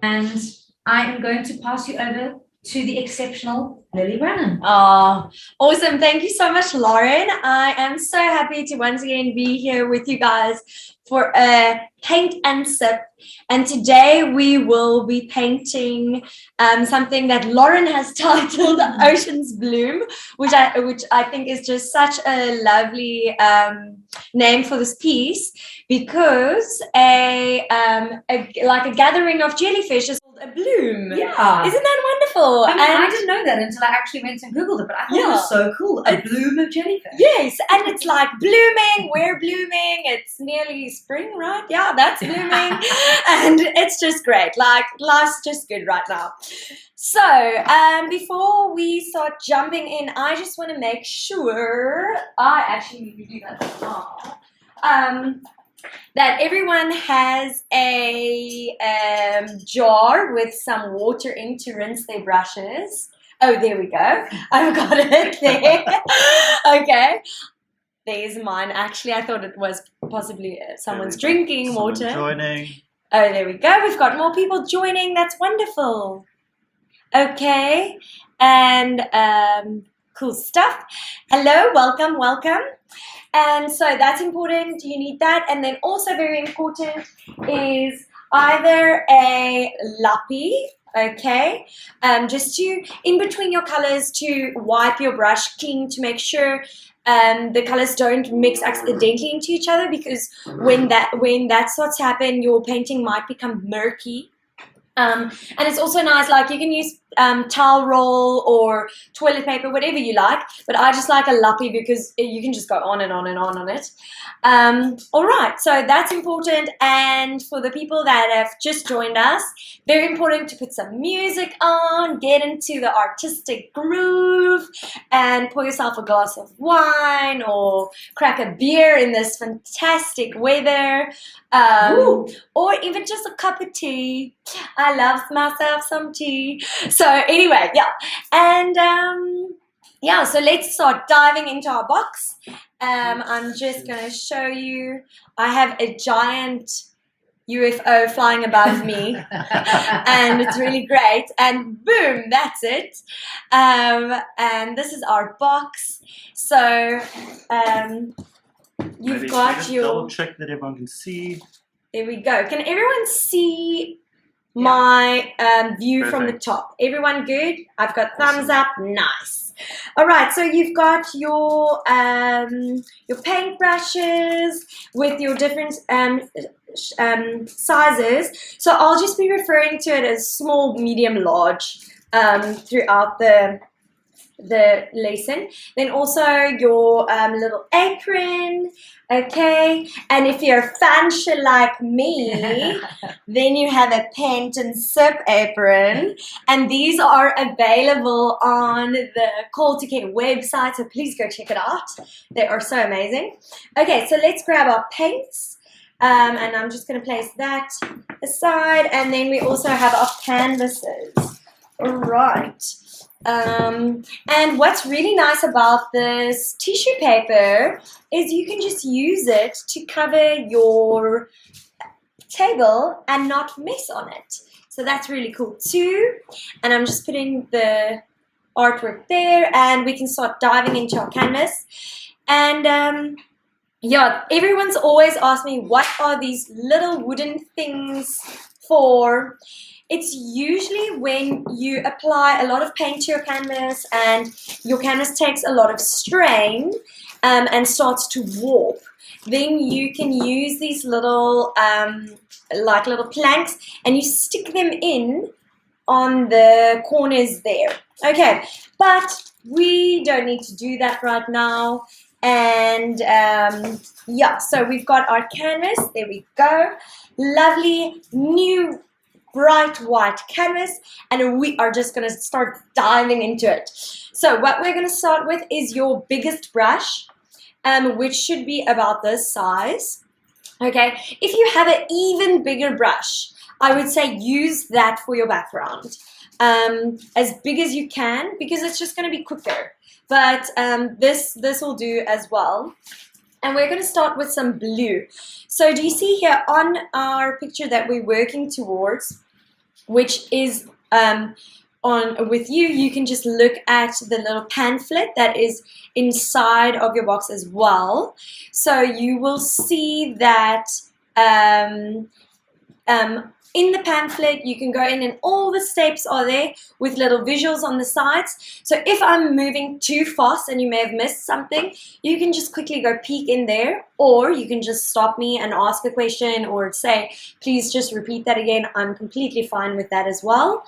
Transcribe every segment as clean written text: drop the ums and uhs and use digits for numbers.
And I am going to pass you over to the exceptional Lily Brannon. Oh, awesome. Thank you so much, Lauren. I am so happy to once again be here with you guys for a paint and sip. And today we will be painting something that Lauren has titled Ocean's Bloom, which I think is just such a lovely name for this piece, because like a gathering of jellyfish is called a bloom. Yeah. Isn't that wonderful? I mean, I didn't know that until I actually went and Googled it, but I thought it was so cool. A bloom of jellyfish. Yes, and it's like blooming, we're blooming, it's nearly spring, right? Yeah, that's blooming. And it's just great. Like, life's just good right now. So, before we start jumping in, I just want to make sure I actually need to do that now. That everyone has a jar with some water in to rinse their brushes. Oh, there we go. I've got it there. Okay. There's mine. Actually, I thought it was possibly someone's drinking water. Joining. Oh, there we go. We've got more people joining. That's wonderful. Okay. And cool stuff. Hello. Welcome. Welcome. And so that's important. You need that. And then also very important is either a lappy, okay, just to, in between your colors, to wipe your brush clean to make sure the colors don't mix accidentally into each other, because when that starts to happen, your painting might become murky. And it's also nice, like you can use towel roll or toilet paper, whatever you like, but I just like a lappy because you can just go on and on and on it. All right, so that's important. And for the people that have just joined us, very important to put some music on, get into the artistic groove, and pour yourself a glass of wine or crack a beer in this fantastic weather, or even just a cup of tea. I love myself some tea. So anyway, yeah. And yeah, so let's start diving into our box. I'm just going to show you. I have a giant UFO flying above me, and it's really great. And boom, that's it. And this is our box. So you've Maybe got your... double check that everyone can see. There we go. Can everyone see my view Perfect. from the top? Everyone good? I've got thumbs up. Nice. All right, so you've got your paint brushes with your different sizes. So I'll just be referring to it as small, medium, large throughout the lesson. Then also your little apron, okay, and if you're fancy like me, then you have a paint and sip apron, and these are available on the Call to Care website, so please go check it out. They are so amazing. Okay, so let's grab our paints, and I'm just going to place that aside, and then we also have our canvases. All right. And what's really nice about this tissue paper is you can just use it to cover your table and not mess on it. So that's really cool too. And I'm just putting the artwork there, and we can start diving into our canvas. And yeah, everyone's always asked me, what are these little wooden things for? It's usually when you apply a lot of paint to your canvas and your canvas takes a lot of strain and starts to warp. Then you can use these little like little planks, and you stick them in on the corners there. Okay, but we don't need to do that right now. And yeah, so we've got our canvas. There we go. Lovely new bright white canvas, and we are just going to start diving into it. So what we're going to start with is your biggest brush, which should be about this size. Okay, if you have an even bigger brush, I would say use that for your background. As big as you can, because it's just going to be quicker. But this will do as well. And we're going to start with some blue. So do you see here on our picture that we're working towards, which is on with you. You can just look at the little pamphlet that is inside of your box as well. So you will see that in the pamphlet, you can go in and all the steps are there with little visuals on the sides. So if I'm moving too fast and you may have missed something, you can just quickly go peek in there, or you can just stop me and ask a question or say, please just repeat that again. I'm completely fine with that as well.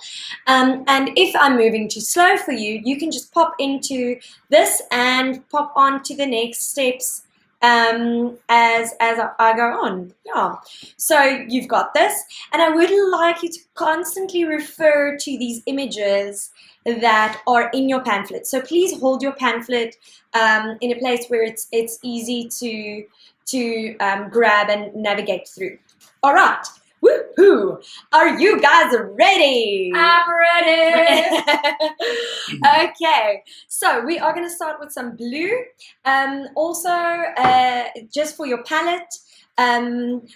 And if I'm moving too slow for you, you can just pop into this and pop on to the next steps as I go on. Yeah, so you've got this, and I would like you to constantly refer to these images that are in your pamphlet. So please hold your pamphlet in a place where it's easy to grab and navigate through. All right. Woohoo! Are you guys ready? I'm ready. Okay, so we are going to start with some blue. Also, just for your palette,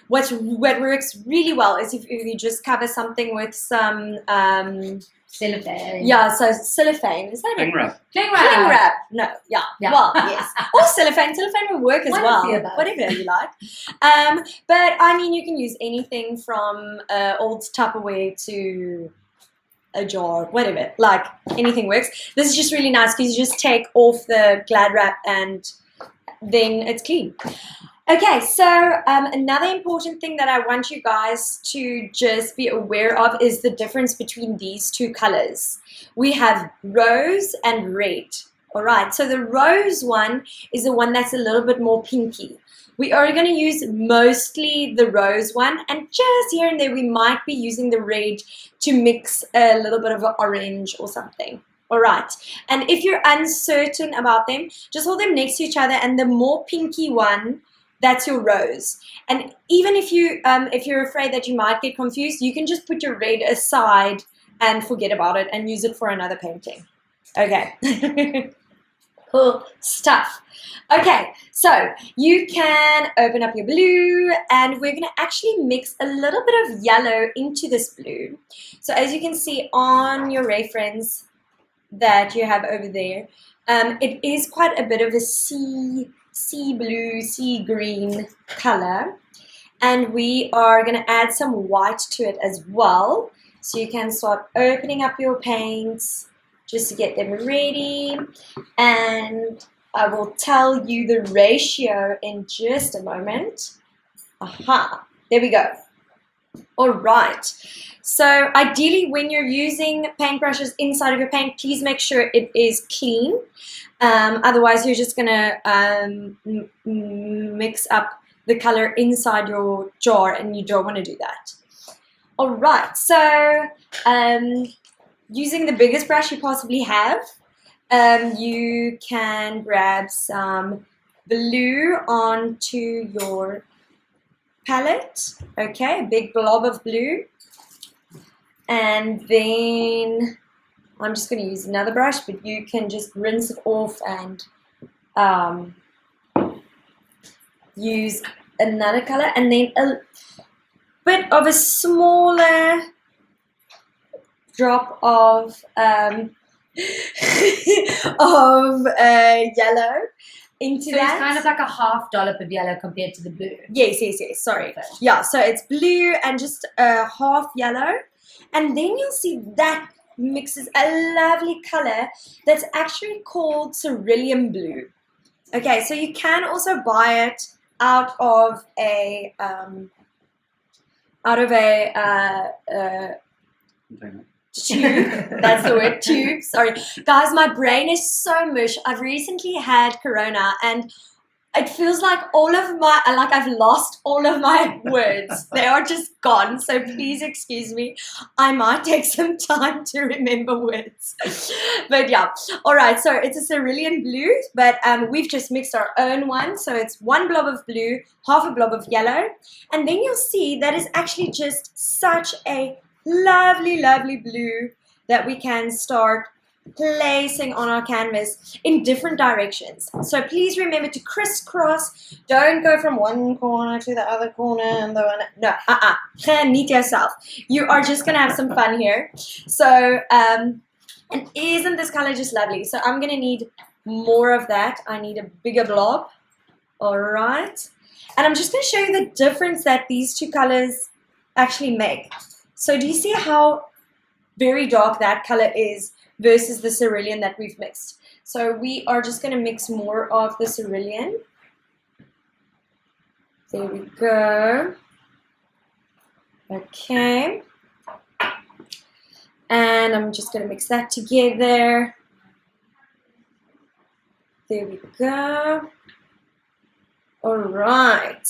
what works really well is if you just cover something with some Cellophane. yeah, so cellophane. Is that Cling it? wrap. Cling Cling wrap. wrap. No, yeah. Yeah. Well, yes. Or cellophane. Cellophane will work as One of well. the above. Whatever you like. But I mean, you can use anything from old Tupperware to a jar, whatever. Like, anything works. This is just really nice because you just take off the Glad wrap and then it's clean. Okay, so another important thing that I want you guys to just be aware of is the difference between these two colors. We have rose and red. All right, so the rose one is the one that's a little bit more pinky. We are going to use mostly the rose one, and just here and there we might be using the red to mix a little bit of an orange or something. All right, and if you're uncertain about them, just hold them next to each other, and the more pinky one, that's your rose. And even if you're afraid that you might get confused, you can just put your red aside and forget about it and use it for another painting. Okay. Cool stuff. Okay, so you can open up your blue, and we're going to actually mix a little bit of yellow into this blue. So as you can see on your reference that you have over there, it is quite a bit of a sea blue, sea green color, and we are going to add some white to it as well. So you can start opening up your paints just to get them ready, and I will tell you the ratio in just a moment. Aha, there we go. All right, so ideally when you're using paintbrushes inside of your paint, please make sure it is clean. Otherwise you're just gonna mix up the color inside your jar, and you don't want to do that. All right, so using the biggest brush you possibly have, you can grab some blue onto your palette. Okay, a big blob of blue, and then I'm just going to use another brush, but you can just rinse it off and use another color, and then a bit of a smaller drop of yellow into So that. it's kind of like a half dollop of yellow compared to the blue. Yes, sorry. Okay. Yeah, so it's blue and just a half yellow, and then you'll see that mixes a lovely color that's actually called Cerulean Blue. Okay, so you can also buy it out of a tube. That's the word, tube. Sorry. Guys, my brain is so mush. I've recently had corona, and it feels like I've lost all of my words. They are just gone. So please excuse me. I might take some time to remember words. But yeah. All right. So it's a Cerulean Blue, but we've just mixed our own one. So it's one blob of blue, half a blob of yellow. And then you'll see that is actually just such a lovely, lovely blue that we can start placing on our canvas in different directions. So please remember to crisscross. Don't go from one corner to the other corner and the one. No, Geniet yourself. You are just gonna have some fun here. So, and isn't this color just lovely? So I'm gonna need more of that. I need a bigger blob. All right, and I'm just gonna show you the difference that these two colors actually make. So do you see how very dark that color is versus the cerulean that we've mixed? So we are just going to mix more of the cerulean. There we go. Okay. And I'm just going to mix that together. There we go. All right.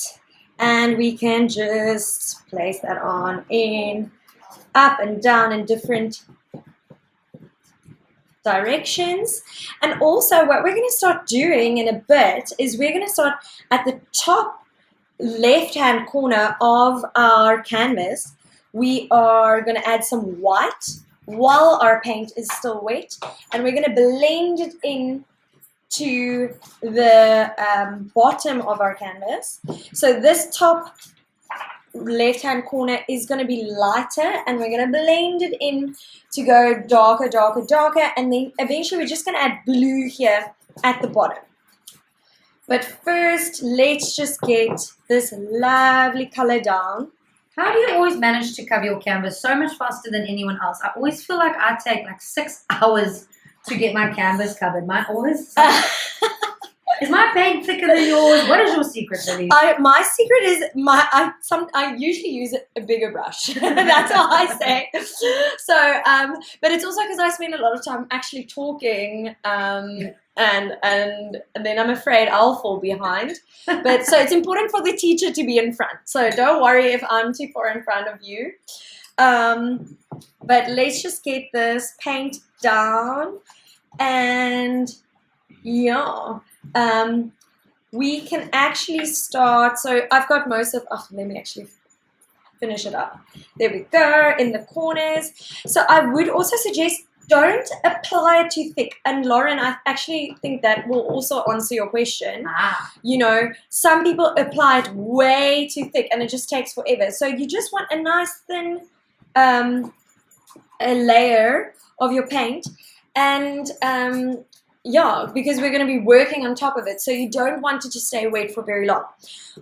And we can just place that on in up and down in different directions. And also what we're going to start doing in a bit is we're going to start at the top left hand corner of our canvas. We are going to add some white while our paint is still wet, and we're going to blend it in to the bottom of our canvas. So this top left hand corner is going to be lighter, and we're going to blend it in to go darker, darker, darker, and then eventually we're just going to add blue here at the bottom. But first, let's just get this lovely color down. How do you always manage to cover your canvas so much faster than anyone else? I always feel like I take like 6 hours to get my canvas covered. Mine always... Is my paint thicker than yours? What is your secret, Lily? My secret is I usually use a bigger brush. That's all I say. So, but it's also because I spend a lot of time actually talking, and then I'm afraid I'll fall behind. But so it's important for the teacher to be in front. So don't worry if I'm too far in front of you. But let's just get this paint down, and yeah. We can actually start. So I've got most of, let me actually finish it up. There we go, in the corners. So I would also suggest don't apply it too thick. And Lauren, I actually think that will also answer your question. You know, some people apply it way too thick and it just takes forever. So you just want a nice thin a layer of your paint, and yeah, because we're going to be working on top of it, so you don't want it to stay wet for very long.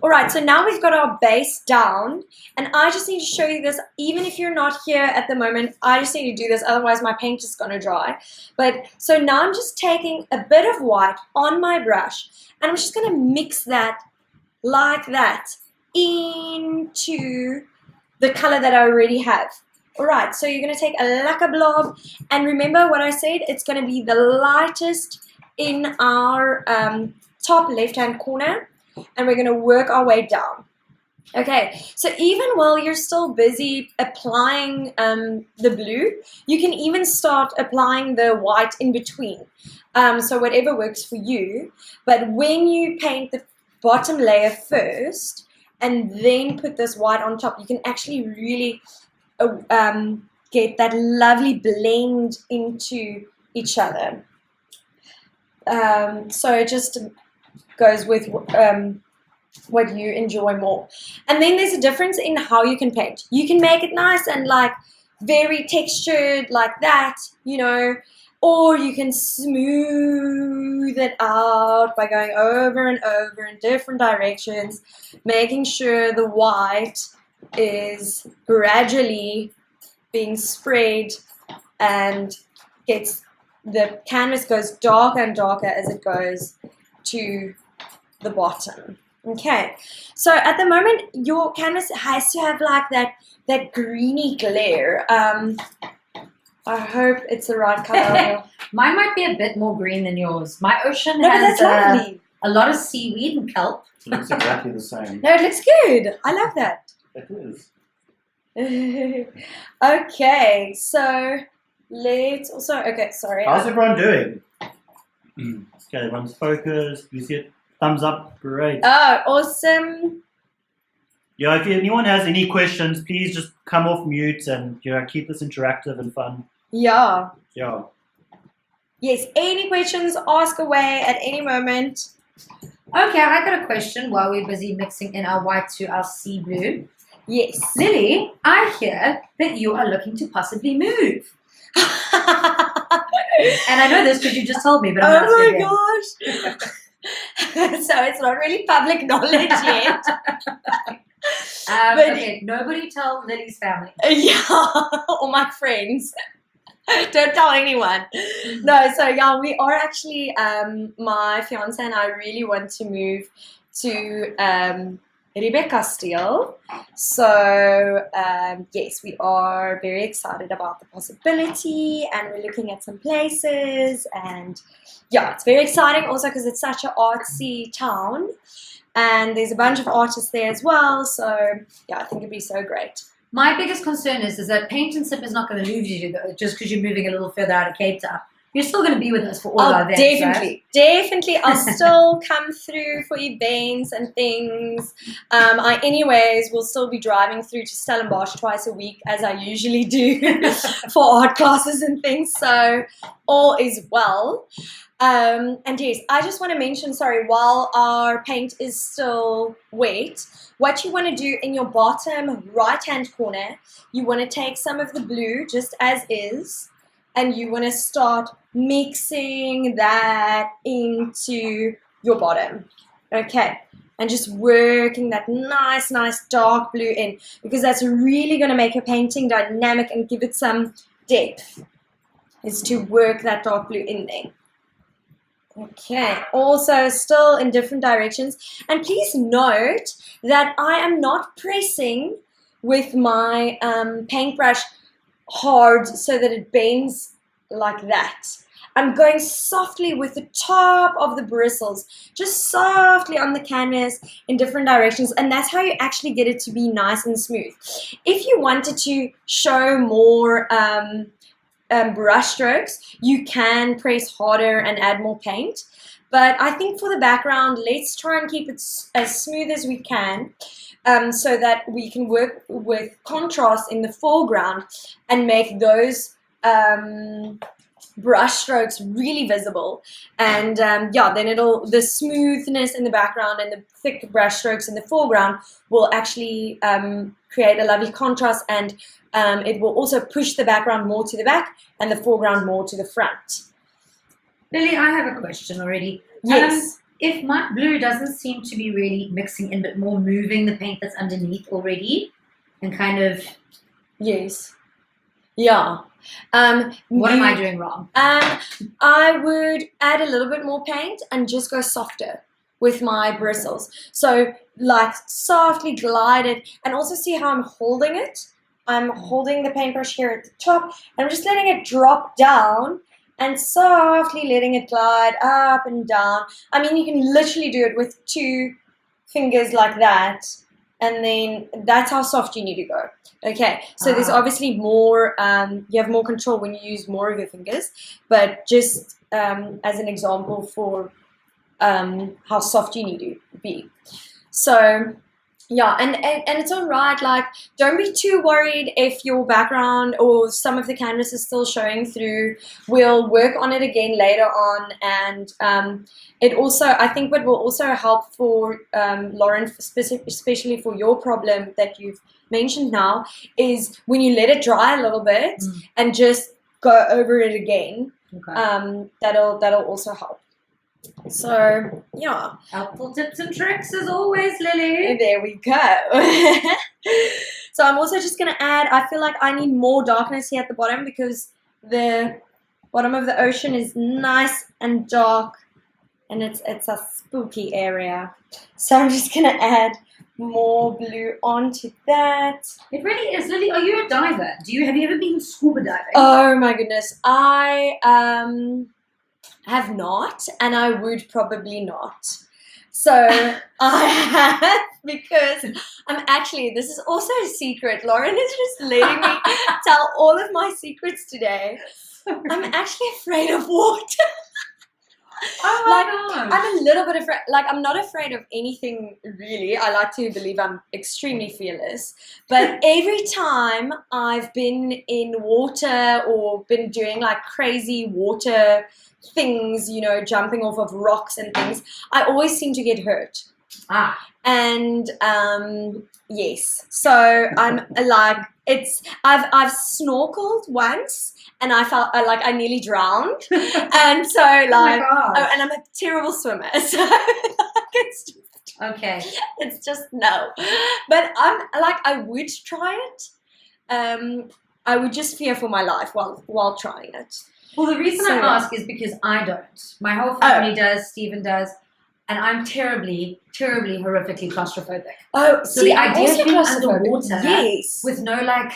All right, so now we've got our base down, and I just need to show you this. Even if you're not here at the moment, I just need to do this, otherwise my paint is going to dry. But so now I'm just taking a bit of white on my brush, and I'm just going to mix that like that into the color that I already have. All right, so you're going to take a lacquer blob, and remember what I said, it's going to be the lightest in our top left-hand corner, and we're going to work our way down. Okay, so even while you're still busy applying the blue, you can even start applying the white in between. So whatever works for you, but when you paint the bottom layer first and then put this white on top, you can actually really get that lovely blend into each other. So it just goes with what you enjoy more. And then there's a difference in how you can paint. You can make it nice and like very textured like that, you know, or you can smooth it out by going over and over in different directions, making sure the white is gradually being spread and the canvas goes darker and darker as it goes to the bottom. Okay, so at the moment your canvas has to have like that greeny glare. I hope it's the right color. Mine might be a bit more green than yours. My ocean No, but has that's lovely. a lot of seaweed and kelp. It looks exactly the same. No, it looks good. I love that. It is. Okay, so let's also, okay, sorry. How's everyone doing? Okay, everyone's focused. You see it? Thumbs up. Great. Oh, awesome. Yeah, if anyone has any questions, please just come off mute and keep this interactive and fun. Yeah. Yeah. Yes, any questions, ask away at any moment. Okay, I got a question while we're busy mixing in our white to our sea blue. Yes. Lily, I hear that you are looking to possibly move. And I know this because you just told me, but I'm Oh not my gosh. So it's not really public knowledge yet. But- okay, nobody tell Lily's family. Yeah, or my friends. Don't tell anyone. No, so yeah, we are actually, my fiance and I really want to move to Rebecca still. So yes, we are very excited about the possibility, and we're looking at some places, and yeah, it's very exciting also because it's such an artsy town, and there's a bunch of artists there as well. So yeah, I think it'd be so great. My biggest concern is that Paint and Sip is not going to lose you though, just because you're moving a little further out of Cape Town. You're still going to be with us for all our events, right? Definitely. I'll still come through for events and things. I, anyways, will still be driving through to Stellenbosch twice a week, as I usually do for art classes and things. So all is well. And yes, I just want to mention, sorry, while our paint is still wet, what you want to do in your bottom right-hand corner, you want to take some of the blue just as is, and you want to start mixing that into your bottom. Okay. And just working that nice dark blue in, because that's really going to make your painting dynamic and give it some depth, is to work that dark blue in there. Okay, also still in different directions. And please note that I am not pressing with my paintbrush hard so that it bends like that. I'm going softly with the top of the bristles, just softly on the canvas in different directions, and that's how you actually get it to be nice and smooth. If you wanted to show more brush strokes, you can press harder and add more paint, but I think for the background, let's try and keep it as smooth as we can, so that we can work with contrast in the foreground and make those brush strokes really visible. And yeah, then the smoothness in the background and the thick brush strokes in the foreground will actually create a lovely contrast, and it will also push the background more to the back and the foreground more to the front. Lily, I have a question already. Yes. If my blue doesn't seem to be really mixing in, but more moving the paint that's underneath already, and kind of... Yes. Yeah. What am I doing wrong? I would add a little bit more paint and just go softer with my bristles. So like softly glide it, and also see how I'm holding it. I'm holding the paintbrush here at the top, and I'm just letting it drop down and softly letting it glide up and down. I mean, you can literally do it with 2 fingers like that, and then that's how soft you need to go. Okay, so there's obviously more, you have more control when you use more of your fingers, but just as an example for how soft you need to be. So yeah, and it's all right. Like, don't be too worried if your background or some of the canvas is still showing through. We'll work on it again later on, and it also, I think what will also help for Lauren, especially for your problem that you've mentioned now, is when you let it dry a little bit and just go over it again. Okay. That'll also help. So yeah, helpful tips and tricks as always, Lily. There we go. So I'm also just gonna add, I feel like I need more darkness here at the bottom, because the bottom of the ocean is nice and dark, and it's a spooky area. So I'm just gonna add more blue onto that. It really is. Lily, are you a diver? Have you ever been scuba diving? Oh my goodness, I have not, and I would probably not. So I have, because I'm actually, this is also a secret. Lauren is just letting me tell all of my secrets today. I'm actually afraid of water. Oh my gosh. I'm a little bit afraid. Like, I'm not afraid of anything really. I like to believe I'm extremely fearless. But every time I've been in water or been doing like crazy water things, you know, jumping off of rocks and things, I always seem to get hurt. And yes, so I'm like, I've snorkeled once and I felt like I nearly drowned, and so like, and I'm a terrible swimmer, so like it's just no. But I'm like, I would try it. I would just fear for my life while trying it. Well, the reason I ask is because I don't. My whole family does. Stephen does. And I'm terribly, horrifically claustrophobic. Oh, so the idea of being underwater, yes, with no like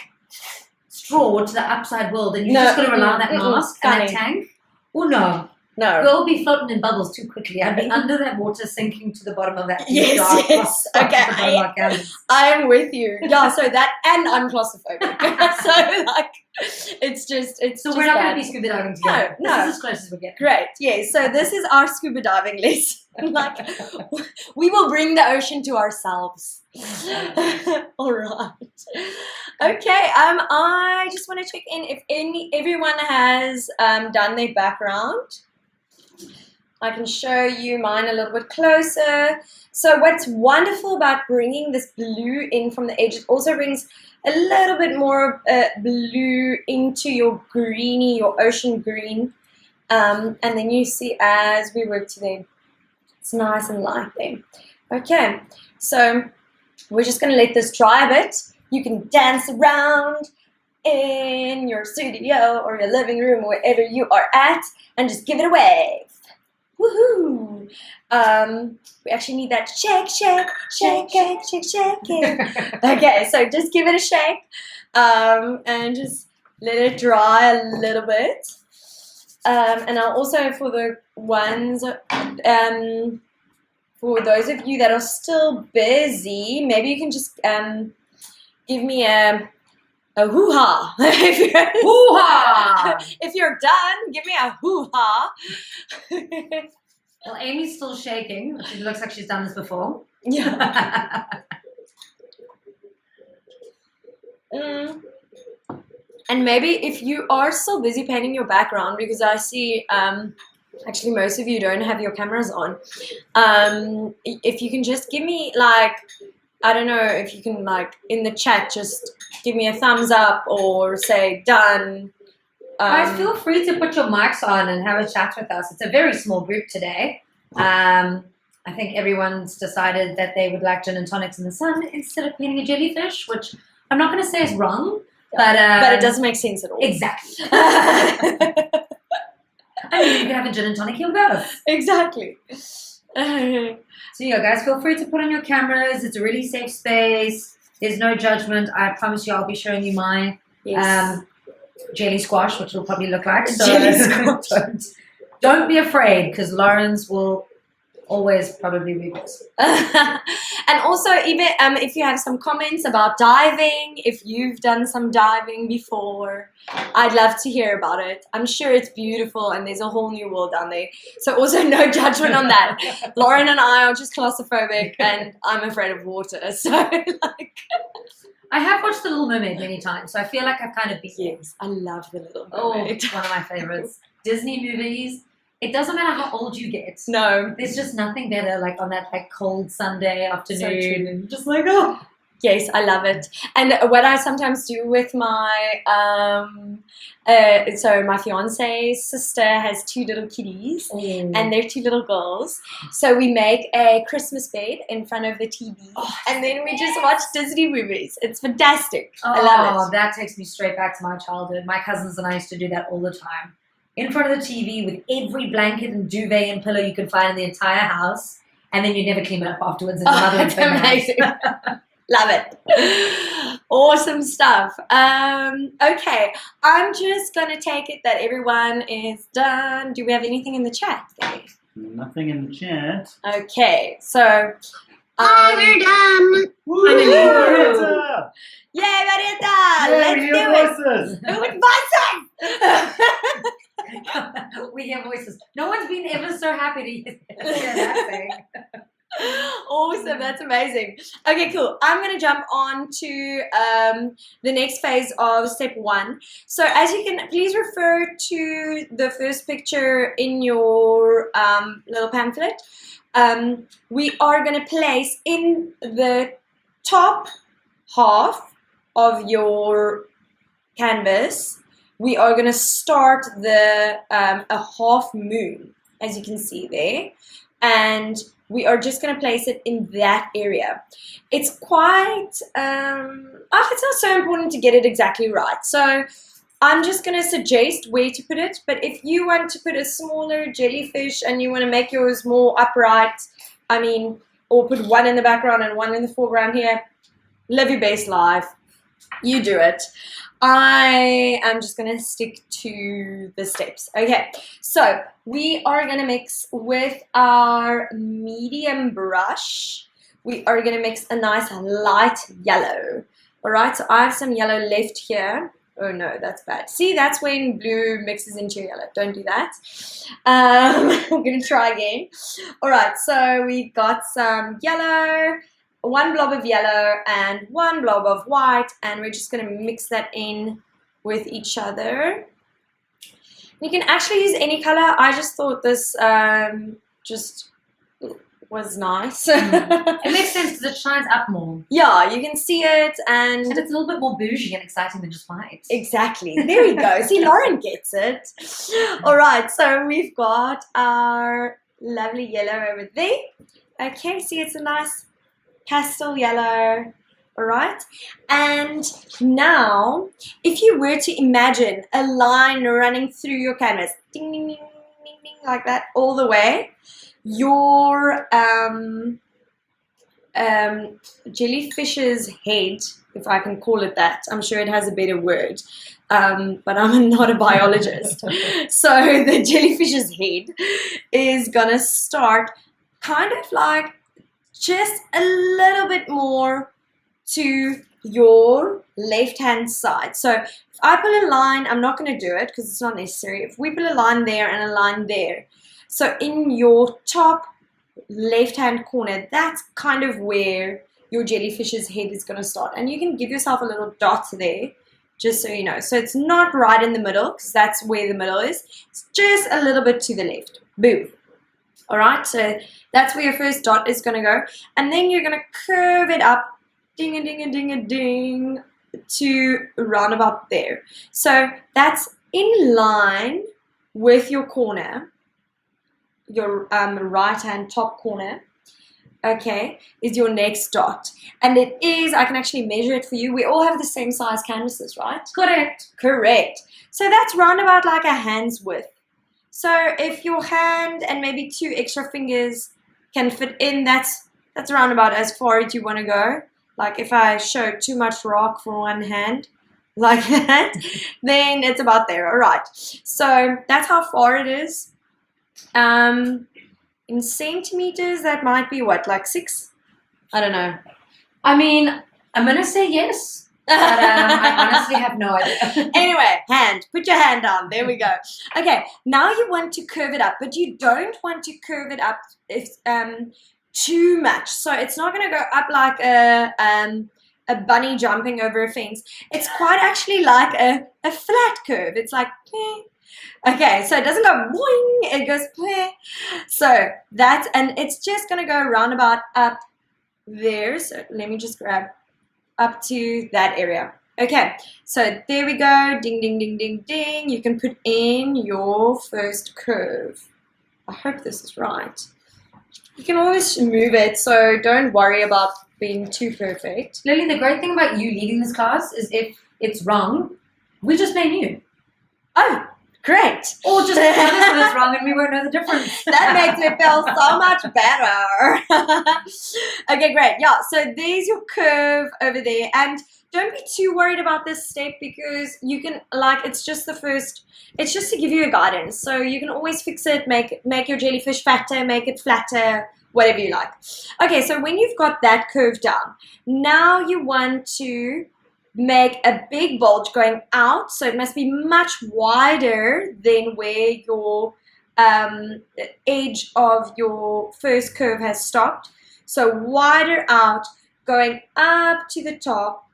straw to the outside world, and you just got to rely on that mask and that tank. Well, no, we'll be floating in bubbles too quickly. I'd be under that water, sinking to the bottom of that. Yes. Okay, I am with you. Yeah, so that, and I'm claustrophobic. So like, it's we're not going to be scuba diving together. No, this is as close as we get. Great. Yeah. So this is our scuba diving lesson. Like, we will bring the ocean to ourselves. All right. Okay. I just want to check in if everyone has done their background. I can show you mine a little bit closer. So what's wonderful about bringing this blue in from the edge, it also brings a little bit more blue into your greeny, your ocean green. And then you see as we work today, it's nice and light there. Okay, so we're just going to let this dry a bit. You can dance around in your studio or your living room, wherever you are at, and just give it a wave. Woohoo! We actually need that shake it. Okay, so just give it a shake, and just let it dry a little bit. And I'll also, for the ones, for those of you that are still busy, maybe you can just give me a hoo-ha. Hoo-ha! If you're done, give me a hoo-ha. Well, Amy's still shaking. She looks like she's done this before. Yeah. And maybe if you are still busy painting your background, because I see actually most of you don't have your cameras on, if you can just give me, like, I don't know if you can, like, in the chat, just give me a thumbs up or say done. Guys, feel free to put your mics on and have a chat with us. It's a very small group today. I think everyone's decided that they would like gin and tonics in the sun instead of painting a jellyfish, which I'm not going to say is wrong, but it doesn't make sense at all. Exactly. I mean, you can have a gin and tonic here both. Exactly. So yeah, guys, feel free to put on your cameras. It's a really safe space. There's no judgment. I promise you, I'll be showing you my jelly squash, which will probably look like. So don't be afraid, because Lawrence will always probably read this. And also, even if you have some comments about diving, if you've done some diving before, I'd love to hear about it. I'm sure it's beautiful and there's a whole new world down there. So also no judgment on that. Lauren and I are just claustrophobic and I'm afraid of water. So like, I have watched The Little Mermaid many times, so I feel like I've kind of been. Yes, I love The Little Oh, Mermaid. it's one of my favorites. Disney movies. It doesn't matter how old you get. No. There's just nothing better, like on that like cold Sunday afternoon. So true. And just like, oh. Yes, I love it. And what I sometimes do with my, so my fiance's sister has 2 little kitties, and they're 2 little girls. So we make a Christmas bed in front of the TV, and then we just watch Disney movies. It's fantastic. I love it. That takes me straight back to my childhood. My cousins and I used to do that all the time. In front of the TV with every blanket and duvet and pillow you can find in the entire house, and then you never clean it up afterwards. And That's amazing. Love it. Awesome stuff. Okay, I'm just going to take it that everyone is done. Do we have anything in the chat, Dave? Nothing in the chat. Okay, so... we're done. Marietta! Yay, Marietta! Let's do it! Voices. Do it, voices! We hear voices. No one's been ever so happy to hear that thing. Awesome, that's amazing. Okay, cool. I'm going to jump on to the next phase of step 1. So as you can, please refer to the first picture in your little pamphlet. We are going to place in the top half of your canvas, we are going to start the a half moon, as you can see there, and we are just going to place it in that area. It's quite, it's not so important to get it exactly right. So I'm just going to suggest where to put it. But if you want to put a smaller jellyfish and you want to make yours more upright, I mean, or put one in the background and one in the foreground here, live your best life. You do it. I am just going to stick to the steps. Okay, so we are going to mix with our medium brush. We are going to mix a nice light yellow. All right, so I have some yellow left here. Oh no, that's bad. See, that's when blue mixes into yellow. Don't do that. I'm going to try again. All right, so we got some yellow, one blob of yellow and one blob of white, and we're just going to mix that in with each other. You can actually use any color. I just thought this just was nice. It makes sense because it shines up more. Yeah, you can see it, and it's a little bit more bougie and exciting than just white. Exactly. There we go. See, Lauren gets it. All right, so we've got our lovely yellow over there. Okay, see, it's a nice pastel yellow. All right, and now if you were to imagine a line running through your canvas, ding, ding, ding, ding, ding, like that all the way, your jellyfish's head, if I can call it that, I'm sure it has a better word, but I'm not a biologist. So the jellyfish's head is gonna start kind of like just a little bit more to your left hand side. So if I put a line, I'm not going to do it because it's not necessary. If we put a line there and a line there, so in your top left hand corner, that's kind of where your jellyfish's head is going to start. And you can give yourself a little dot there, just so you know. So it's not right in the middle because that's where the middle is. It's just a little bit to the left. Boom. All right, so that's where your first dot is going to go. And then you're going to curve it up, ding a ding a ding a ding, to around about there. So that's in line with your corner, your right hand top corner, okay, is your next dot. And it is, I can actually measure it for you. We all have the same size canvases, right? Correct. Correct. So that's round about like a hand's width. So if your hand and maybe 2 extra fingers can fit in, that's around about as far as you want to go. Like if I show too much rock for one hand, like that, then it's about there. All right. So that's how far it is. In centimeters, that might be what, like 6? I don't know. I mean, I'm going to say yes. But I honestly have no idea. Anyway, hand. Put your hand down. There we go. Okay, now you want to curve it up, but you don't want to curve it up if too much. So it's not going to go up like a bunny jumping over a fence. It's quite actually like a flat curve. It's like, okay, so it doesn't go boing, it goes so that's, and it's just going to go roundabout up there. So let me just grab up to that area. Okay, so there we go. Ding, ding, ding, ding, ding. You can put in your first curve. I hope this is right. You can always move it, so don't worry about being too perfect. Lily, the great thing about you leading this class is if it's wrong, we just blame you. Oh, great. Or just tell us when it's wrong and we won't know the difference. That makes me feel so much better. Okay, great. Yeah, so there's your curve over there. And don't be too worried about this step because you can, like, it's just the first, it's just to give you a guidance. So you can always fix it, make your jellyfish fatter, make it flatter, whatever you like. Okay, so when you've got that curve down, now you want to make a big bulge going out. So it must be much wider than where your edge of your first curve has stopped. So wider out, going up to the top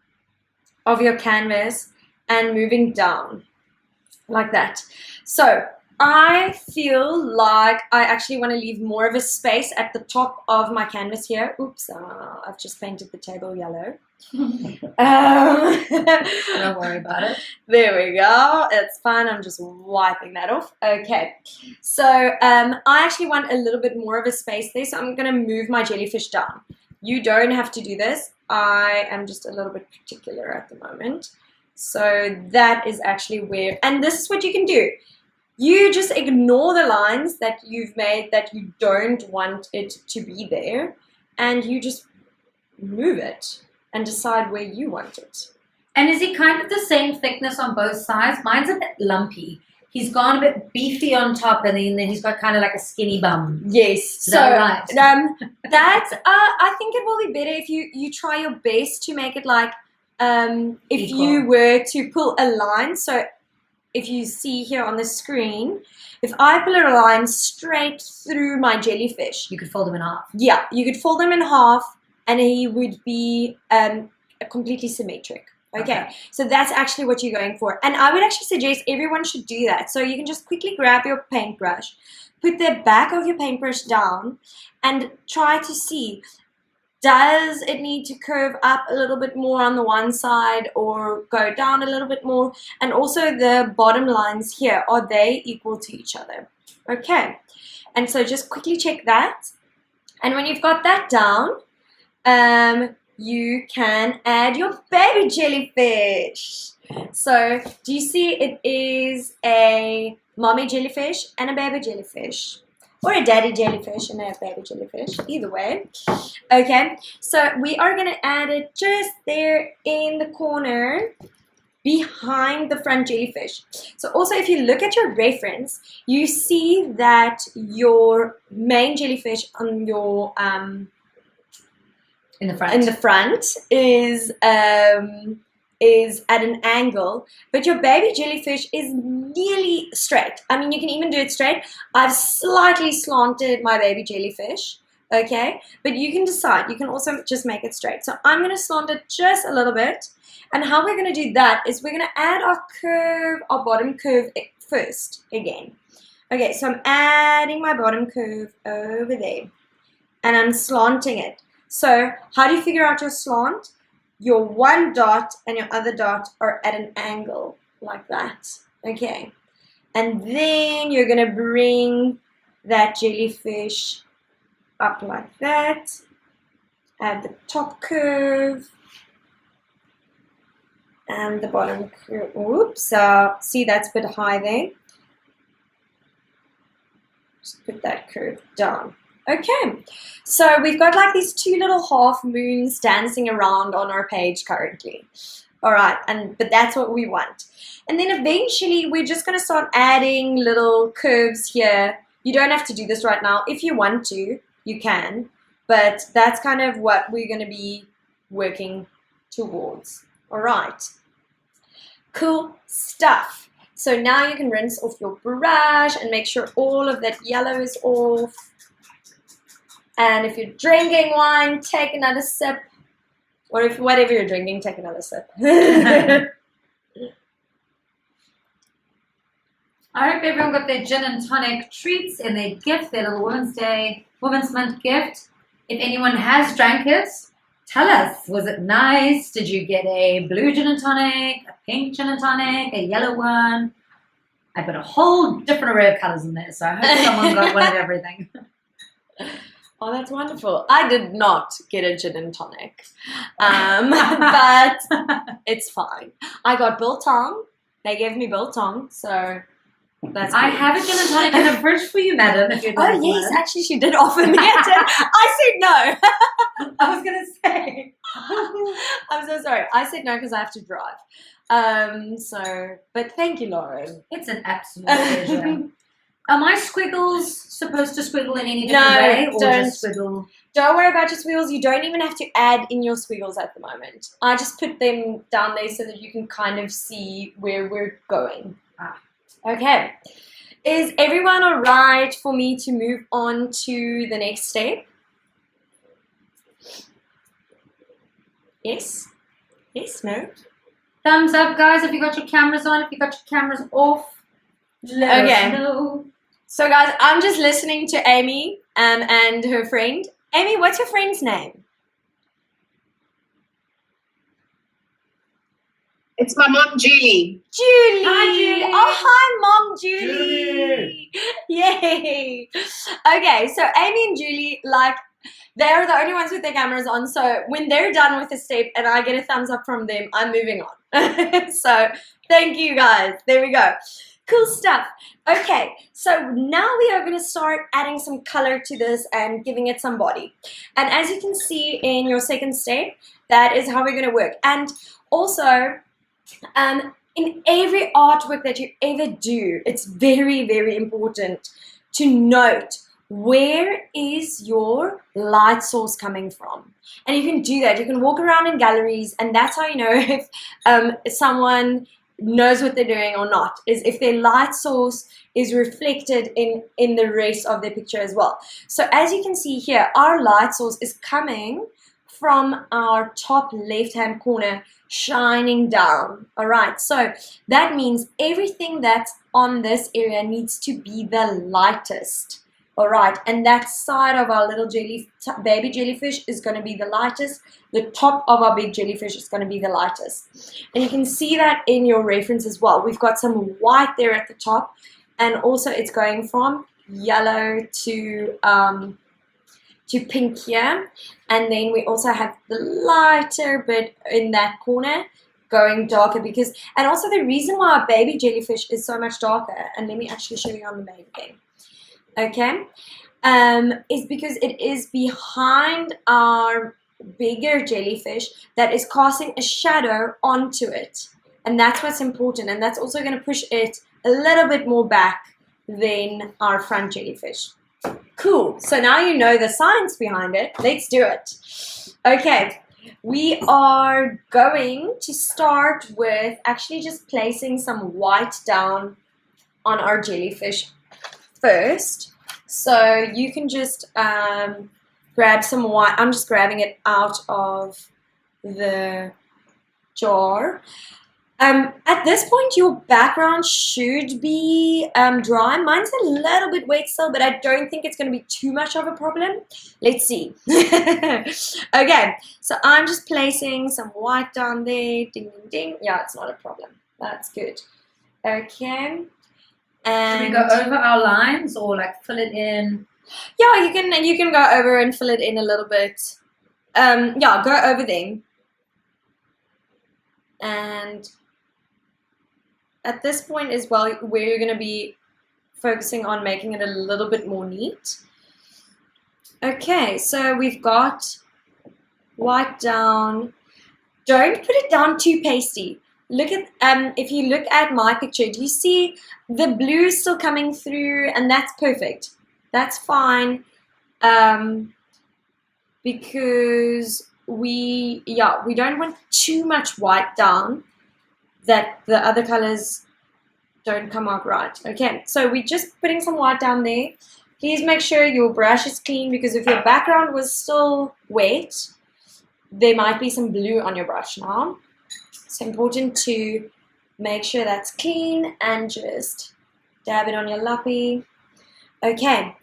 of your canvas and moving down like that. So I feel like I actually want to leave more of a space at the top of my canvas here. Oops, I've just painted the table yellow. Don't worry about it. There we go. It's fine. I'm just wiping that off. Okay. So I actually want a little bit more of a space there. So I'm going to move my jellyfish down. You don't have to do this. I am just a little bit particular at the moment. So that is actually where, and this is what you can do. You just ignore the lines that you've made that you don't want it to be there, and you just move it and decide where you want it. And is he kind of the same thickness on both sides? Mine's a bit lumpy. He's gone a bit beefy on top, and then he's got kind of like a skinny bum. Yes. Is that right? That's I think it will be better if you try your best to make it like if Equal. you were to pull a line. So if you see here on the screen, if I pull a line straight through my jellyfish, You could fold him in half. yeah, you could fold them in half, and he would be completely symmetric. Okay, so that's actually what you're going for. And I would actually suggest everyone should do that. So you can just quickly grab your paintbrush, put the back of your paintbrush down, and try to see, does it need to curve up a little bit more on the one side or go down a little bit more? And also the bottom lines here, are they equal to each other? Okay, and so just quickly check that. And when you've got that down, you can add your baby jellyfish. So do you see it is a mommy jellyfish and a baby jellyfish, or a daddy jellyfish and a baby jellyfish, either way. Okay, so we are going to add it just there in the corner behind the front jellyfish. So also, if you look at your reference, you see that your main jellyfish on your In the front. in the front is at an angle, but your baby jellyfish is nearly straight. I mean, you can even do it straight. I've slightly slanted my baby jellyfish, okay? But you can decide. You can also just make it straight. So I'm going to slant it just a little bit. And how we're going to do that is we're going to add our curve, our bottom curve first again. Okay, so I'm adding my bottom curve over there, and I'm slanting it. So how do you figure out your slant? Your one dot and your other dot are at an angle like that. Okay. And then you're going to bring that jellyfish up like that. Add the top curve and the bottom curve. Oops. See, that's a bit high there. Just put that curve down. Okay, so we've got like these two little half moons dancing around on our page currently. All right, but that's what we want. And then eventually we're just going to start adding little curves here. You don't have to do this right now. If you want to, you can. But that's kind of what we're going to be working towards. All right, cool stuff. So now you can rinse off your brush and make sure all of that yellow is off. And if you're drinking wine, take another sip. Or if whatever you're drinking, take another sip. I hope everyone got their gin and tonic treats in their gift, their little Women's Month gift. If anyone has drank it, tell us. Was it nice? Did you get a blue gin and tonic, a pink gin and tonic, a yellow one? I put a whole different array of colors in there, so I hope someone got one of everything. Oh, that's wonderful. I did not get a gin and tonic, but it's fine. I got biltong. They gave me biltong, so that's I good. have a gin and tonic in the fridge for you, madam. If you'd like Oh, yes, one. actually, she did offer me a gin. I said no. I was going to say. I'm so sorry. I said no because I have to drive. But thank you, Lauren. It's an absolute pleasure. Are my squiggles supposed to squiggle in any different way? Or don't. just squiggle? Don't worry about your squiggles. You don't even have to add in your squiggles at the moment. I just put them down there so that you can kind of see where we're going. Okay. Is everyone all right for me to move on to the next step? Yes? Yes? No? Thumbs up, guys, if you got your cameras on. If you got your cameras off, let Okay. us know. So, guys, I'm just listening to Amy and her friend. Amy, what's your friend's name? It's my mom, Julie. Julie. Hi, Julie. Oh, hi, Mom Julie. Julie. Yay. Okay, so Amy and Julie, like, they're the only ones with their cameras on. So when they're done with the step and I get a thumbs up from them, I'm moving on. So thank you, guys. There we go. Cool stuff. Okay, so now we are going to start adding some color to this and giving it some body. And as you can see in your second step, that is how we're going to work. And also, in every artwork that you ever do, it's very, very important to note where is your light source coming from. And you can do that. You can walk around in galleries, and that's how you know if someone knows what they're doing or not, is if their light source is reflected in the rest of their picture as well. So as you can see here, our light source is coming from our top left-hand corner, shining down. All right, so that means everything that's on this area needs to be the lightest. All right, and that side of our little baby jellyfish is going to be the lightest. The top of our big jellyfish is going to be the lightest. And you can see that in your reference as well. We've got some white there at the top, and also it's going from yellow to pink here. And then we also have the lighter bit in that corner going darker and also the reason why our baby jellyfish is so much darker, and let me actually show you on the main thing. Okay, is because it is behind our bigger jellyfish that is casting a shadow onto it, and that's what's important, and that's also going to push it a little bit more back than our front jellyfish. Cool, so now you know the science behind it. Let's do it. Okay, we are going to start with actually just placing some white down on our jellyfish first. So you can just grab some white. I'm just grabbing it out of the jar. At this point, your background should be dry. Mine's a little bit wet still, but I don't think it's going to be too much of a problem. Let's see. Okay, so I'm just placing some white down there. Ding, ding, ding. Yeah, it's not a problem. That's good. Okay. And Should we go over our lines or like fill it in? yeah, you can go over and fill it in a little bit. Yeah, go over them. And at this point as well, we're going to be focusing on making it a little bit more neat. Okay, so we've got white down. Don't put it down too pasty. Look at if you look at my picture, do you see the blue still coming through? And that's perfect. That's fine. Because we don't want too much white down that the other colors don't come out right. Okay, so we're just putting some white down there. Please make sure your brush is clean, because if your background was still wet, there might be some blue on your brush now. It's important to make sure that's clean and just dab it on your lappy. Okay,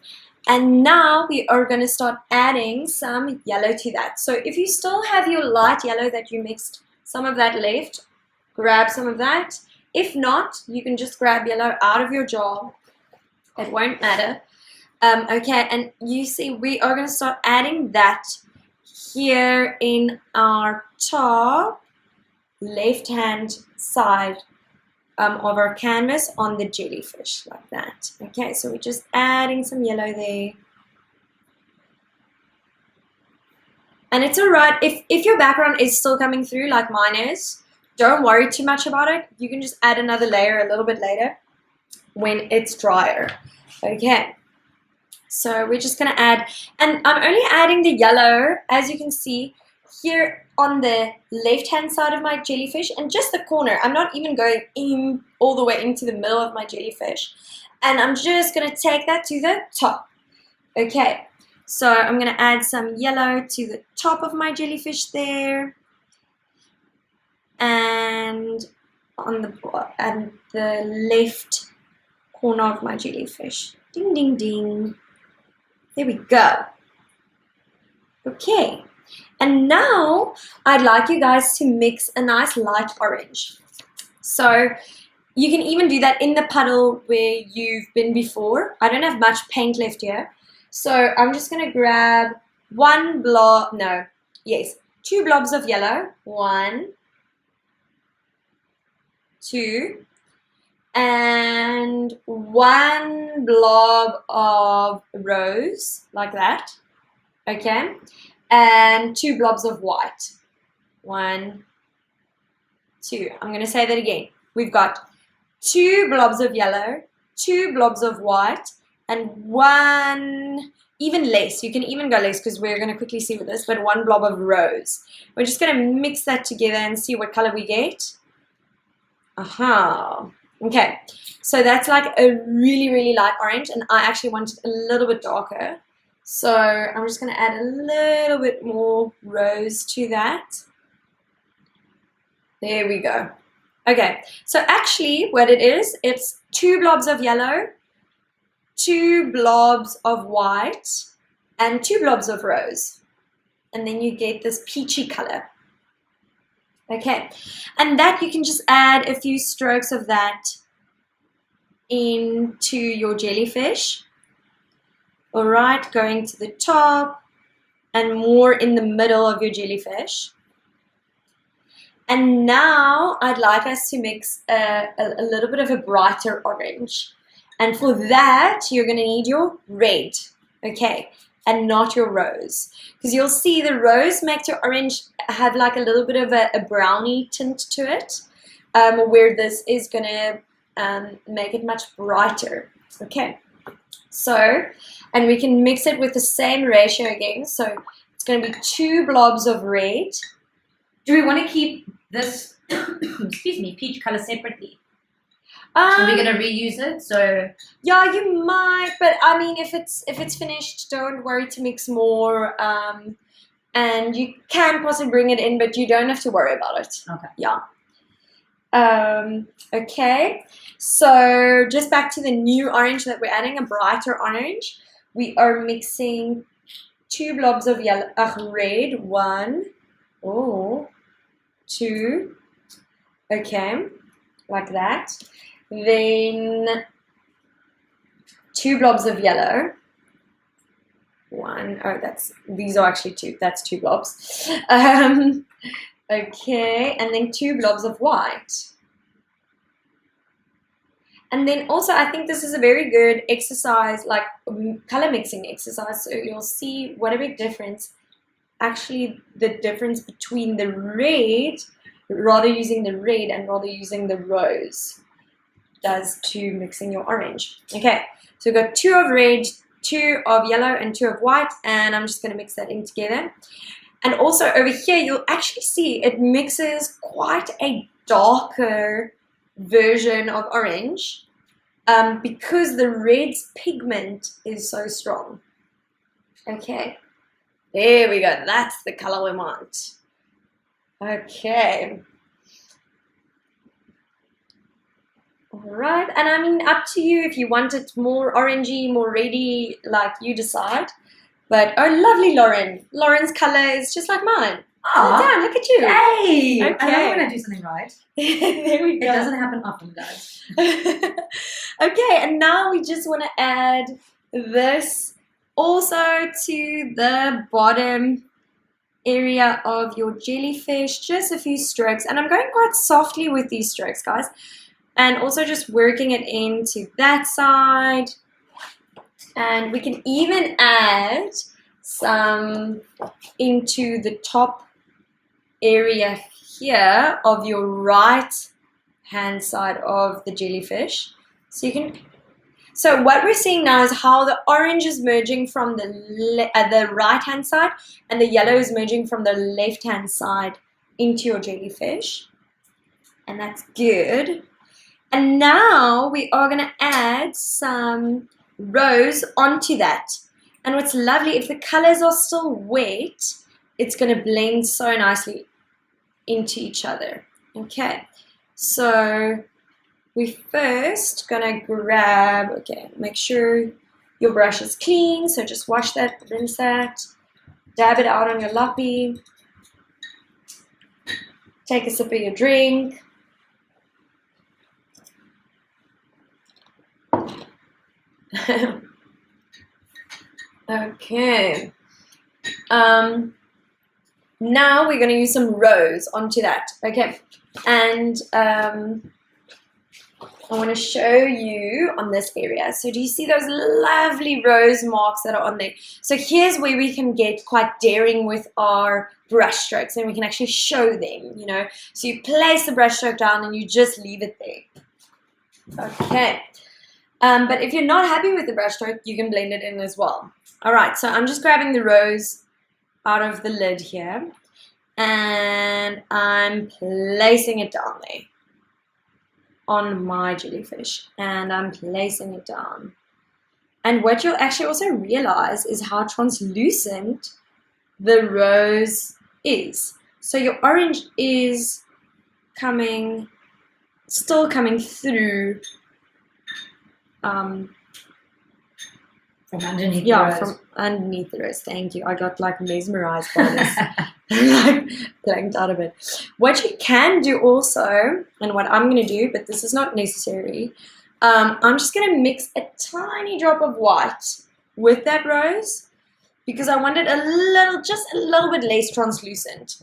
and now we are going to start adding some yellow to that. So if you still have your light yellow that you mixed some of that left, grab some of that. If not, you can just grab yellow out of your jar. It won't matter. Okay, and you see we are going to start adding that here in our top left hand side of our canvas on the jellyfish, like that. Okay, so we're just adding some yellow there. And it's alright if your background is still coming through like mine is, don't worry too much about it. You can just add another layer a little bit later when it's drier. Okay, So we're just going to add, and I'm only adding the yellow, as you can see, here on the left-hand side of my jellyfish, and just the corner. I'm not even going in all the way into the middle of my jellyfish. And I'm just going to take that to the top. Okay, so I'm going to add some yellow to the top of my jellyfish there. And on the left corner of my jellyfish. Ding, ding, ding. There we go. Okay. And now I'd like you guys to mix a nice light orange. So you can even do that in the puddle where you've been before. I don't have much paint left here. So I'm just going to grab two blobs of yellow. 1, 2, and 1 blob of rose, like that. Okay. And 2 blobs of white. 1, 2. I'm going to say that again. We've got 2 blobs of yellow, 2 blobs of white, and 1, even less. You can even go less because we're going to quickly see with this, but 1 blob of rose. We're just going to mix that together and see what color we get. Aha. Okay. So that's like a really, really light orange, and I actually want it a little bit darker. So I'm just going to add a little bit more rose to that. There we go. Okay, so actually what it is, it's 2 blobs of yellow, 2 blobs of white, and 2 blobs of rose. And then you get this peachy color. Okay, and that you can just add a few strokes of that into your jellyfish. All right, going to the top and more in the middle of your jellyfish. And now I'd like us to mix a little bit of a brighter orange. And for that, you're going to need your red, okay, and not your rose. Because you'll see the rose makes your orange have like a little bit of a brownie tint to it, where this is going to make it much brighter. Okay, so, and we can mix it with the same ratio again. So it's going to be 2 blobs of red. Do we want to keep this, excuse me, peach color separately? Are we gonna reuse it? So yeah, you might, but I mean, if it's finished, don't worry to mix more. And you can possibly bring it in, but you don't have to worry about it. Okay. Yeah. Okay. So just back to the new orange that we're adding, a brighter orange. We are mixing 2 blobs of yellow, red. 1, 2. Okay, like that. Then 2 blobs of yellow. 1. Oh, these are actually 2. That's 2 blobs. Okay, and then 2 blobs of white. And then also, I think this is a very good exercise, like color mixing exercise. So you'll see what a big difference. Actually, the difference between the red, rather using the red and rather using the rose, does to mixing your orange. Okay, so we've got 2 of red, 2 of yellow, and 2 of white, and I'm just going to mix that in together. And also over here, you'll actually see it mixes quite a darker version of orange because the red's pigment is so strong. Okay, there we go. That's the color we want. Okay. All right, and I mean, up to you if you want it more orangey, more reddy, like you decide. But, oh, lovely, Lauren. Lauren's color is just like mine. Oh, damn, look at you. Hey! Okay. I love when I do something right. There we It go. doesn't happen often, guys. Okay, and now we just want to add this also to the bottom area of your jellyfish. Just a few strokes. And I'm going quite softly with these strokes, guys. And also just working it into that side. And we can even add some into the top area here of your right hand side of the jellyfish. So So what we're seeing now is how the orange is merging from the right-hand side and the yellow is merging from the left-hand side into your jellyfish. And that's good. And now we are going to add some rose onto that. And what's lovely, if the colors are still wet, it's going to blend so nicely into each other. Okay, so we're first going to grab, make sure your brush is clean. So just wash that, rinse that, dab it out on your lappy. Take a sip of your drink. Okay. Now we're going to use some rose onto that. Okay. And I want to show you on this area. So do you see those lovely rose marks that are on there? So here's where we can get quite daring with our brush strokes, and we can actually show them, you know. So you place the brush stroke down and you just leave it there. Okay. But if you're not happy with the brush stroke, you can blend it in as well. All right, so I'm just grabbing the rose out of the lid here, and I'm placing it down there on my jellyfish, and I'm placing it down. And what you'll actually also realize is how translucent the rose is. So your orange is still coming through from underneath the the rose. From underneath the rose. Thank you. I got like mesmerized by this. Like blanked out of it. What you can do also, and what I'm going to do, but this is not necessary, I'm just going to mix a tiny drop of white with that rose because I want it just a little bit less translucent.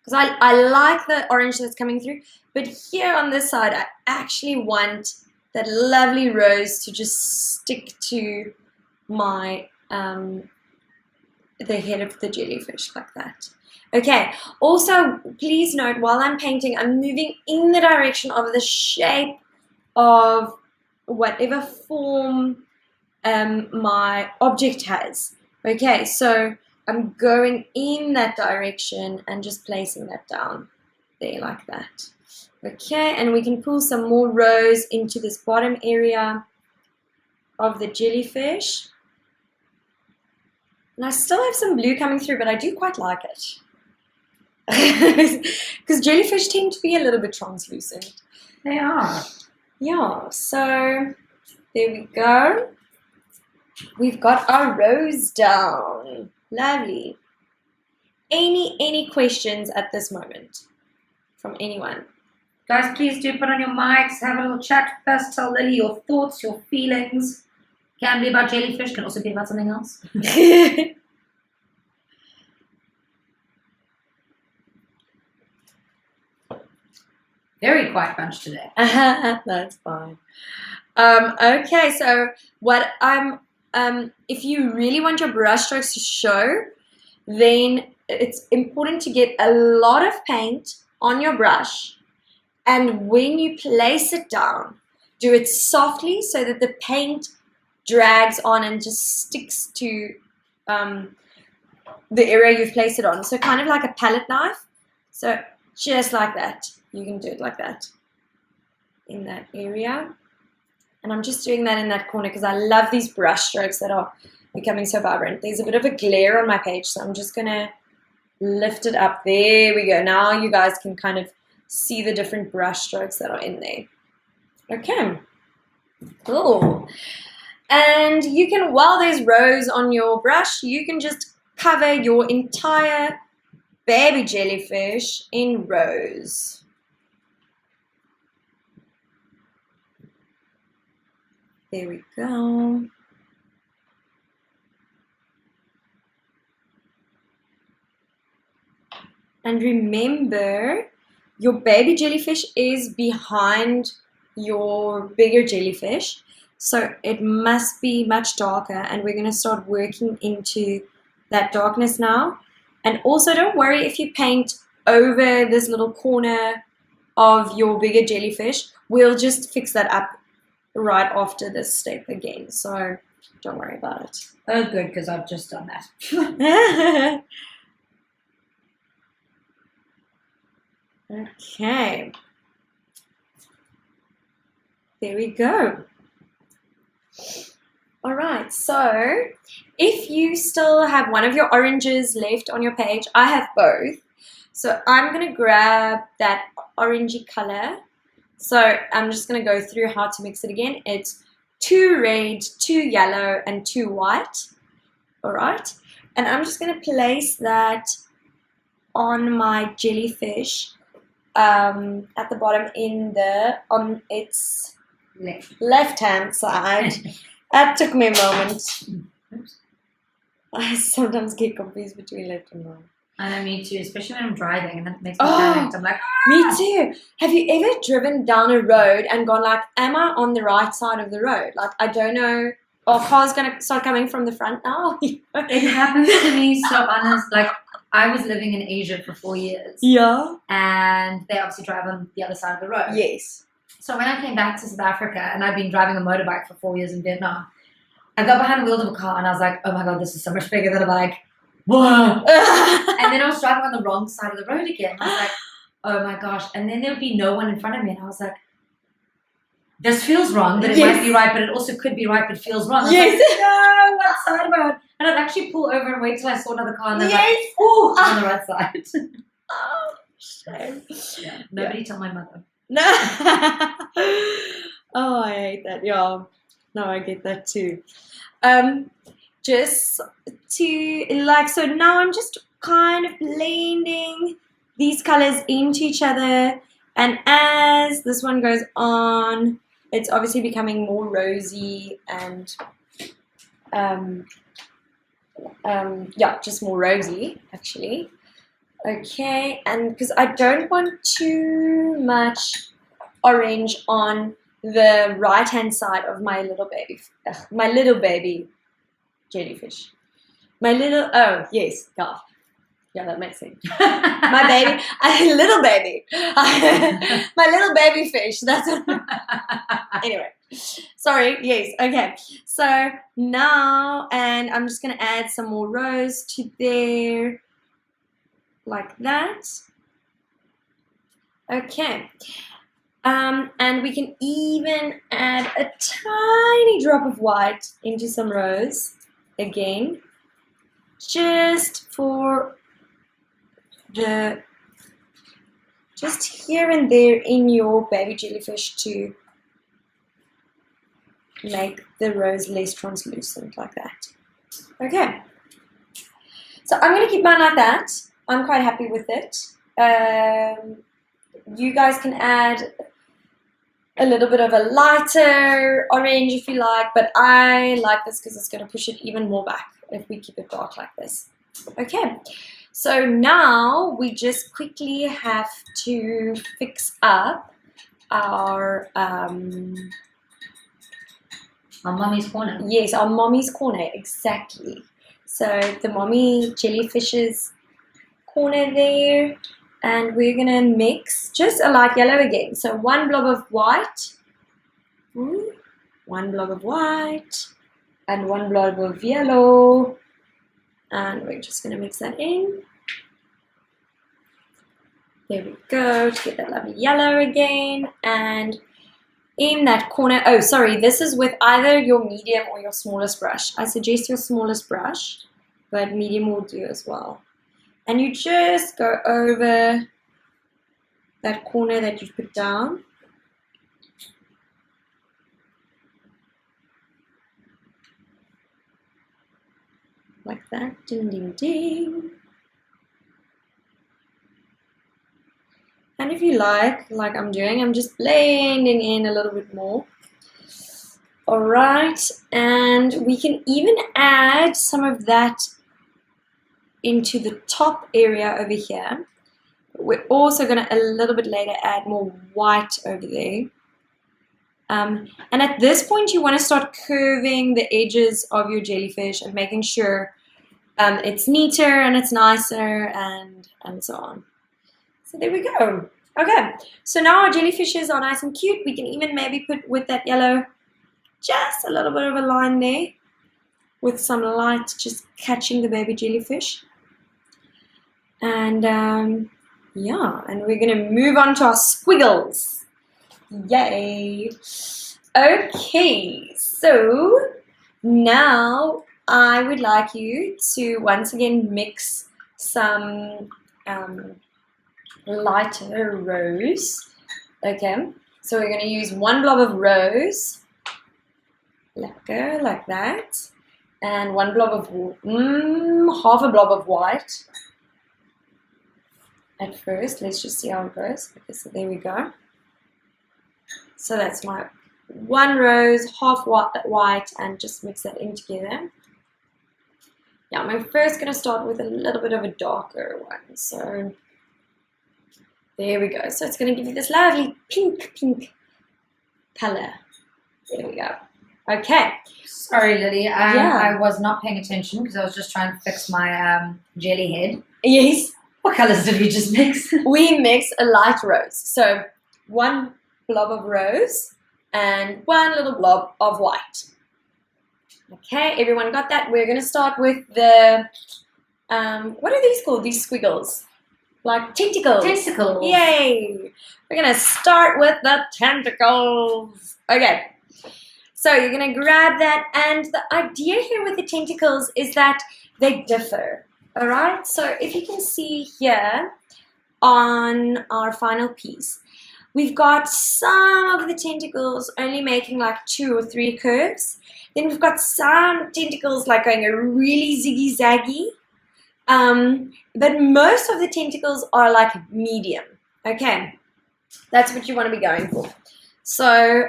Because I like the orange that's coming through, but here on this side, I actually want that lovely rose to just stick to my the head of the jellyfish like that. Okay, also please note while I'm painting, I'm moving in the direction of the shape of whatever form my object has. Okay, so I'm going in that direction and just placing that down there like that. Okay, and we can pull some more rose into this bottom area of the jellyfish. And I still have some blue coming through, but I do quite like it. Because jellyfish tend to be a little bit translucent. They are. Yeah, so there we go. We've got our rose down. Lovely. Any questions at this moment from anyone? Guys, please do put on your mics, have a little chat with us, tell Lily your thoughts, your feelings. Can be about jellyfish, can also be about something else. Very quiet bunch today. That's fine. Okay, so what if you really want your brush strokes to show, then it's important to get a lot of paint on your brush. And when you place it down, do it softly so that the paint drags on and just sticks to the area you've placed it on. So kind of like a palette knife. So just like that. You can do it like that in that area. And I'm just doing that in that corner because I love these brush strokes that are becoming so vibrant. There's a bit of a glare on my page, so I'm just going to lift it up. There we go. Now you guys can kind of see the different brush strokes that are in there. Okay, cool. And you can, while there's rose on your brush, you can just cover your entire baby jellyfish in rose. There we go. And remember, your baby jellyfish is behind your bigger jellyfish, so it must be much darker, and we're going to start working into that darkness now. And also don't worry if you paint over this little corner of your bigger jellyfish, we'll just fix that up right after this step again, so don't worry about it. Oh, good, because I've just done that. Okay. There we go. All right, so if you still have one of your oranges left on your page, I have both. So I'm going to grab that orangey color. So I'm just going to go through how to mix it again. It's 2 red, 2 yellow, and 2 white. All right. And I'm just going to place that on my jellyfish at the bottom on its left-hand side. That took me a moment. I sometimes get confused between left and right. I know, me too, especially when I'm driving, and that makes me panicked. I'm like, me too. Have you ever driven down a road and gone like, am I on the right side of the road? Like, I don't know. Our car's going to start coming from the front now. it happens to me so honest. Like, I was living in Asia for 4 years. Yeah. And they obviously drive on the other side of the road. Yes. So when I came back to South Africa, and I'd been driving a motorbike for 4 years in Vietnam, I got behind the wheels of a car and I was like, oh my God, this is so much bigger than a bike. Whoa. And then I was driving on the wrong side of the road again. I was like, oh my gosh. And then there would be no one in front of me. And I was like, this feels wrong, but it might be right, but it also could be right, but it feels wrong. I was like, no, what side am I on? And I'd actually pull over and wait till I saw another car and then like, ooh, I'm on the right side. Oh, shame. Yeah, nobody tell my mother. No. Oh, I hate that. Yeah. No, I get that too. Just to like, so now I'm just kind of blending these colors into each other, and as this one goes on, it's obviously becoming more rosy and yeah, just more rosy actually. Okay, and because I don't want too much orange on the right hand side of my little baby jellyfish. My little, oh yes, yeah, that makes sense. My baby, little baby, my little baby fish. That's what anyway. Sorry. Yes. Okay. So now, and I'm just gonna add some more rose to there, like that. Okay. And we can even add a tiny drop of white into some rose again, just for just here and there in your baby jellyfish to make the rose less translucent, like that. Okay. So I'm going to keep mine like that. I'm quite happy with it. You guys can add a little bit of a lighter orange if you like, but I like this because it's going to push it even more back if we keep it dark like this. Okay, so now we just quickly have to fix up our mommy's corner. Yes, our mommy's corner, exactly. So the mommy jellyfish's corner there. And we're going to mix just a light yellow again. So 1 blob of white, 1 blob of white, and 1 blob of yellow. And we're just going to mix that in. There we go, to get that lovely yellow again. And in that corner, oh, sorry, this is with either your medium or your smallest brush. I suggest your smallest brush, but medium will do as well. And you just go over that corner that you put down. Like that. Ding, ding, ding. And if you like I'm doing, I'm just blending in a little bit more. Alright. And we can even add some of that into the top area over here. We're also going to a little bit later add more white over there. And at this point you want to start curving the edges of your jellyfish and making sure it's neater and it's nicer and so on. So there we go. Okay, so now our jellyfishes are nice and cute. We can even maybe put with that yellow just a little bit of a line there with some light just catching the baby jellyfish. And yeah, and we're going to move on to our squiggles. Yay! Okay, so now I would like you to once again mix some lighter rose. Okay, so we're going to use 1 blob of rose, let go like that, and 1 blob of half a blob of white. At first, let's just see how it goes. Okay, so there we go. So that's my 1 rose, half white, and just mix that in together. Yeah, I'm first going to start with a little bit of a darker one. So there we go. So it's going to give you this lovely pink color. There we go. Okay. Sorry, Lily. Yeah. I was not paying attention because I was just trying to fix my jelly head. Yes. What colours did we just mix? We mix a light rose. So 1 blob of rose and 1 little blob of white. Okay, everyone got that? We're going to start with the, what are these called? These squiggles? Like tentacles. Tentacles. Yay! We're going to start with the tentacles. Okay, so you're going to grab that, and the idea here with the tentacles is that they differ. Alright, so if you can see here on our final piece, we've got some of the tentacles only making like 2 or 3 curves. Then we've got some tentacles like going a really ziggy-zaggy. But most of the tentacles are like medium. Okay, that's what you want to be going for. So,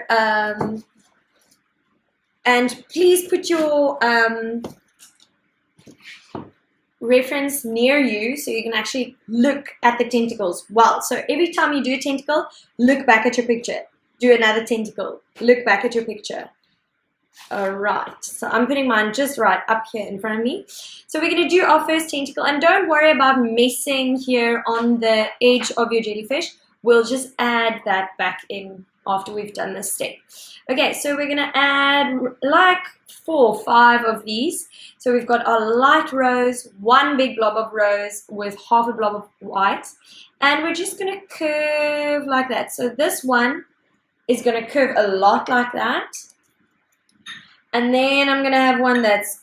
and please put your reference near you so you can actually look at the tentacles well. So every time you do a tentacle, look back at your picture. Do another tentacle. Look back at your picture. Alright, so I'm putting mine just right up here in front of me. So we're going to do our first tentacle, and don't worry about messing here on the edge of your jellyfish. We'll just add that back in after we've done this step. Okay, so we're going to add like 4 or 5 of these. So we've got our light rose, 1 big blob of rose with half a blob of white, and we're just going to curve like that. So this one is going to curve a lot like that. And then I'm going to have one that's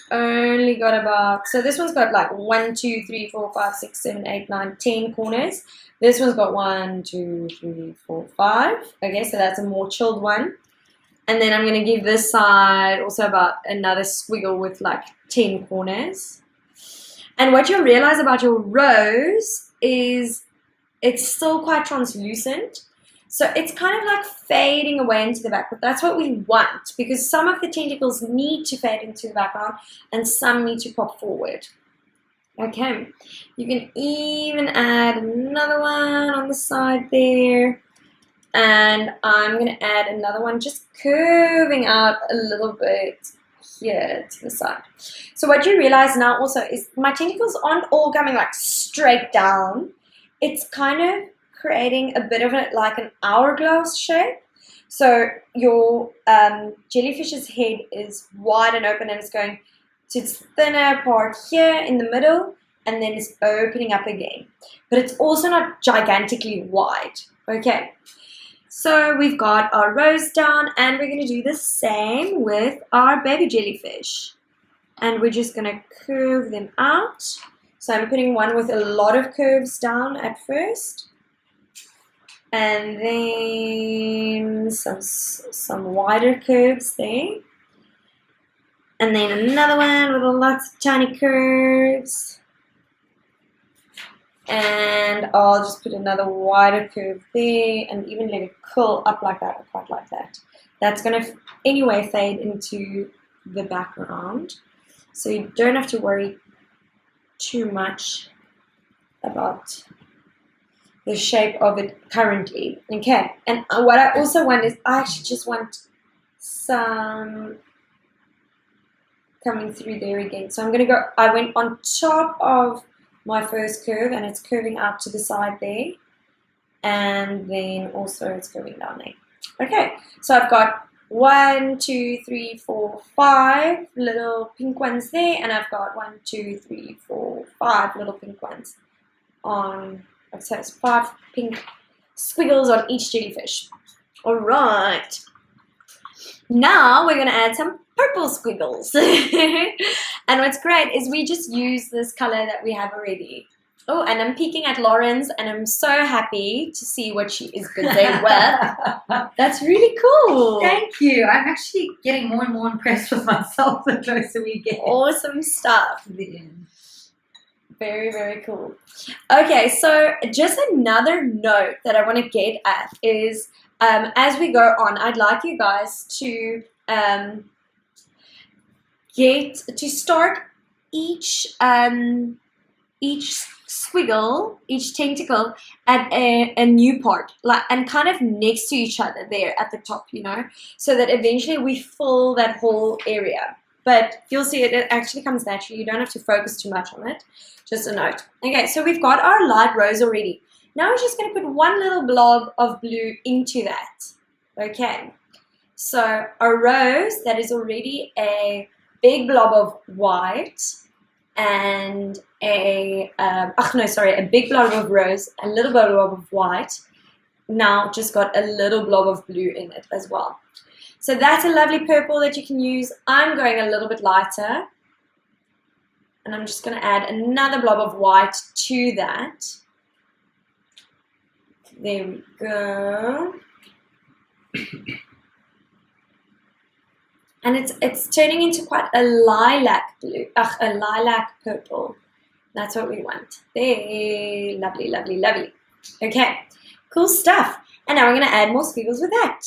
only got about, so this one's got like 1, 2, 3, 4, 5, 6, 7, 8, 9, 10 corners. This one's got 1, 2, 3, 4, 5. Okay, so that's a more chilled one. And then I'm going to give this side also about another squiggle with like 10 corners. And what you'll realize about your rose is it's still quite translucent. So it's kind of like fading away into the background. That's what we want, because some of the tentacles need to fade into the background and some need to pop forward. Okay, you can even add another one on the side there. And I'm going to add another one just curving out a little bit here to the side. So what you realize now also is my tentacles aren't all coming like straight down. It's kind of creating a bit of like an hourglass shape. So your jellyfish's head is wide and open, and it's going to its thinner part here in the middle, and then it's opening up again. But it's also not gigantically wide. Okay, so we've got our rose down, and we're going to do the same with our baby jellyfish. And we're just going to curve them out. So I'm putting one with a lot of curves down at first. And then some wider curves there. And then another one with lots of tiny curves. And I'll just put another wider curve there and even let it curl up like that, or quite like that. That's going to anyway fade into the background. So you don't have to worry too much about the shape of it currently. Okay, and what I also want is I actually just want some coming through there again. So I'm going to go, I went on top of my first curve, and it's curving out to the side there, and then also it's curving down there. Okay, so I've got 1, 2, 3, 4, 5 little pink ones there, and I've got 1, 2, 3, 4, 5 little pink ones on. So it's 5 pink squiggles on each jellyfish. All right. Now we're going to add some purple squiggles. And what's great is we just use this color that we have already. Oh, and I'm peeking at Lauren's, and I'm so happy to see what she is busy with. That's really cool. Thank you. I'm actually getting more and more impressed with myself the closer we get Awesome stuff. to the end. Very, very cool. Okay, so just another note that I want to get at is as we go on, I'd like you guys to start each squiggle, each tentacle at a new part, like, and kind of next to each other there at the top, you know, so that eventually we fill that whole area. But you'll see it actually comes naturally. You don't have to focus too much on it. Just a note. Okay, so we've got our light rose already. Now we're just going to put one little blob of blue into that. Okay, so a rose that is already a big blob of white and a big blob of rose, a little blob of white. Now just got a little blob of blue in it as well. So that's a lovely purple that you can use. I'm going a little bit lighter, and I'm just going to add another blob of white to that. There we go. And it's turning into quite a lilac blue, a lilac purple. That's what we want. There, lovely, lovely, lovely. Okay, cool stuff. And now we're going to add more squiggles with that.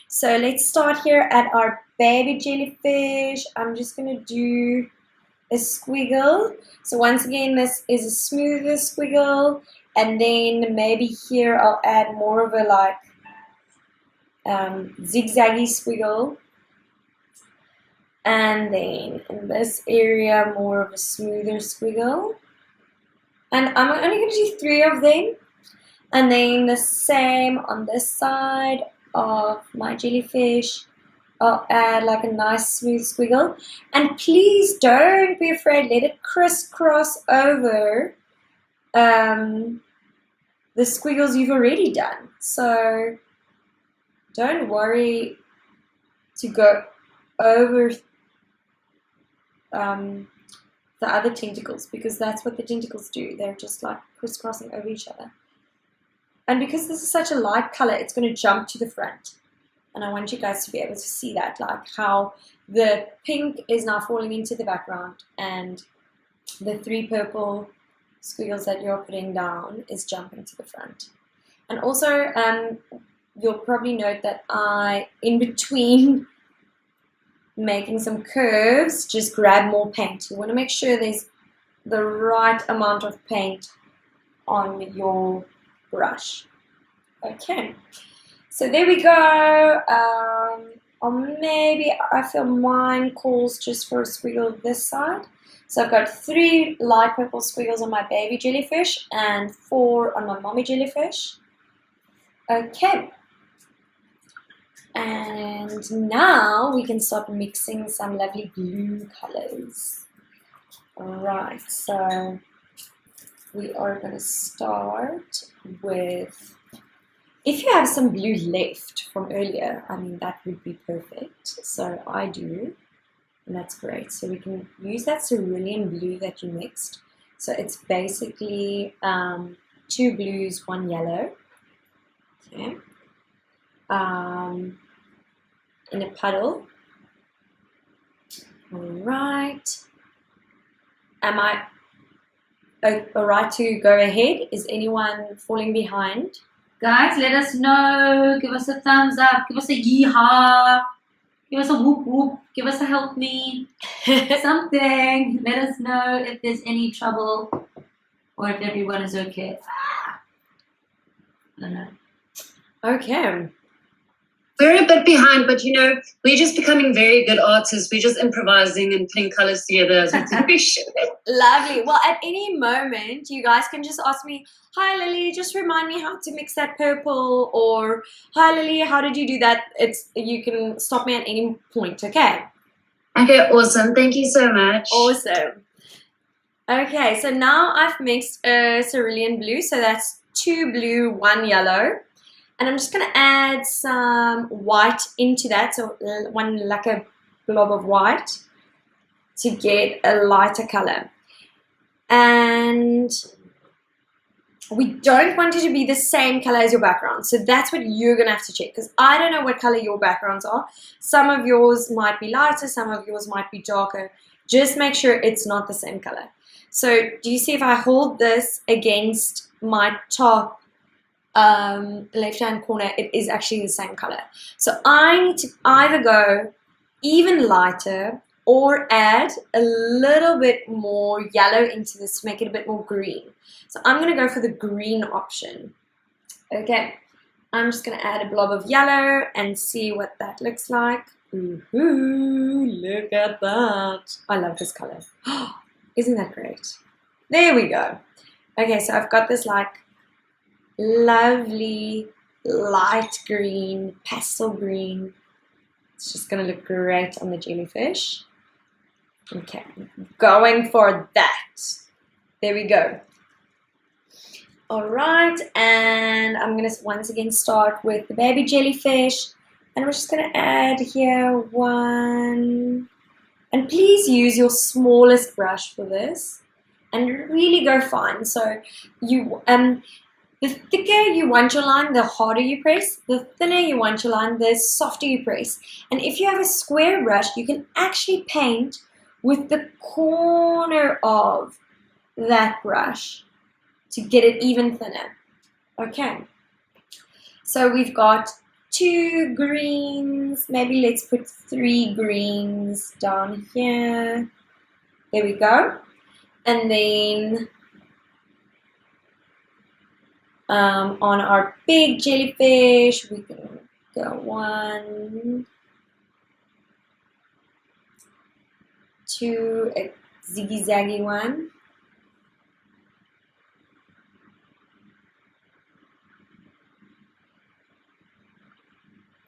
So let's start here at our baby jellyfish. I'm just going to do a squiggle. So once again, this is a smoother squiggle. And then maybe here I'll add more of a like zigzaggy squiggle. And then in this area, more of a smoother squiggle. And I'm only going to do 3 of them. And then the same on this side of my jellyfish. I'll add like a nice smooth squiggle. And please don't be afraid. Let it crisscross over the squiggles you've already done. So don't worry to go over the other tentacles, because that's what the tentacles do. They're just like crisscrossing over each other. And because this is such a light color, it's going to jump to the front. And I want you guys to be able to see that, like how the pink is now falling into the background and the 3 purple squiggles that you're putting down is jumping to the front. And also, you'll probably note that in between making some curves, just grab more paint. You want to make sure there's the right amount of paint on your brush. Okay, so there we go. Or maybe I feel mine calls just for a squiggle this side. So I've got 3 light purple squiggles on my baby jellyfish and 4 on my mommy jellyfish. Okay. And now we can start mixing some lovely blue colors. Alright, so we are going to start with, if you have some blue left from earlier, I mean, that would be perfect. So I do, and that's great. So we can use that cerulean blue that you mixed. So it's basically 2 blues, 1 yellow. Okay. In a puddle. Alright. Am I alright to go ahead? Is anyone falling behind? Guys, let us know. Give us a thumbs up. Give us a yeehaw. Give us a whoop whoop. Give us a help me. Something. Let us know if there's any trouble or if everyone is okay. I don't know. Okay. We're a bit behind, but we're just becoming very good artists. We're just improvising and putting colors together as we finish. Lovely. Well, at any moment, you guys can just ask me, "Hi, Lily, just remind me how to mix that purple," or "Hi, Lily, how did you do that?" You can stop me at any point, okay? Okay, awesome. Thank you so much. Awesome. Okay, so now I've mixed a cerulean blue, so that's 2 blue, 1 yellow. And I'm just going to add some white into that, so like a blob of white to get a lighter color. And we don't want it to be the same color as your background, so that's what you're going to have to check, because I don't know what color your backgrounds are. Some of yours might be lighter, some of yours might be darker. Just make sure it's not the same color. So do you see if I hold this against my top left-hand corner, it is actually the same color. So I need to either go even lighter or add a little bit more yellow into this to make it a bit more green. So I'm going to go for the green option. Okay, I'm just going to add a blob of yellow and see what that looks like. Ooh, look at that. I love this color. Isn't that great? There we go. Okay, so I've got this like lovely light green, pastel green. It's just going to look great on the jellyfish. Okay, going for that. There we go. All right, and I'm going to once again start with the baby jellyfish. And we're just going to add here 1. And please use your smallest brush for this. And really go fine. So you the thicker you want your line, the harder you press. The thinner you want your line, the softer you press. And if you have a square brush, you can actually paint with the corner of that brush to get it even thinner. Okay. So we've got 2 greens. Maybe let's put 3 greens down here. There we go. And then on our big jellyfish, we can go 1, 2, a ziggy-zaggy one.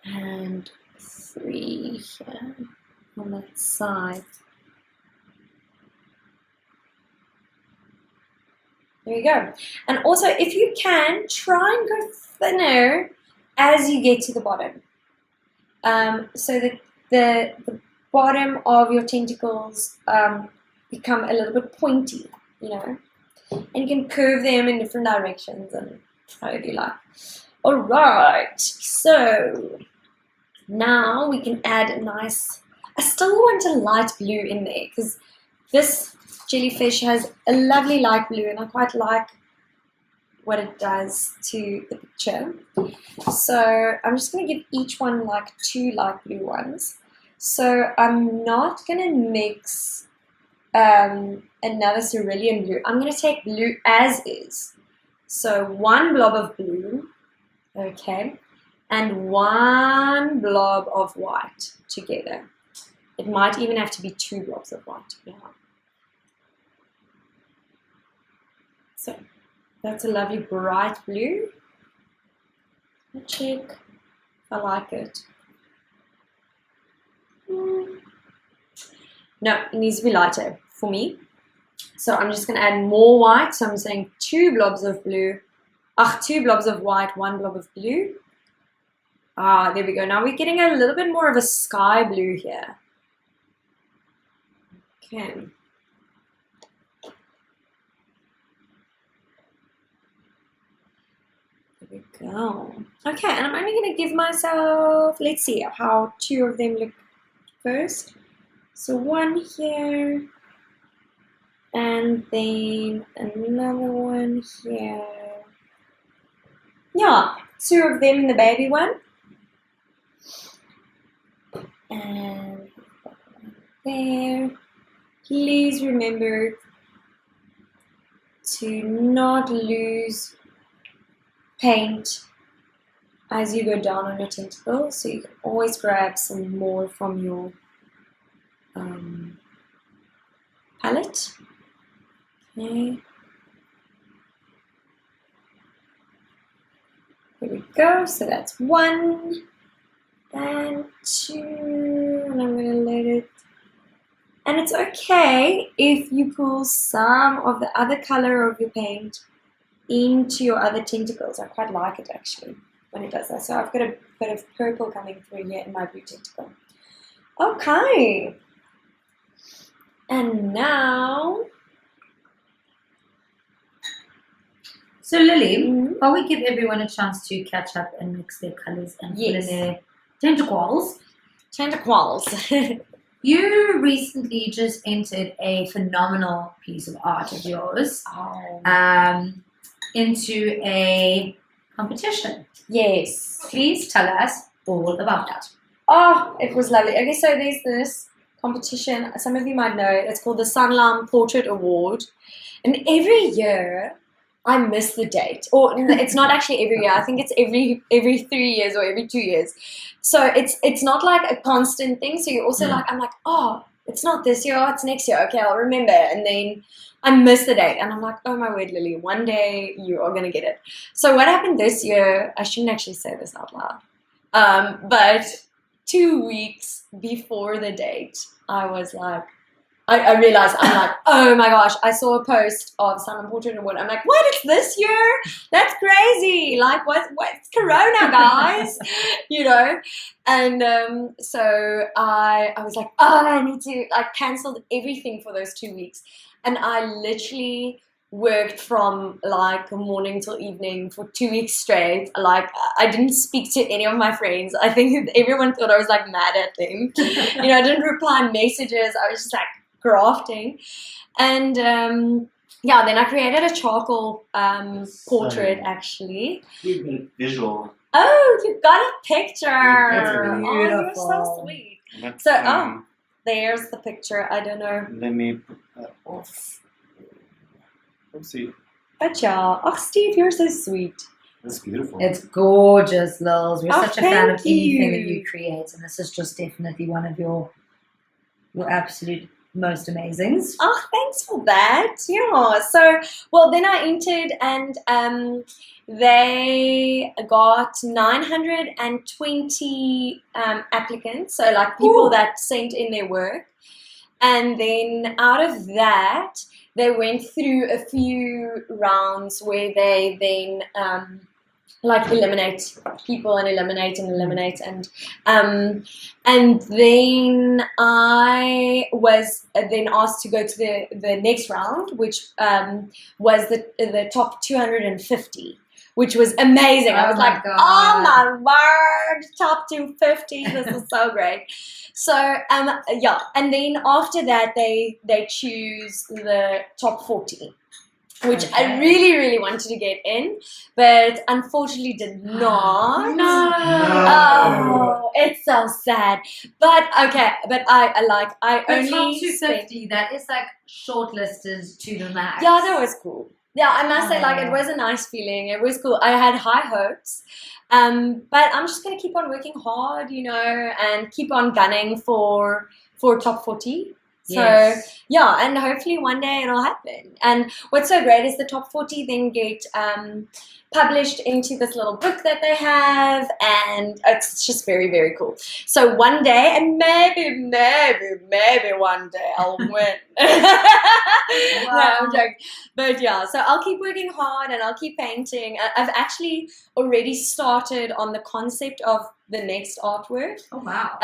And 3 here on that side. There you go. And also, if you can, try and go thinner as you get to the bottom. So that the bottom of your tentacles become a little bit pointy, And you can curve them in different directions and however you like. All right. So now we can add a nice... I still want a light blue in there because this jellyfish has a lovely light blue and I quite like what it does to the picture. So I'm just going to give each one like 2 light blue ones. So I'm not going to mix another cerulean blue. I'm going to take blue as is. So 1 blob of blue, okay, and 1 blob of white together. It might even have to be 2 blobs of white. Yeah. So that's a lovely bright blue. Let's check. I like it. No, it needs to be lighter for me. So I'm just going to add more white. So I'm saying 2 blobs of blue. 2 blobs of white, 1 blob of blue. There we go. Now we're getting a little bit more of a sky blue here. Okay. There we go. Okay, and I'm only going to give myself, let's see how 2 of them look first. So 1 here, and then another one here. Yeah, 2 of them in the baby one. And there. Please remember to not lose paint as you go down on your tentacles, so you can always grab some more from your palette. Okay. There we go. So that's 1 and 2, and I'm going to let it. And it's okay if you pull some of the other color of your paint into your other tentacles. I quite like it actually when it does that. So I've got a bit of purple coming through here in my blue tentacle. Okay. And now... So Lily, while we give everyone a chance to catch up and mix their colors and fill in their tentacles. Tentacles. You recently just entered a phenomenal piece of art of yours into a competition. Yes. Please tell us all about that. Oh, it was lovely. Okay, so there's this competition. Some of you might know. It's called the Sunlam Portrait Award. And every year, I miss the date. Or it's not actually every year. I think it's every 3 years or every 2 years. So it's not like a constant thing. So you're also like, I'm like, oh, it's not this year, it's next year. Okay, I'll remember. And then I miss the date. And I'm like, oh my word, Lily, one day you are going to get it. So what happened this year, I shouldn't actually say this out loud. But 2 weeks before the date, I was like, I realized, I'm like, oh my gosh, I saw a post of Sunlam Portrait Award. I'm like, what, it's this year? That's crazy. Like, what's Corona, guys? You know? And so I was like, oh, I need to, like, cancel everything for those 2 weeks. And I literally worked from, like, morning till evening for 2 weeks straight. Like, I didn't speak to any of my friends. I think everyone thought I was, like, mad at them. You know, I didn't reply messages. I was just, like, grafting. And yeah, then I created a charcoal portrait actually. Visual. Oh, you got a picture. That's Oh, you're so sweet. So there's the picture. I don't know. Let me put that off. Oopsie. But yeah. Oh, Steve, you're so sweet. That's beautiful. It's gorgeous, Lils. We're such a fan of thank you. anything that you create, and this is just definitely one of your absolute most amazings. Oh, thanks for that. Yeah. So, well, then I entered and they got 920 applicants. So, like people that sent in their work. And then out of that, they went through a few rounds where they then like eliminate people and eliminate and then I was then asked to go to the next round, which was the top 250, which was amazing. I was like, God. oh my word, top 250, this is so great. So yeah, and then after that they choose the top 40. Which I really, really wanted to get in, but unfortunately did not. No. Oh, it's so sad. But okay, but I But top only 250, that is like shortlisted to the max. Yeah, that was cool. Yeah, I must say, like, it was a nice feeling. It was cool. I had high hopes. But I'm just gonna keep on working hard, you know, and keep on gunning for top 40. So, yeah, and hopefully one day it'll happen. And what's so great is the top 40 then get published into this little book that they have, and it's just very, very cool. So one day, and maybe one day I'll win. No, I'm joking. But yeah, so I'll keep working hard and I'll keep painting. I've actually already started on the concept of the next artwork. Oh wow.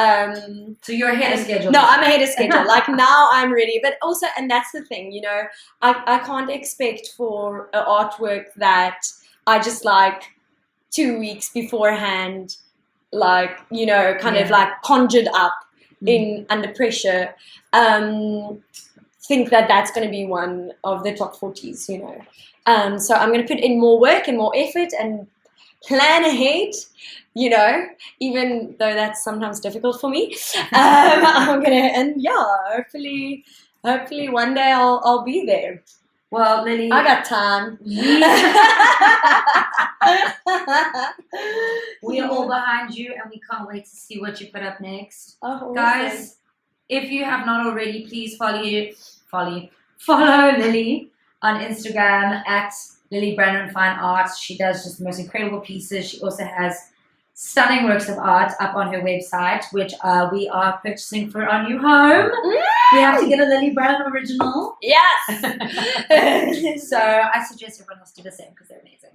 So you're ahead of schedule. No, I'm ahead of schedule. Like now I'm ready. But also, and that's the thing, you know, I can't expect for an artwork that I just like 2 weeks beforehand, like, you know, kind of like conjured up in under pressure. Think that that's going to be one of the top 40s, you know. So I'm going to put in more work and more effort and plan ahead, you know, even though that's sometimes difficult for me. I'm gonna, and yeah, hopefully one day I'll be there. Well, Lily, I got time. we We're all behind you, and we can't wait to see what you put up next. Oh, awesome. Guys, if you have not already, please follow Lily on Instagram at Lily Brannon Fine Arts. She does just the most incredible pieces. She also has stunning works of art up on her website, which we are purchasing for our new home. We have to get a Lily Brannon original. Yes. So I suggest everyone else do the same because they're amazing.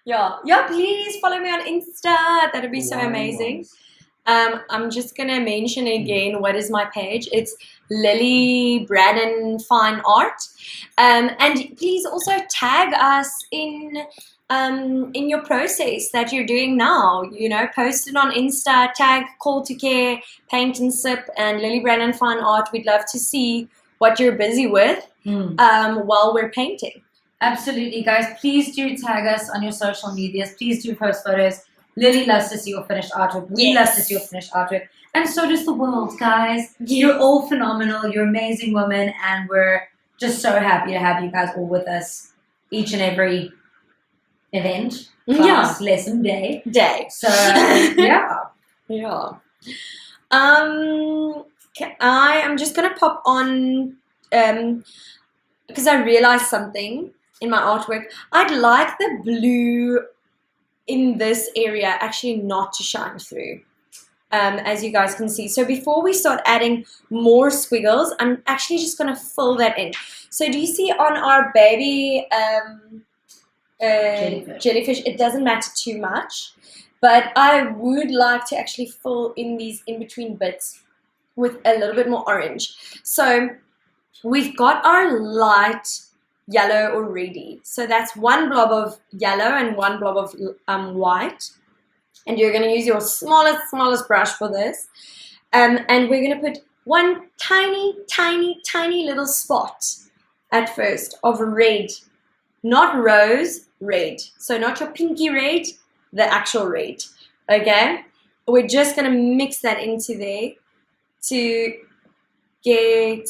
Yeah, please follow me on Insta. That would be so amazing. I'm just gonna mention again what is my page. It's Lily Brannon Fine Art. And please also tag us in your process that you're doing now. You know, post it on Insta, tag Call to Care, Paint and Sip, and Lily Brannon Fine Art. We'd love to see what you're busy with while we're painting. Absolutely, guys. Please do tag us on your social medias. Please do post photos. Lily loves to see your finished artwork. We love to see your finished artwork. And so does the world, guys. You're all phenomenal. You're amazing women. And we're just so happy to have you guys all with us each and every event, class, lesson, day. So, yeah. I am just going to pop on, because I realized something in my artwork. I'd like the blue in this area actually not to shine through, as you guys can see. So before we start adding more squiggles, I'm actually just going to fill that in. So do you see on our baby jellyfish, it doesn't matter too much, but I would like to actually fill in these in-between bits with a little bit more orange. So we've got our light yellow already. So that's one blob of yellow and one blob of white. And you're going to use your smallest brush for this. And we're going to put one tiny little spot at first of red. Not rose, red. So not your pinky red, the actual red. Okay? We're just going to mix that into there to get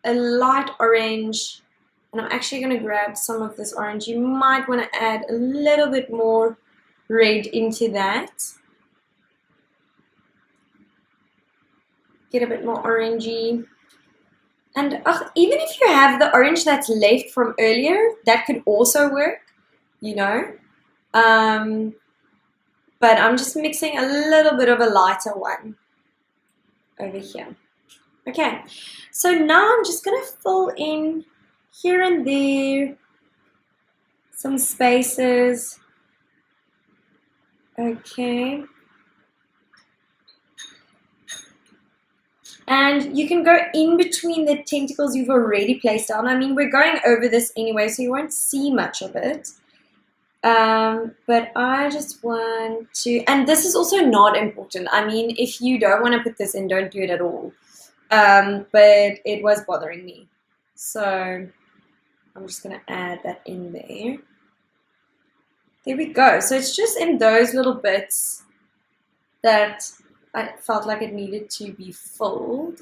a light orange. And I'm actually going to grab some of this orange. You might want to add a little bit more red into that. Get a bit more orangey. And even if you have the orange that's left from earlier, that could also work, you know. But I'm just mixing a little bit of a lighter one over here. Okay, so now I'm just going to fill in here and there some spaces. Okay. And you can go in between the tentacles you've already placed down. I mean, we're going over this anyway, so you won't see much of it. But I just want to, and this is also not important. I mean, if you don't want to put this in, don't do it at all. But it was bothering me. So I'm just going to add that in there. There we go. So it's just in those little bits that I felt like it needed to be filled.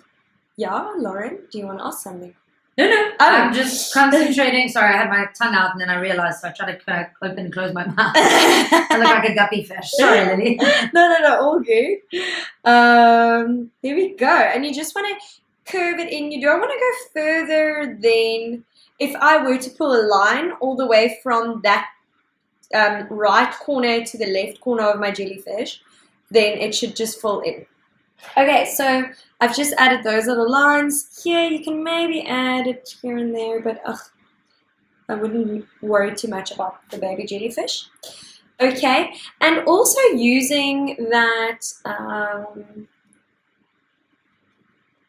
Yeah, Lauren, do you want to ask something? No. I'm just concentrating. Sorry, I had my tongue out and then I realized, so I tried to open and close my mouth. I look like a guppy fish. Sorry, Lily. No, all good. There we go. And you just want to curve it in. You don't want to go further than, if I were to pull a line all the way from that right corner to the left corner of my jellyfish, then it should just fill in. Okay, so I've just added those little lines. Here you can maybe add it here and there, but I wouldn't worry too much about the baby jellyfish. Okay, and also using that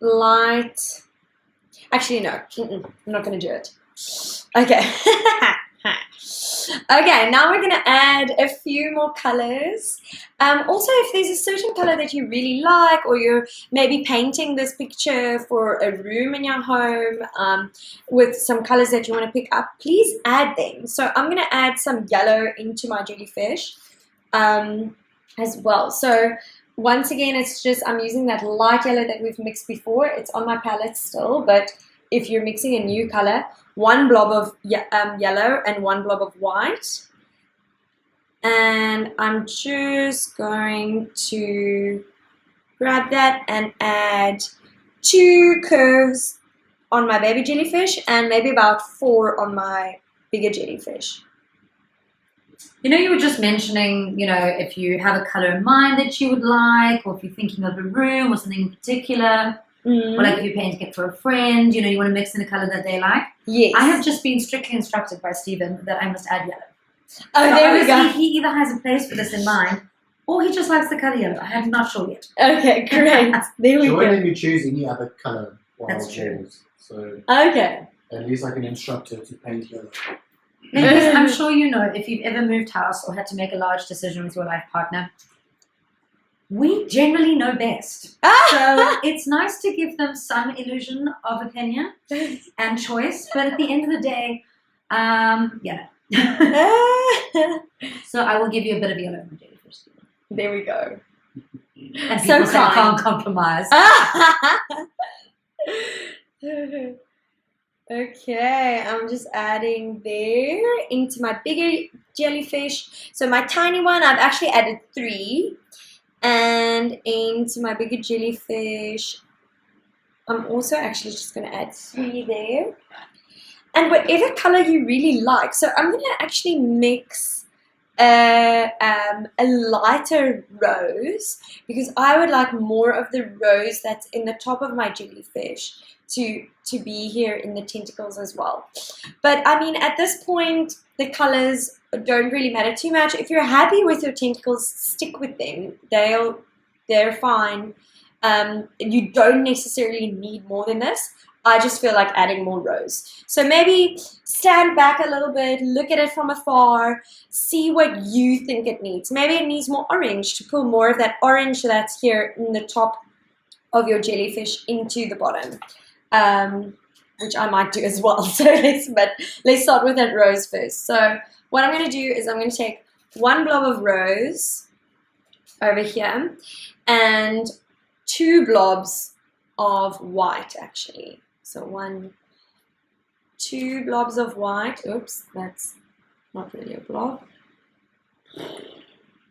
light, actually no, I'm not going to do it. Okay. Okay, now we're going to add a few more colors. Also, if there's a certain color that you really like, or you're maybe painting this picture for a room in your home with some colors that you want to pick up, please add them. So I'm going to add some yellow into my jellyfish as well. So once again, it's just, I'm using that light yellow that we've mixed before. It's on my palette still, but if you're mixing a new color, one blob of yellow and one blob of white. And I'm just going to grab that and add 2 curves on my baby jellyfish and maybe about 4 on my bigger jellyfish. You know, you were just mentioning, you know, if you have a color in mind that you would like, or if you're thinking of a room or something in particular, or like if you're painting it for a friend, you know, you want to mix in a color that they like. Yes. I have just been strictly instructed by Stephen that I must add yellow. Oh, So there we obviously go. he either has a place for this in mind, or he just likes the color yellow. I'm not sure yet. Okay, great. There we So won't go. let me choose any other colour while That's I true. choose. So Okay. at least I can instruct her to paint yellow. Ladies, I'm sure you know, if you've ever moved house or had to make a large decision with your life partner, we generally know best. So it's nice to give them some illusion of opinion and choice, but at the end of the day, yeah. So I will give you a bit of yellow in the jellyfish. There we go. And So people say I kind. can't compromise. Okay, I'm just adding there into my bigger jellyfish. So my tiny one, I've actually added 3. And into my bigger jellyfish, I'm also actually just going to add 3 there. And whatever color you really like. So I'm going to actually mix a lighter rose, because I would like more of the rose that's in the top of my jellyfish to be here in the tentacles as well. But I mean, at this point, the colors don't really matter too much. If you're happy with your tentacles, stick with them. They're fine. You don't necessarily need more than this. I just feel like adding more rose. So maybe stand back a little bit, look at it from afar, see what you think it needs. Maybe it needs more orange, to pull more of that orange that's here in the top of your jellyfish into the bottom, which I might do as well. So let's start with that rose first. So what I'm going to do is I'm going to take 1 blob of rose over here and 2 blobs of white, actually. So 2 blobs of white. Oops, that's not really a blob.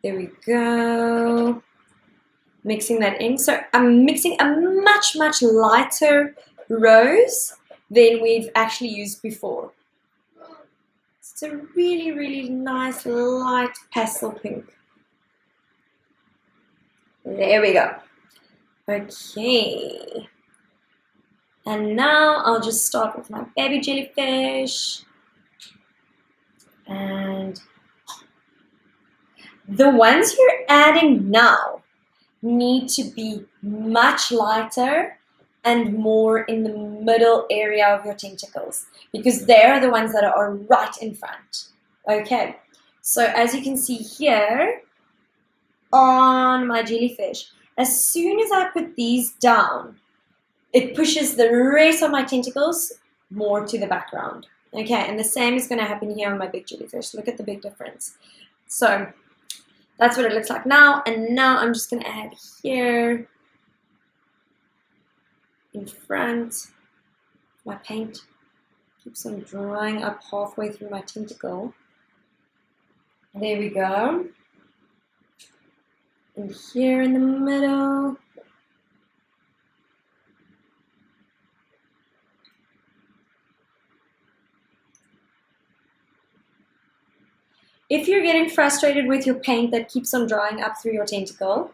There we go. Mixing that in. So I'm mixing a much, much lighter rose than we've actually used before. It's a really, really nice light pastel pink. There we go. Okay. And now I'll just start with my baby jellyfish. And the ones you're adding now need to be much lighter and more in the middle area of your tentacles, because they're the ones that are right in front. Okay, so as you can see here on my jellyfish, as soon as I put these down, it pushes the rest of my tentacles more to the background. Okay, and the same is going to happen here on my big jellyfish. Look at the big difference. So that's what it looks like now. And now I'm just going to add here in front. My paint keeps on drying up halfway through my tentacle. There we go. And here in the middle. If you're getting frustrated with your paint that keeps on drying up through your tentacle,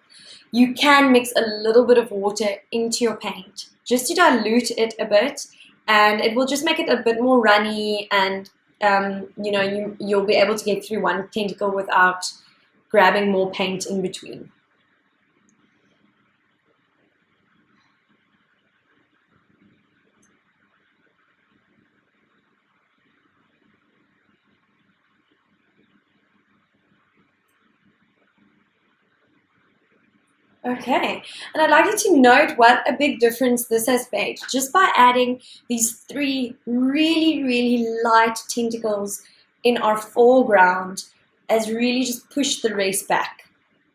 you can mix a little bit of water into your paint just to dilute it a bit, and it will just make it a bit more runny, and you'll be able to get through one tentacle without grabbing more paint in between. Okay, and I'd like you to note what a big difference this has made just by adding these 3 really, really light tentacles in our foreground has really just pushed the rest back.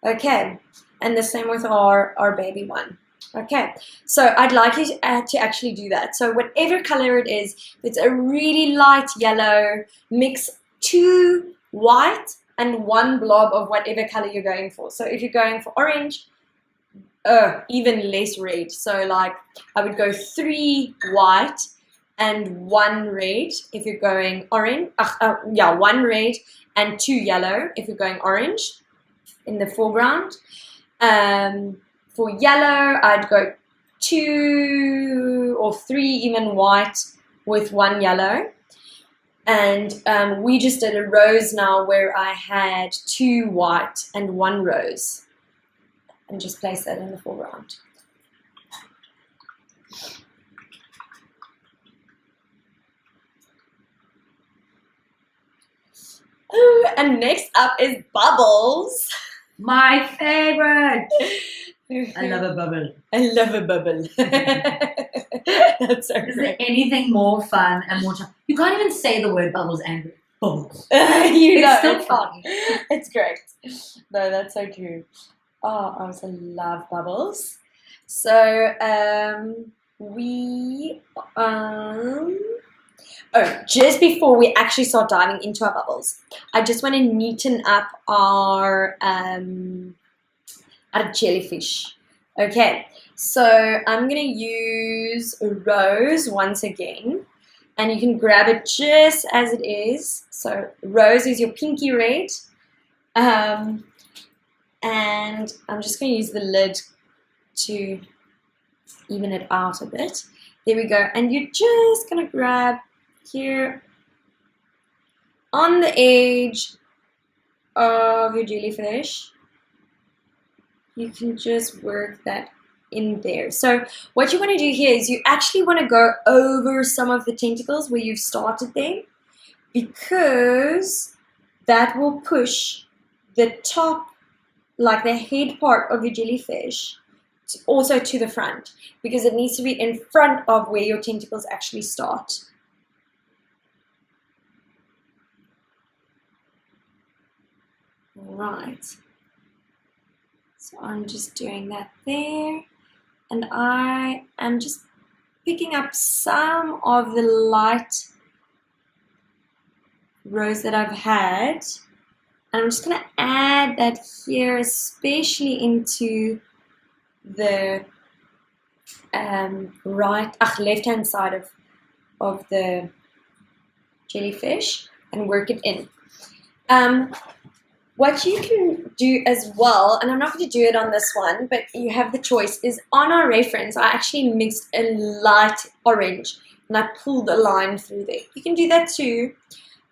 Okay, and the same with our baby one. Okay, so I'd like you to actually do that. So whatever color it is, if it's a really light yellow, mix 2 white and 1 blob of whatever color you're going for. So if you're going for orange, even less red. So like I would go 3 white and 1 red if you're going orange. 1 red and 2 yellow if you're going orange in the foreground. For yellow, I'd go 2 or 3 even white with 1 yellow. And we just did a rose now where I had 2 white and 1 rose. And just place that in the foreground. Ooh, and next up is bubbles. My favorite. I love a bubble. I love a bubble. That's so Is there great. anything more fun and more You can't even say the word bubbles angry. Bubbles. You know, It's still it's funny. It's great. No, that's so true. Oh, I also love bubbles. So, just before we actually start diving into our bubbles, I just want to neaten up our jellyfish. Okay, so I'm going to use a rose once again, and you can grab it just as it is. So rose is your pinky red, and I'm just going to use the lid to even it out a bit. There we go, and you're just going to grab here on the edge of your jellyfish. You can just work that in there. So what you want to do here is you actually want to go over some of the tentacles where you've started there, because that will push the top, like the head part of your jellyfish, also to the front, because it needs to be in front of where your tentacles actually start. Right. So I'm just doing that there, and I am just picking up some of the light rose that I've had, and I'm just going to add that here, especially into the left-hand side of the jellyfish, and work it in. What you can do as well, and I'm not going to do it on this one, but you have the choice, is on our reference, I actually mixed a light orange and I pulled a line through there. You can do that too,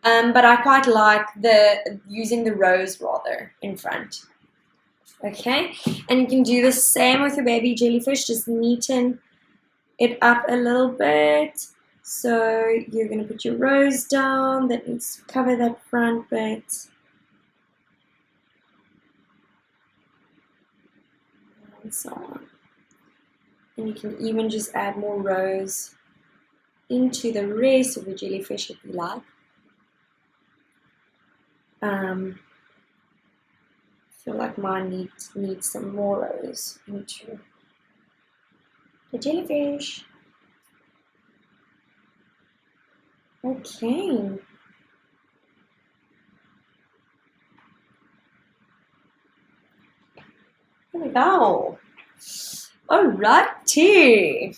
but I quite like using the rose rather in front. Okay, and you can do the same with your baby jellyfish, just neaten it up a little bit. So you're going to put your rose down, that needs to cover that front bit. And so on. And you can even just add more rose into the rest of the jellyfish if you like. I feel like mine needs some more rose into the jellyfish. Okay. There we go. Alrighty.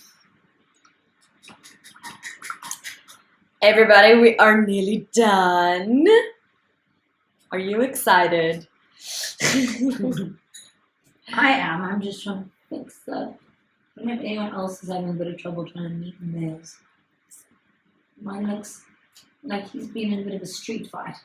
Everybody, we are nearly done. Are you excited? I am. I'm just trying to fix that. I don't know if anyone else is having a bit of trouble trying to neaten theirs. Mine looks like he's been in a bit of a street fight.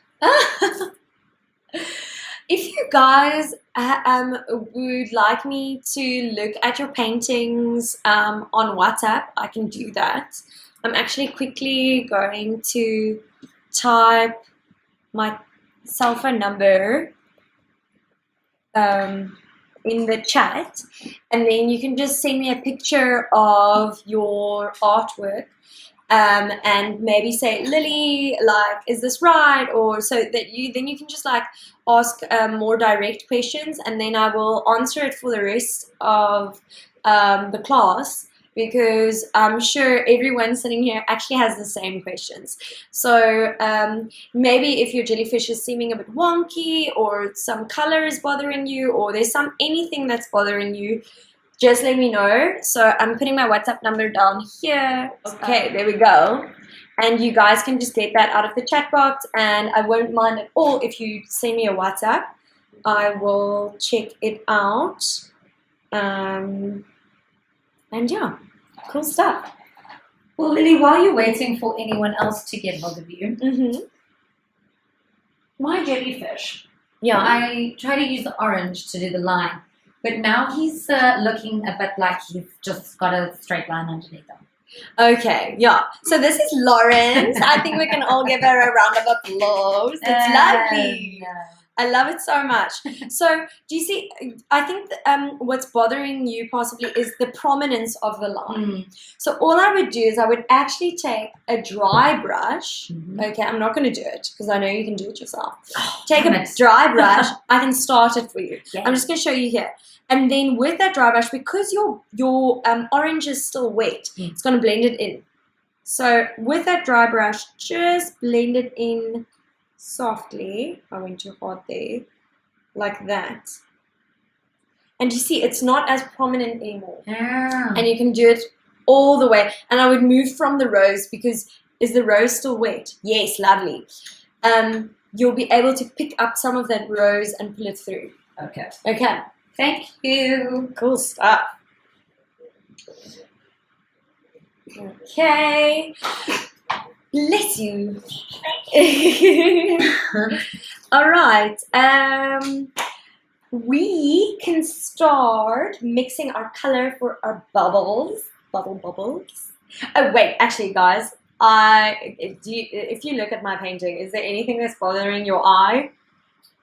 If you guys would like me to look at your paintings on WhatsApp, I can do that. I'm actually quickly going to type my cell phone number in the chat, and then you can just send me a picture of your artwork. And maybe say, Lily, like, is this right? Or so that you can just like ask more direct questions, and then I will answer it for the rest of the class. because I'm sure everyone sitting here actually has the same questions. So maybe if your jellyfish is seeming a bit wonky, or some color is bothering you, or there's anything that's bothering you, just let me know. So I'm putting my WhatsApp number down here. Okay, there we go. And you guys can just get that out of the chat box, and I won't mind at all if you send me a WhatsApp. I will check it out. And yeah, cool stuff. Well, Lily, while you're waiting for anyone else to get hold of you, my jellyfish, Yeah. I try to use the orange to do the line, but now he's looking a bit like he's just got a straight line underneath him. Okay, yeah. So this is Lawrence. I think we can all give her a round of applause. It's lovely. Yeah. I love it so much. So do you see, I think what's bothering you possibly is the prominence of the line. So all I would do is I would actually take a dry brush. Okay, I'm not going to do it because I know you can do it yourself. Take a dry brush. I can start it for you. Yeah. I'm just going to show you here. And then with that dry brush, because your orange is still wet, it's going to blend it in. So with that dry brush, just blend it in softly. I went too hard there. Like that. And you see, it's not as prominent anymore. Yeah. And you can do it all the way. And I would move from the rose because, is the rose still wet? Yes, lovely. You'll be able to pick up some of that rose and pull it through. Okay. Okay. Thank you. Cool stuff. Okay. Bless you. All right. We can start mixing our color for our bubbles. Bubbles. Oh wait, actually, guys, if you look at my painting, is there anything that's bothering your eye?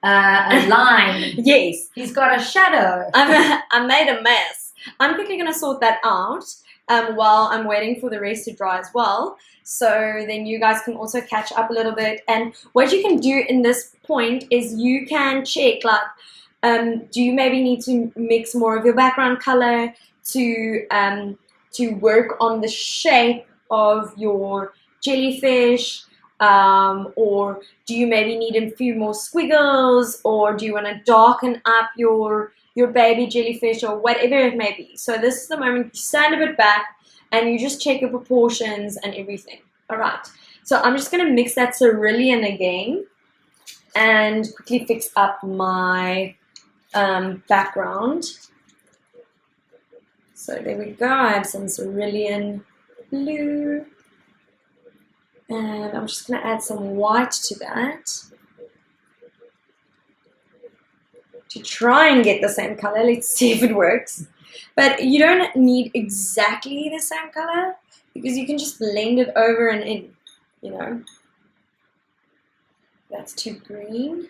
A line. Yes. He's got a shadow. I made a mess. I'm quickly going to sort that out while I'm waiting for the rest to dry as well. So then you guys can also catch up a little bit. And what you can do in this point is you can check, like, do you maybe need to mix more of your background color to work on the shape of your jellyfish? Or do you maybe need a few more squiggles, or do you want to darken up your baby jellyfish, or whatever it may be? So this is the moment you stand a bit back and you just check your proportions and everything. All right. So I'm just going to mix that cerulean again and quickly fix up my background. So there we go. I have some cerulean blue. And I'm just going to add some white to that to try and get the same color. Let's see if it works. But you don't need exactly the same color because you can just blend it over and in, you know. That's too green.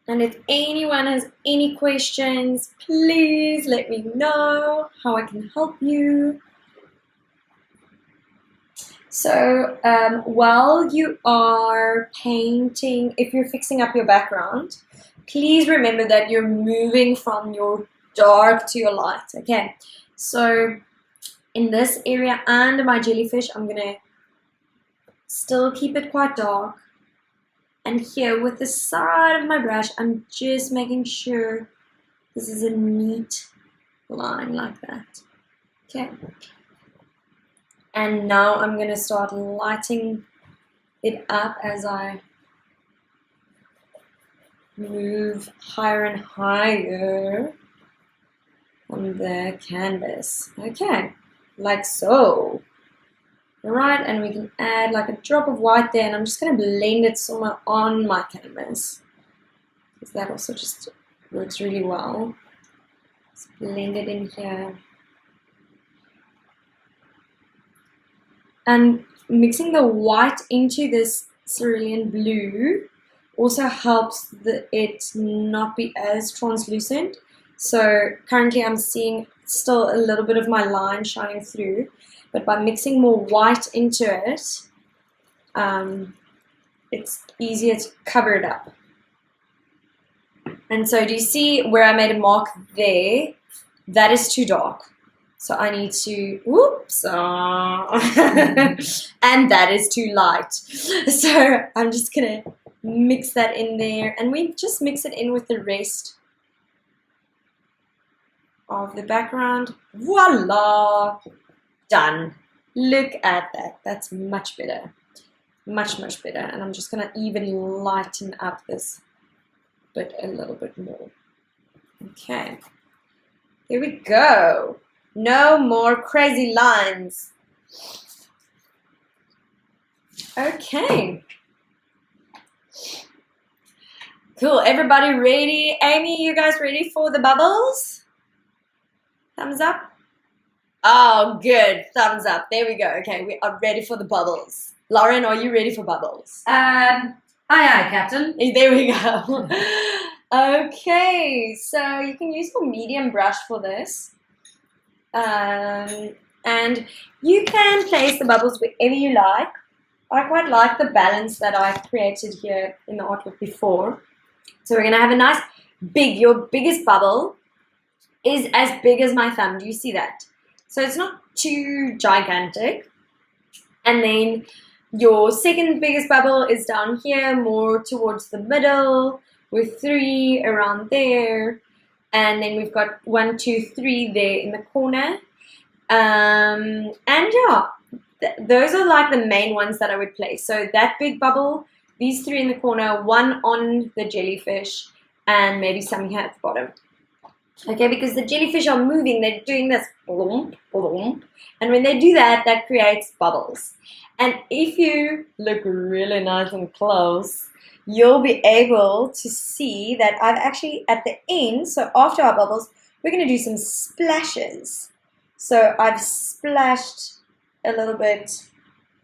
And if anyone has any questions, please let me know how I can help you. So while you are painting, if you're fixing up your background, please remember that you're moving from your dark to your light. Okay, so in this area and my jellyfish, I'm going to still keep it quite dark. And here with the side of my brush, I'm just making sure this is a neat line like that. Okay. And now I'm going to start lighting it up as I move higher and higher on the canvas. Okay, like so. Alright, and we can add like a drop of white there, and I'm just going to blend it somewhere on my canvas, because that also just works really well. Let's blend it in here. And mixing the white into this cerulean blue also helps it not be as translucent. So currently I'm seeing still a little bit of my line shining through. But by mixing more white into it, it's easier to cover it up. And so do you see where I made a mark there? That is too dark. So I need to, whoops, and that is too light. So I'm just going to mix that in there, and we just mix it in with the rest of the background. Voila! Done. Look at that. That's much better. Much, much better. And I'm just going to even lighten up this bit a little bit more. Okay. Here we go. No more crazy lines. Okay. Cool. Everybody ready? Amy, you guys ready for the bubbles? Thumbs up. Oh, good. Thumbs up. There we go. Okay, we are ready for the bubbles. Lauren, are you ready for bubbles? Aye, aye, Captain. There we go. Okay, so you can use your medium brush for this. And you can place the bubbles wherever you like. I quite like the balance that I created here in the artwork before. So we're going to have a nice big, your biggest bubble is as big as my thumb. Do you see that? So it's not too gigantic. And then your second biggest bubble is down here, more towards the middle, with 3 around there. And then we've got 1, 2, 3 there in the corner. And yeah, those are like the main ones that I would place. So that big bubble, these 3 in the corner, 1 on the jellyfish, and maybe some here at the bottom. Okay, because the jellyfish are moving, they're doing this blump, blump. And when they do that, that creates bubbles. And if you look really nice and close, you'll be able to see that I've actually at the end, so after our bubbles, we're going to do some splashes. So I've splashed a little bit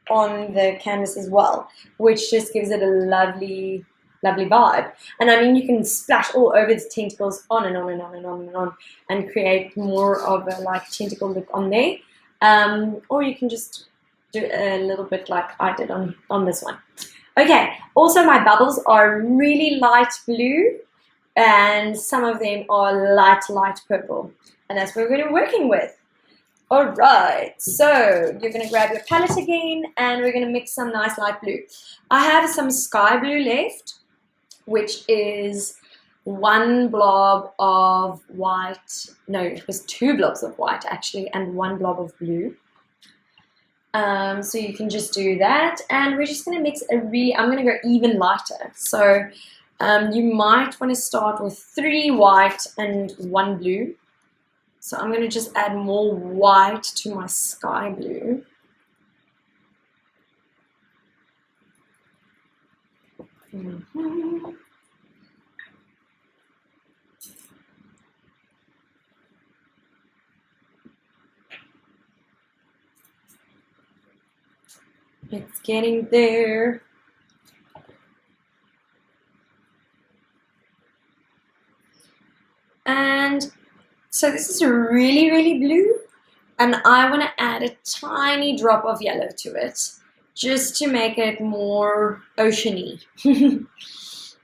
on the canvas as well, which just gives it a lovely, lovely vibe. And I mean, you can splash all over the tentacles on and on and on and on and on and create more of a like tentacle look on there. Or you can just do a little bit like I did on this one. Okay, also my bubbles are really light blue and some of them are light purple. And that's what we're going to be working with. Alright, so you're going to grab your palette again and we're going to mix some nice light blue. I have some sky blue left, which is 1 blob of white. No, it was 2 blobs of white actually and 1 blob of blue. So you can just do that, and we're just going to mix I'm going to go even lighter. So you might want to start with 3 white and 1 blue. So I'm going to just add more white to my sky blue. It's getting there. And so this is really, really blue. And I want to add a tiny drop of yellow to it, just to make it more oceany.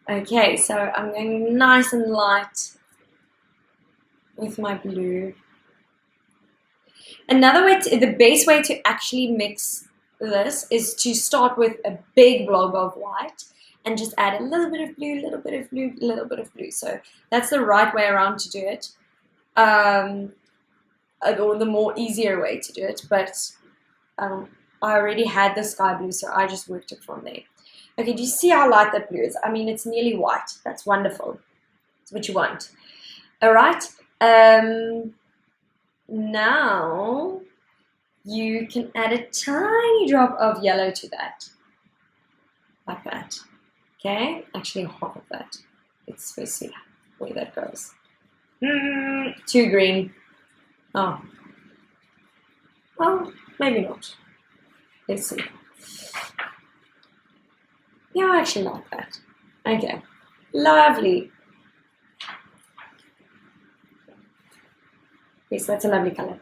Okay, so I'm going nice and light with my blue. Another way, the best way to actually mix this is to start with a big blob of white and just add a little bit of blue, little bit of blue, little bit of blue. So that's the right way around to do it, or the more easier way to do it. But I already had the sky blue, so I just worked it from there. Okay, do you see how light that blue is? I mean, it's nearly white. That's wonderful. That's what you want. All right. Now you can add a tiny drop of yellow to that, like that. Okay, actually half of that. Let's see where that goes. Too green. Oh, well, maybe not. Let's see. Yeah, I actually like that. Okay, lovely. Yes, that's a lovely color.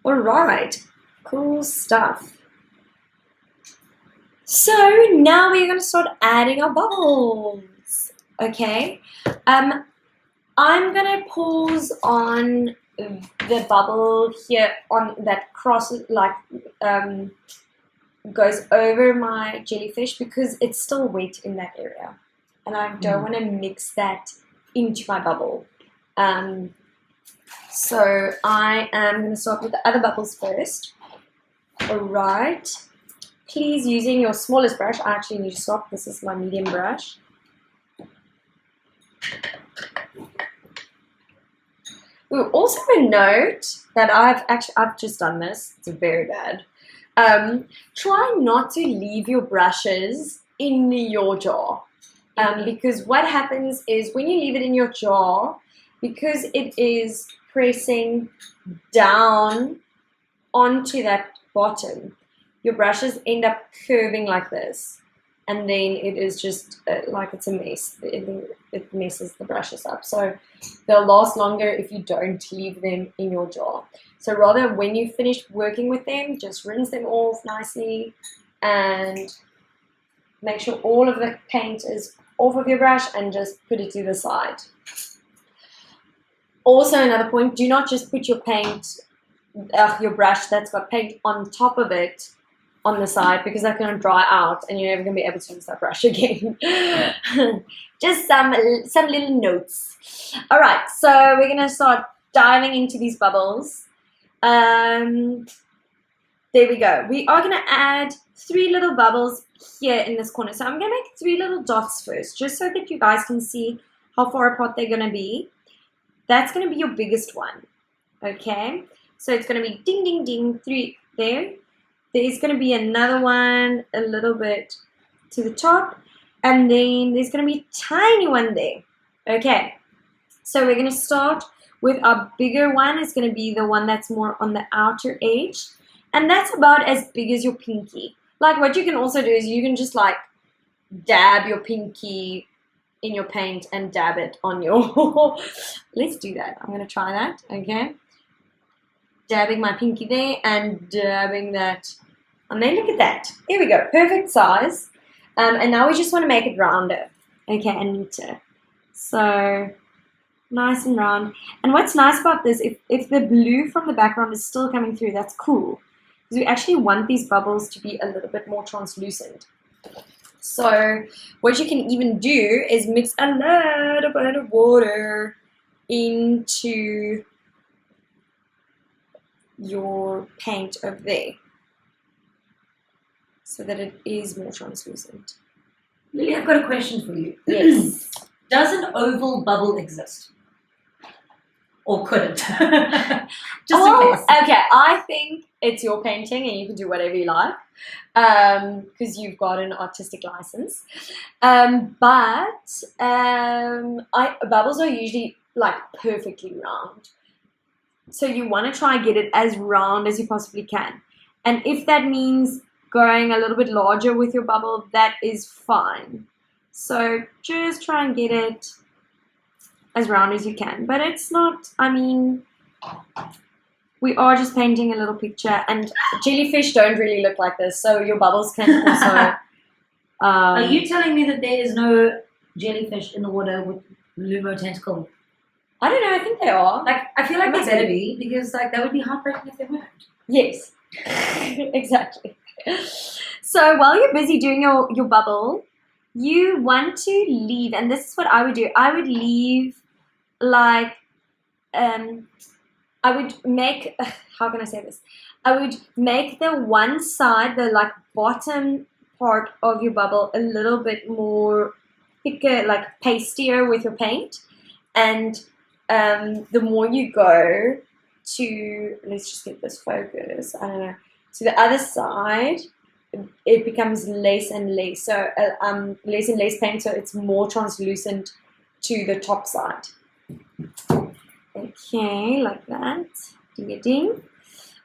All right, cool stuff. So now we're going to start adding our bubbles. Okay. I'm going to pause on the bubble here on that crosses goes over my jellyfish because it's still wet in that area. And I don't want to mix that into my bubble. So I am going to start with the other bubbles first. Alright. Please, using your smallest brush. I actually need to stop. This is my medium brush. Ooh, also a note that I've just done this. It's very bad. Try not to leave your brushes in your jar. Because what happens is when you leave it in your jar, because it is pressing down onto that bottom, your brushes end up curving like this, and then it is just like it's a mess. It messes the brushes up. So they'll last longer if you don't leave them in your jar. So rather, when you finish working with them, just rinse them off nicely and make sure all of the paint is off of your brush and just put it to the side. Also, another point, do not just put your paint, your brush that's got paint on top of it on the side, because that's going to dry out and you're never going to be able to use that brush again. Just some little notes. Alright, so we're going to start diving into these bubbles. There we go. We are going to add 3 little bubbles here in this corner. So I'm going to make 3 little dots first, just so that you guys can see how far apart they're going to be. That's going to be your biggest one. Okay, so it's going to be ding, ding, ding, 3 there. There's going to be another one a little bit to the top, and then there's going to be a tiny one there. Okay, so we're going to start with our bigger one. It's going to be the one that's more on the outer edge, and that's about as big as your pinky. Like, what you can also do is you can just like dab your pinky in your paint and dab it on your let's do that. I'm going to try that. Okay, dabbing my pinky there and dabbing that. And then look at that. There we go. Perfect size. And now we just want to make it rounder. Okay, and neater. So nice and round. And what's nice about this, if the blue from the background is still coming through, that's cool. Because we actually want these bubbles to be a little bit more translucent. So what you can even do is mix a little bit of water into your paint over there, so that it is more translucent. Lily, I've got a question for you. Yes. Does an oval bubble exist? Or could it? Just Oh, in case. okay. I think it's your painting and you can do whatever you like, because you've got an artistic license. But bubbles are usually like perfectly round. So you want to try and get it as round as you possibly can. And if that means going a little bit larger with your bubble, that is fine. So just try and get it as round as you can. But it's not, I mean, we are just painting a little picture, and jellyfish don't really look like this, so your bubbles can also... Are you telling me that there is no jellyfish in the water with Lumo tentacle? I don't know, I think they are. Like, I feel like There they must better be. be, because like that would be heartbreaking if they weren't. Yes, exactly. So while you're busy doing your bubble, you want to leave, and this is what I would do. I would leave like, I would make, how can I say this? I would make the one side, the like bottom part of your bubble a little bit more thicker, like pastier with your paint. And the more you go to, let's just get this focus, I don't know, to the other side, it becomes less and less. So less and less paint, so it's more translucent to the top side. Okay, like that. Ding a ding.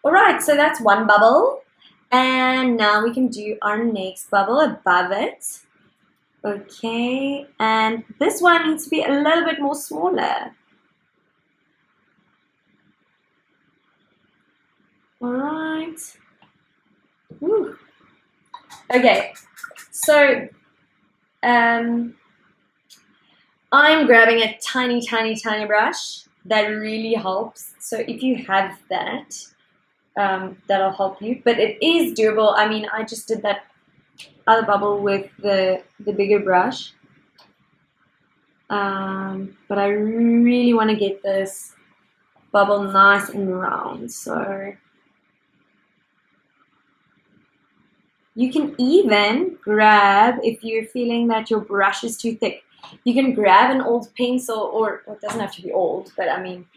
Alright, so that's one bubble. And now we can do our next bubble above it. Okay, and this one needs to be a little bit more smaller. Alright. Woo. Okay, So, I'm grabbing a tiny, tiny, tiny brush. That really helps. So if you have that, that'll help you. But it is doable. I mean, I just did that other bubble with the bigger brush. But I really want to get this bubble nice and round. So you can even grab, if you're feeling that your brush is too thick, you can grab an old pencil, or it doesn't have to be old, but I mean,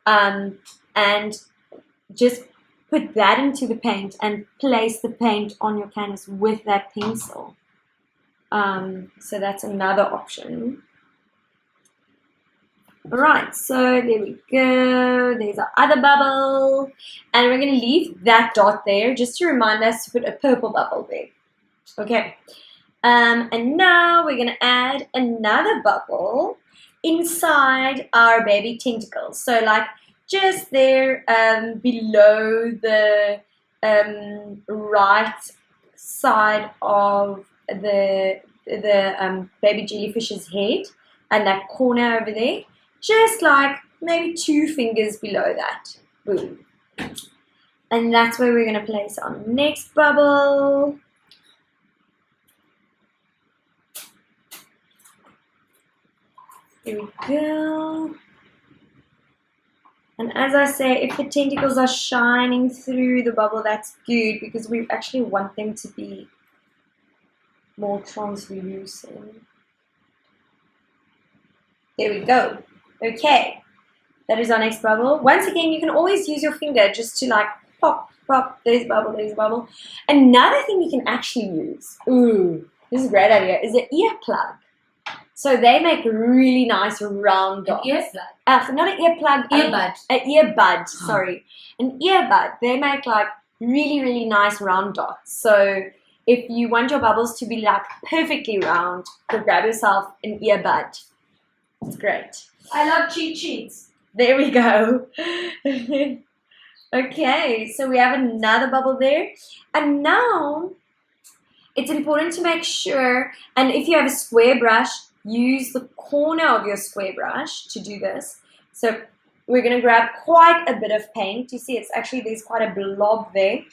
and just put that into the paint and place the paint on your canvas with that pencil. So that's another option. Alright, so there we go. There's our other bubble. And we're going to leave that dot there just to remind us to put a purple bubble there. Okay. And now we're going to add another bubble inside our baby tentacles. So like just there below the right side of the baby jellyfish's head, and that corner over there, just like maybe 2 fingers below that. Boom. And that's where we're going to place our next bubble. There we go. And as I say, if the tentacles are shining through the bubble, that's good, because we actually want them to be more translucent. There we go. Okay. That is our next bubble. Once again, you can always use your finger just to like pop, pop, there's a bubble, there's a bubble. Another thing you can actually use, ooh, this is a great idea, is an earplug. So they make really nice round dots. An earplug? Not an earplug. Earbud. An earbud, sorry. An earbud. They make like really, really nice round dots. So if you want your bubbles to be like perfectly round, go grab yourself an earbud. It's great. I love cheat sheets. There we go. Okay, so we have another bubble there. And now it's important to make sure, and if you have a square brush, use the corner of your square brush to do this. So we're going to grab quite a bit of paint. You see, it's actually, there's quite a blob there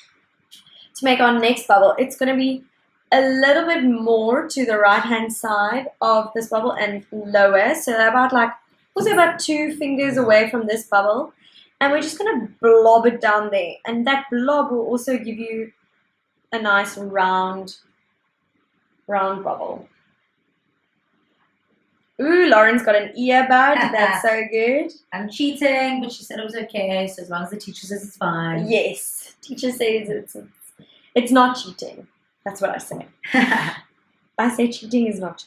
to make our next bubble. It's going to be a little bit more to the right hand side of this bubble and lower. So about like, also about 2 fingers away from this bubble. And we're just going to blob it down there. And that blob will also give you a nice round bubble. Ooh, Lauren's got an earbud. That's so good. I'm cheating, but she said it was okay. So as long as the teacher says it's fine. Yes, teacher says it's not cheating. That's what I say. I say cheating is not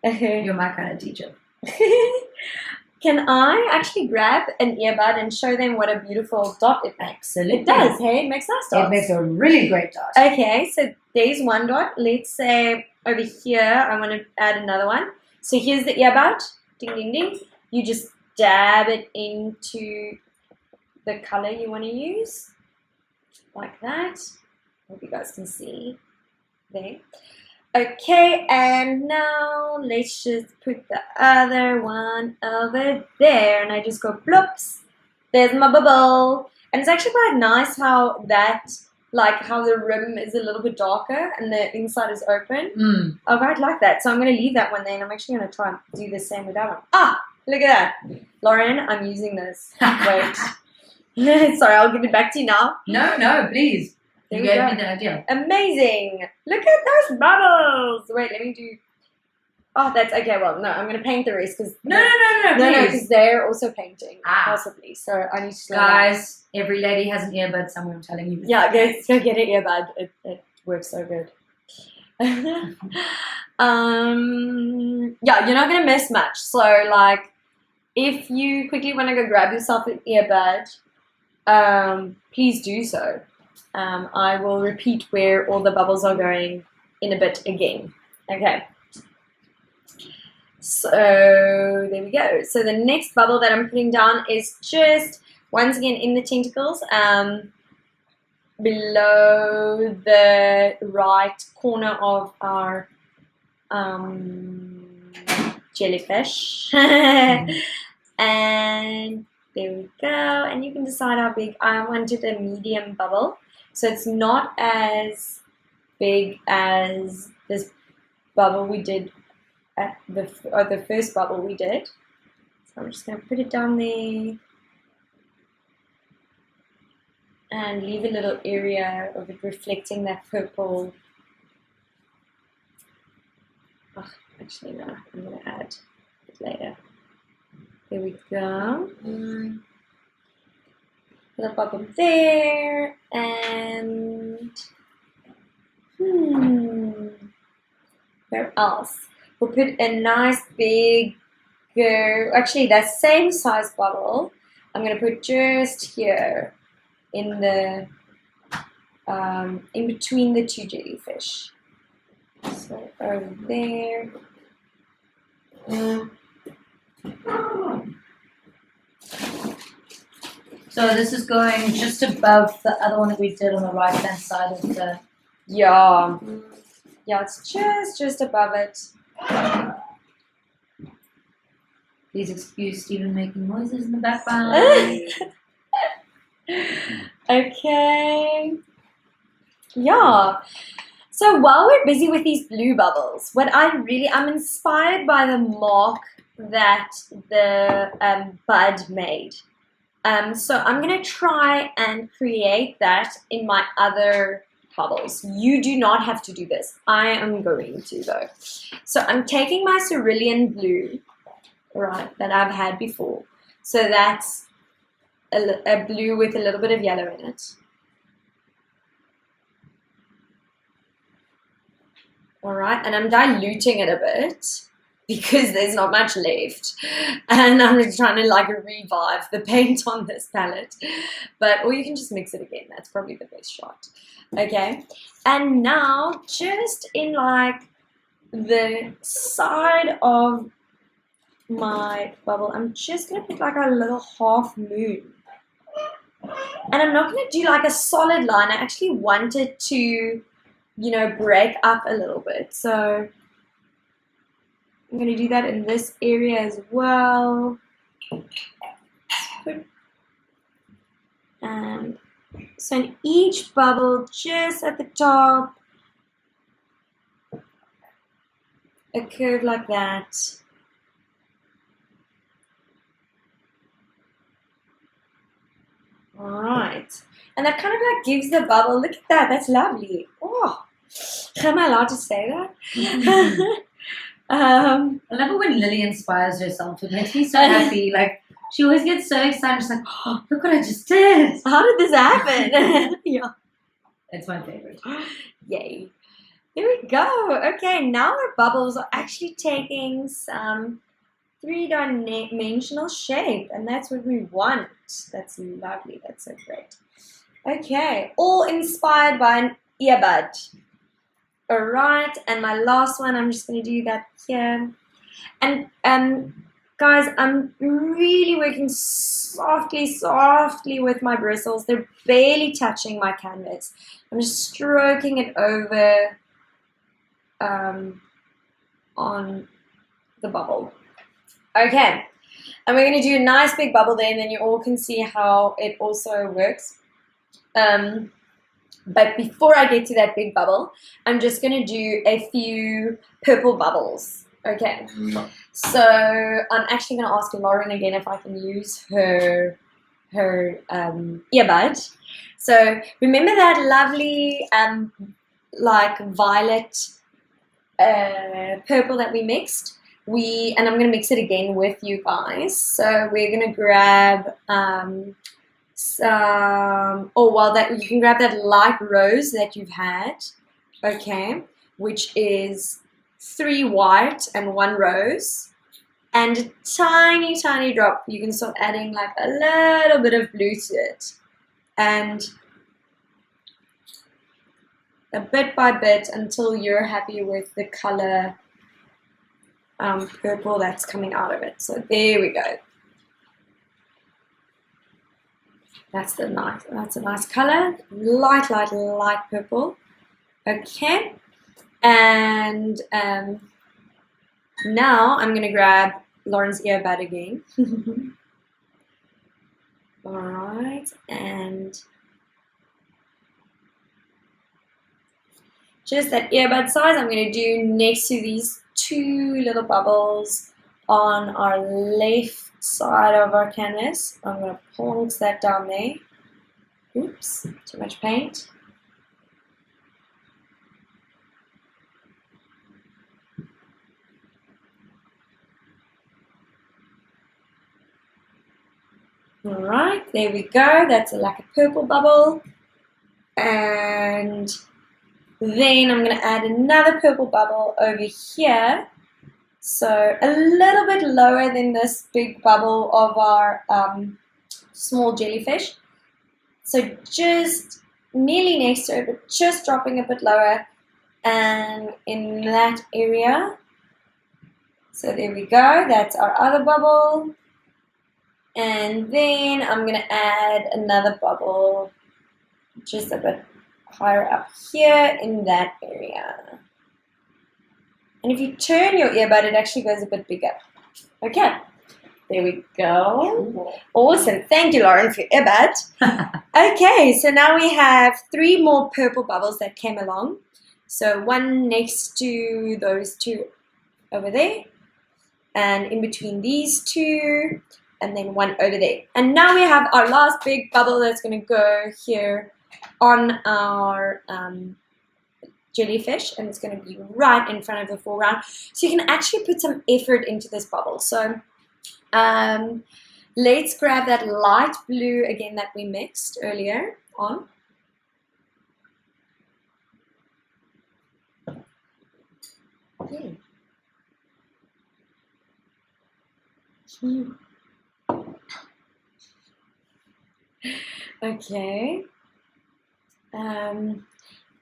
cheating. You're my kind of teacher. Can I actually grab an earbud and show them what a beautiful dot it makes? Absolutely. It does, hey? It makes nice dots. It makes a really great dot. Okay, so there's one dot. Let's say over here, I want to add another one. So here's the earbud. Ding, ding, ding. You just dab it into the color you want to use. Like that. Hope you guys can see. There. Okay, and now let's just put the other one over there. And I just go bloops. There's my bubble. And it's actually quite nice how that, like how the rim is a little bit darker and the inside is open. I quite like that. So I'm going to leave that one there, and I'm actually going to try and do the same with that one. Ah, look at that. Lauren, I'm using this. Wait. Sorry, I'll give it back to you now. No, please. There You we gave go. me the idea. Amazing. Look at those bubbles. Wait, let me do. Oh, that's okay. Well, no, I'm going to paint the rest because No, because please. they're also painting Possibly. So I need to slow down. Guys, every lady has an earbud somewhere, I'm telling you. Yeah, go get an earbud. It works so good. Yeah, you're not gonna miss much. So like, if you quickly want to go grab yourself an earbud, please do so. I will repeat where all the bubbles are going in a bit again. Okay. So there we go. So the next bubble that I'm putting down is just once again in the tentacles. below the right corner of our jellyfish. And there we go. And you can decide how big. I wanted a medium bubble, so it's not as big as this bubble we did at the first bubble we did. So I'm just going to put it down there and leave a little area of it reflecting that purple. Oh, actually no, I'm going to add it later. There we go. Little bubble there, and where else? We'll put a nice big, actually that same size bubble, I'm going to put just here in the, in between the two jellyfish. So over there. So this is going just above the other one that we did on the right hand side of the. Yeah, it's just above it. Please excuse Stephen making noises in the background. Okay. Yeah. So while we're busy with these blue bubbles, I'm inspired by the mark that the bud made. So I'm gonna try and create that in my other bubbles. You do not have to do this. I am going to though. So I'm taking my Cerulean Blue, right, that I've had before. So that's a blue with a little bit of yellow in it. All right, and I'm diluting it a bit because there's not much left, and I'm just trying to like revive the paint on this palette. Or you can just mix it again. That's probably the best shot. Okay, and now just in like the side of my bubble, I'm just gonna put like a little half moon. And I'm not going to do like a solid line. I actually want it to, you know, break up a little bit. So I'm going to do that in this area as well. And so in each bubble, just at the top, a curve like that. Alright, and that kind of like gives the bubble, look at that, that's lovely. Oh, am I allowed to say that? I love it when Lily inspires herself. It makes me so happy. Like, she always gets so excited. She's like, oh, look what I just did. How did this happen? Yeah. It's my favorite. Yay. There we go. Okay, now our bubbles are actually taking some three-dimensional shape, and that's what we want. That's lovely. That's so great. Okay, all inspired by an earbud. All right, and my last one, I'm just going to do that here. And guys, I'm really working softly with my bristles. They're barely touching my canvas. I'm just stroking it over on the bubble. Okay, and we're going to do a nice big bubble there, and then you all can see how it also works. But before I get to that big bubble, I'm just going to do a few purple bubbles. Okay, so I'm actually going to ask Lauren again if I can use her earbud. So remember that lovely like violet purple that we mixed? And I'm going to mix it again with you guys. So we're going to grab you can grab that light rose that you've had, okay, which is 3 white and 1 rose, and a tiny drop. You can start adding like a little bit of blue to it, and a bit by bit until you're happy with the color purple that's coming out of it. So there we go. That's a nice color. Light purple. Okay. And now I'm gonna grab Lauren's earbud again. Alright, and just that earbud size I'm gonna do next to these two little bubbles on our left side of our canvas. I'm gonna plonk that down there. Oops, too much paint. Alright, there we go. That's like a purple bubble. And then I'm going to add another purple bubble over here. So a little bit lower than this big bubble of our small jellyfish. So just nearly next to it, but just dropping a bit lower. And in that area. So there we go. That's our other bubble. And then I'm going to add another bubble just a bit higher up here in that area. And if you turn your earbud, it actually goes a bit bigger. Okay, there we go. Awesome. Thank you, Lauren, for your earbud. Okay, so now we have 3 more purple bubbles that came along. So one next to those 2 over there. And in between these 2. And then 1 over there. And now we have our last big bubble that's going to go here on our jellyfish. And it's going to be right in front of the foreground. So you can actually put some effort into this bubble. So let's grab that light blue again that we mixed earlier on. Okay. Okay, and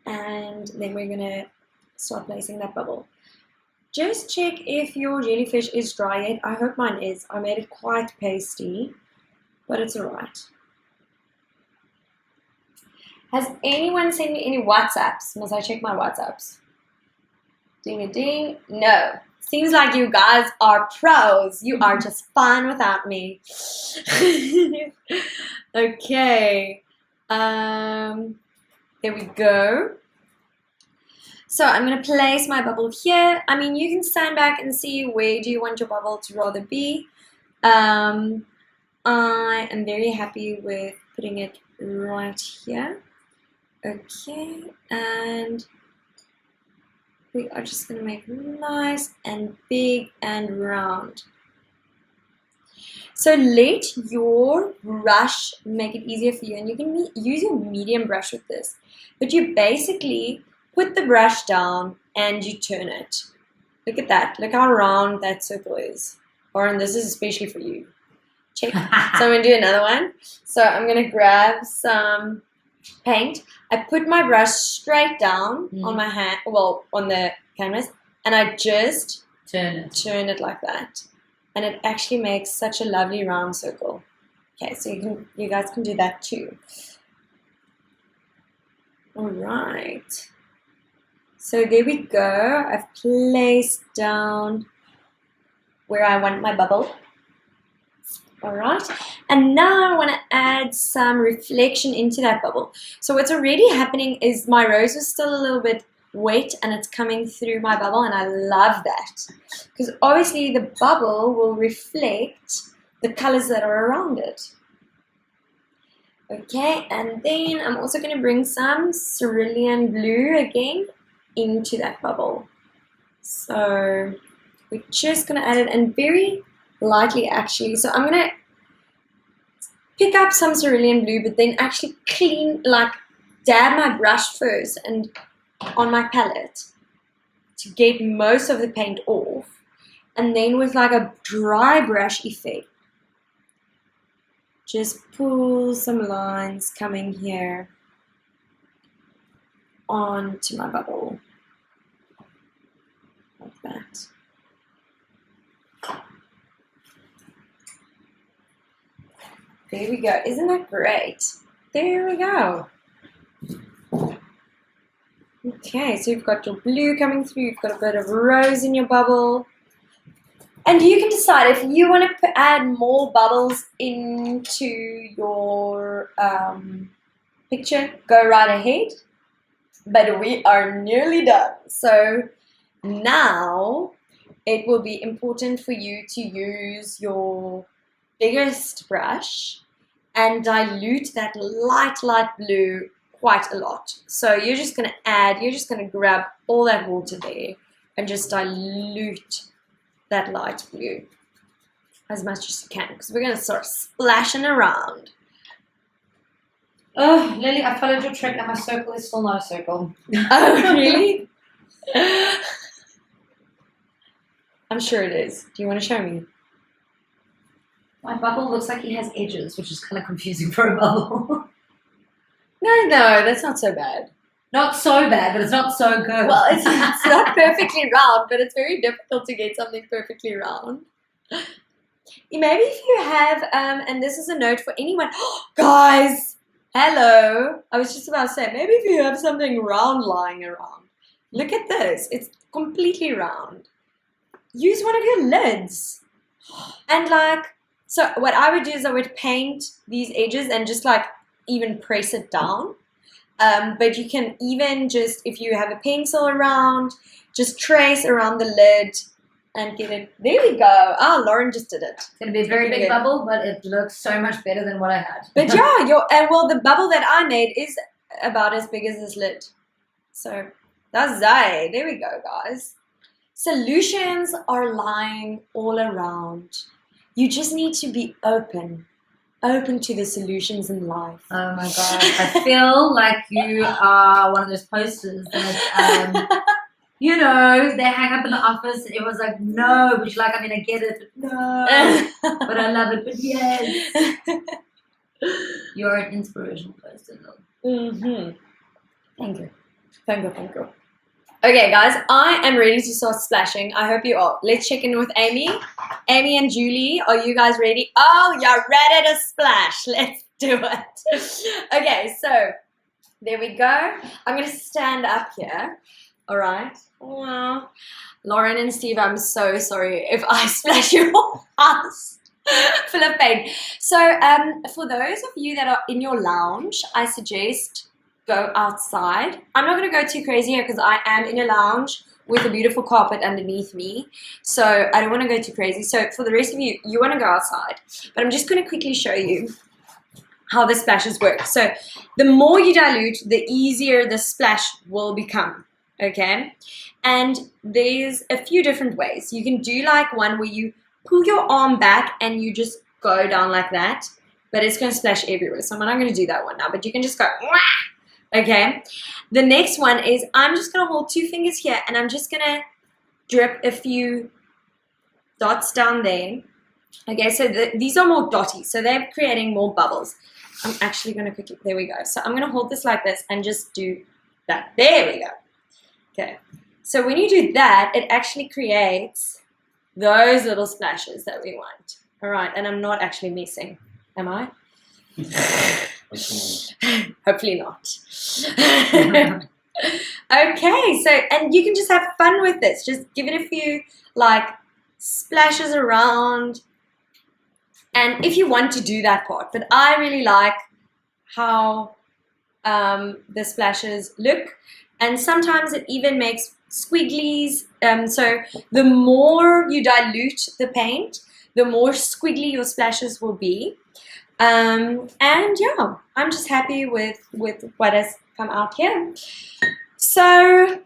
then we're gonna start placing that bubble. Just check if your jellyfish is dry yet. I hope mine is. I made it quite pasty, but it's alright. Has anyone sent me any WhatsApps? Must I check my WhatsApps? Ding a ding. No. Seems like you guys are pros. You are just fine without me. Okay. There we go. So I'm going to place my bubble here. I mean, you can stand back and see where do you want your bubble to rather be. I am very happy with putting it right here. Okay, and we are just going to make it nice and big and round. So let your brush make it easier for you, and you can use your medium brush with this. But you basically put the brush down and you turn it. Look at that. Look how round that circle is. Lauren, this is especially for you. Check. So I'm going to do another one. So I'm going to grab some paint. I put my brush straight down on my hand, well, on the canvas, and I just turn it like that. And it actually makes such a lovely round circle. Okay, so you guys can do that too. All right. So there we go. I've placed down where I want my bubble. All right. And now I want to add some reflection into that bubble. So what's already happening is my rose is still a little bit wet and it's coming through my bubble, and I love that because obviously the bubble will reflect the colors that are around it. Okay, and then I'm also going to bring some Cerulean Blue again into that bubble. So we're just going to add it, and very lightly actually. So I'm going to pick up some Cerulean Blue, but then actually dab my brush first and on my palette to get most of the paint off, and then with like a dry brush effect just pull some lines coming here onto my bubble like that. There we go. Isn't that great? There we go. Okay, so you've got your blue coming through. You've got a bit of rose in your bubble. And you can decide if you want to add more bubbles into your picture, go right ahead. But we are nearly done. So now it will be important for you to use your biggest brush and dilute that light blue quite a lot. So you're just going to grab all that water there and just dilute that light blue as much as you can, because we're going to start splashing around. Oh, Lily, I followed your trick and my circle is still not a circle. Oh, really? I'm sure it is. Do you want to show me? My bubble looks like he has edges, which is kind of confusing for a bubble. No, that's not so bad. Not so bad, but it's not so good. Well, it's not perfectly round, but it's very difficult to get something perfectly round. Maybe if you have, and this is a note for anyone, guys, hello. I was just about to say, maybe if you have something round lying around, look at this. It's completely round. Use one of your lids. And so what I would do is I would paint these edges and just even press it down. But you can even just, if you have a pencil around, just trace around the lid and get it. There we go. Ah, Lauren just did it. It's going to be a very big bubble, but it looks so much better than what I had. But yeah, the bubble that I made is about as big as this lid. So that's Zay. There we go, guys. Solutions are lying all around. You just need to be open to the solutions in life. Oh my god, I feel like you are one of those posters that, they hang up in the office and everyone's like, no, but you're like, I mean, I get it, but no, but I love it, but yes. You're an inspirational poster, though. Mm-hmm. Thank you. Okay, guys, I am ready to start splashing. I hope you are. Let's check in with Amy. Amy and Julie, are you guys ready? Oh, you're ready to splash. Let's do it. Okay, so there we go. I'm going to stand up here. All right. Wow. Lauren and Steve, I'm so sorry if I splash your house full of paint. So for those of you that are in your lounge, I suggest go outside. I'm not going to go too crazy here because I am in a lounge with a beautiful carpet underneath me. So I don't want to go too crazy. So for the rest of you, you want to go outside. But I'm just going to quickly show you how the splashes work. So the more you dilute, the easier the splash will become. Okay? And there's a few different ways. You can do one where you pull your arm back and you just go down like that. But it's going to splash everywhere. So I'm not going to do that one now. But you can just go... Wah! Okay, the next one is I'm just going to hold 2 fingers here and I'm just going to drip a few dots down there. Okay, so these are more dotty, so they're creating more bubbles. I'm actually going to quickly, there we go. So I'm going to hold this like this and just do that. There we go. Okay, so when you do that, it actually creates those little splashes that we want. All right, and I'm not actually messing, am I? Hopefully not. Okay, so and you can just have fun with this. Just give it a few splashes around, and if you want to do that part. But I really like how the splashes look, and sometimes it even makes squigglies. So the more you dilute the paint, the more squiggly your splashes will be. And yeah, I'm just happy with what has come out here. So,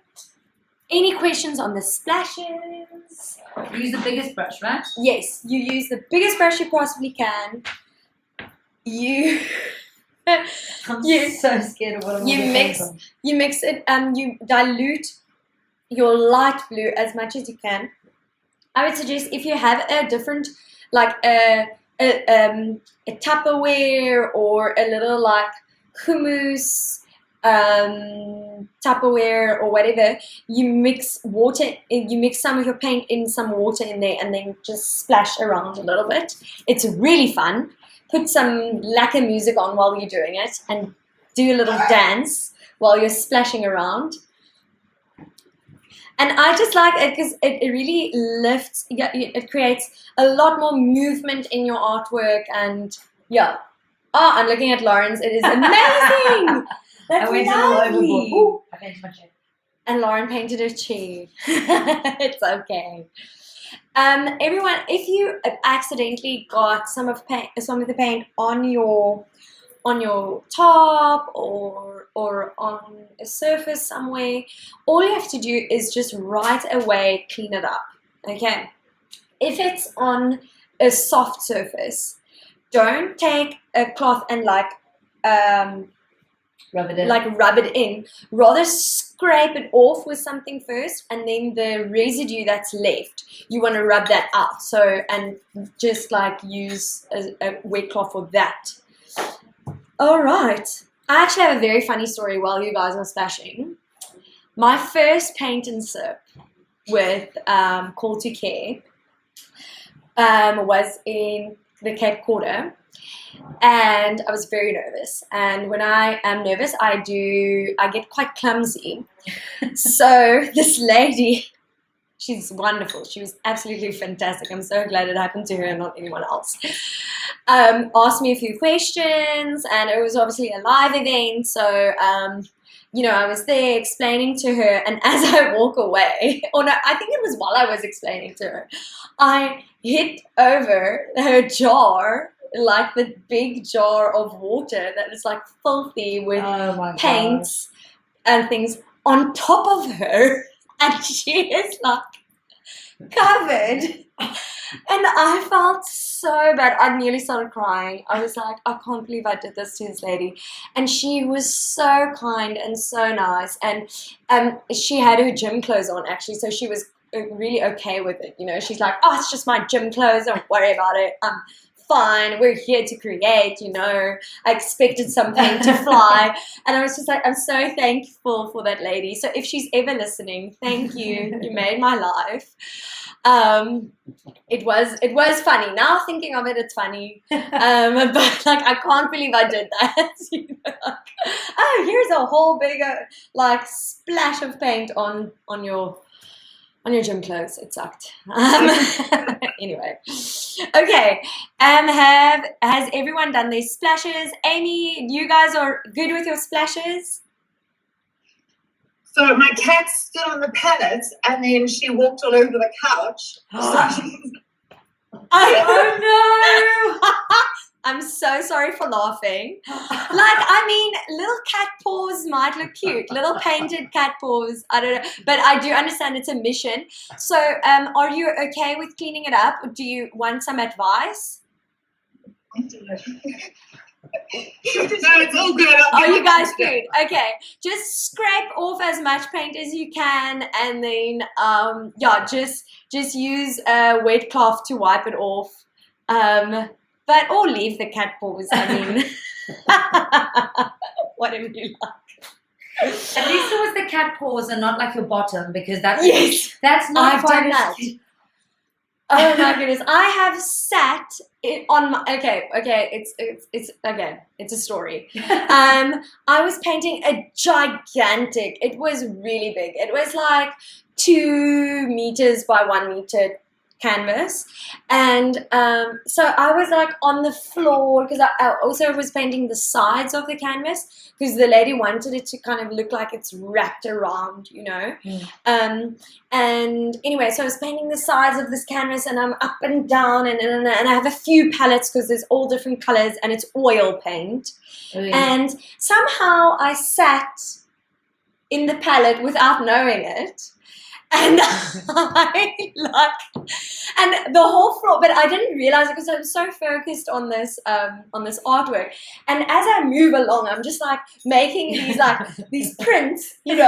any questions on the splashes? Use the biggest brush, right? Yes, you use the biggest brush you possibly can. I'm so scared of what I'm you mix it. You dilute your light blue as much as you can. I would suggest if you have a different, a Tupperware or a little hummus Tupperware or whatever, you mix some of your paint in some water in there and then just splash around a little bit. It's really fun put some lacquer music on while you're doing it and do a little dance while you're splashing around. And I just like it because it really lifts, it creates a lot more movement in your artwork. And yeah. Oh, I'm looking at Lauren's. It is amazing. That's I went a little overboard. lovely. Ooh, I painted my chair. And Lauren painted her chair. It's okay. Everyone, if you accidentally got some of the paint on your top or on a surface somewhere, all you have to do is just right away clean it up. Okay. If it's on a soft surface, don't take a cloth and Rub it in. rub it in. Rather scrape it off with something first, and then the residue that's left, you want to rub that out. So, and just use a wet cloth for that. All right. I actually have a very funny story while you guys are splashing. My first paint and sip with Call to Care was in the Cape Quarter. And I was very nervous. And when I am nervous, I get quite clumsy. So this lady, she's wonderful. She was absolutely fantastic. I'm so glad it happened to her and not anyone else. Asked me a few questions, and it was obviously a live event. So, I was there explaining to her, and as I walk away, or no, I think it was while I was explaining to her, I hit over her jar, like the big jar of water that is like filthy with paints and things on top of her, and she is like covered. And I felt so bad. I nearly started crying. I was like, I can't believe I did this to this lady. And she was so kind and so nice. And she had her gym clothes on, actually, so she was really okay with it. She's like, oh, it's just my gym clothes. Don't worry about it. I'm fine. We're here to create. I expected something to fly. And I was just like, I'm so thankful for that lady. So if she's ever listening, thank you. You made my life. It was funny. Now thinking of it, it's funny. But I can't believe I did that. Oh, here's a whole big splash of paint on your gym clothes. It sucked. Anyway, okay. Has everyone done their splashes? Amy, you guys are good with your splashes? So my cat stood on the pallet, and then she walked all over the couch. Oh no! I'm so sorry for laughing. Little cat paws might look cute. Little painted cat paws. I don't know. But I do understand it's a mission. So are you okay with cleaning it up? Do you want some advice? No, it's all good. Are you guys good? Okay. Just scrape off as much paint as you can, and then just use a wet cloth to wipe it off. Or leave the cat paws. Whatever you like. At least it was the cat paws and not like your bottom, because that's not I've quite done that. Oh my goodness! I have sat on my it's a story. I was painting a gigantic. It was really big. It was like 2 meters by 1 meter canvas, and so I was on the floor because I also was painting the sides of the canvas because the lady wanted it to kind of look like it's wrapped around, and anyway, so I was painting the sides of this canvas, and I'm up and down, and I have a few palettes because there's all different colors, and it's oil paint. And somehow I sat in the palette without knowing it. And and the whole floor, but I didn't realize it because I was so focused on this artwork. And as I move along, I'm just making these prints, these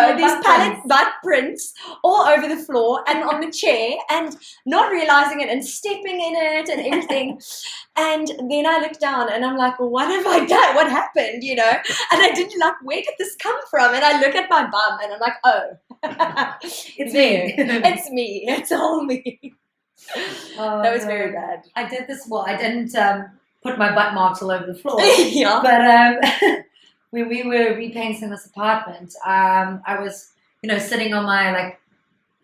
palette butt prints all over the floor and on the chair, and not realizing it and stepping in it and everything. And then I look down and I'm like, well, what have I done? What happened? And I didn't where did this come from? And I look at my bum and I'm like, oh, It's me. It's me. It's all me. Oh, That was very bad. I did this. Well, I didn't put my butt marks all over the floor. Yeah. But when we were repainting this apartment, I was, sitting on my,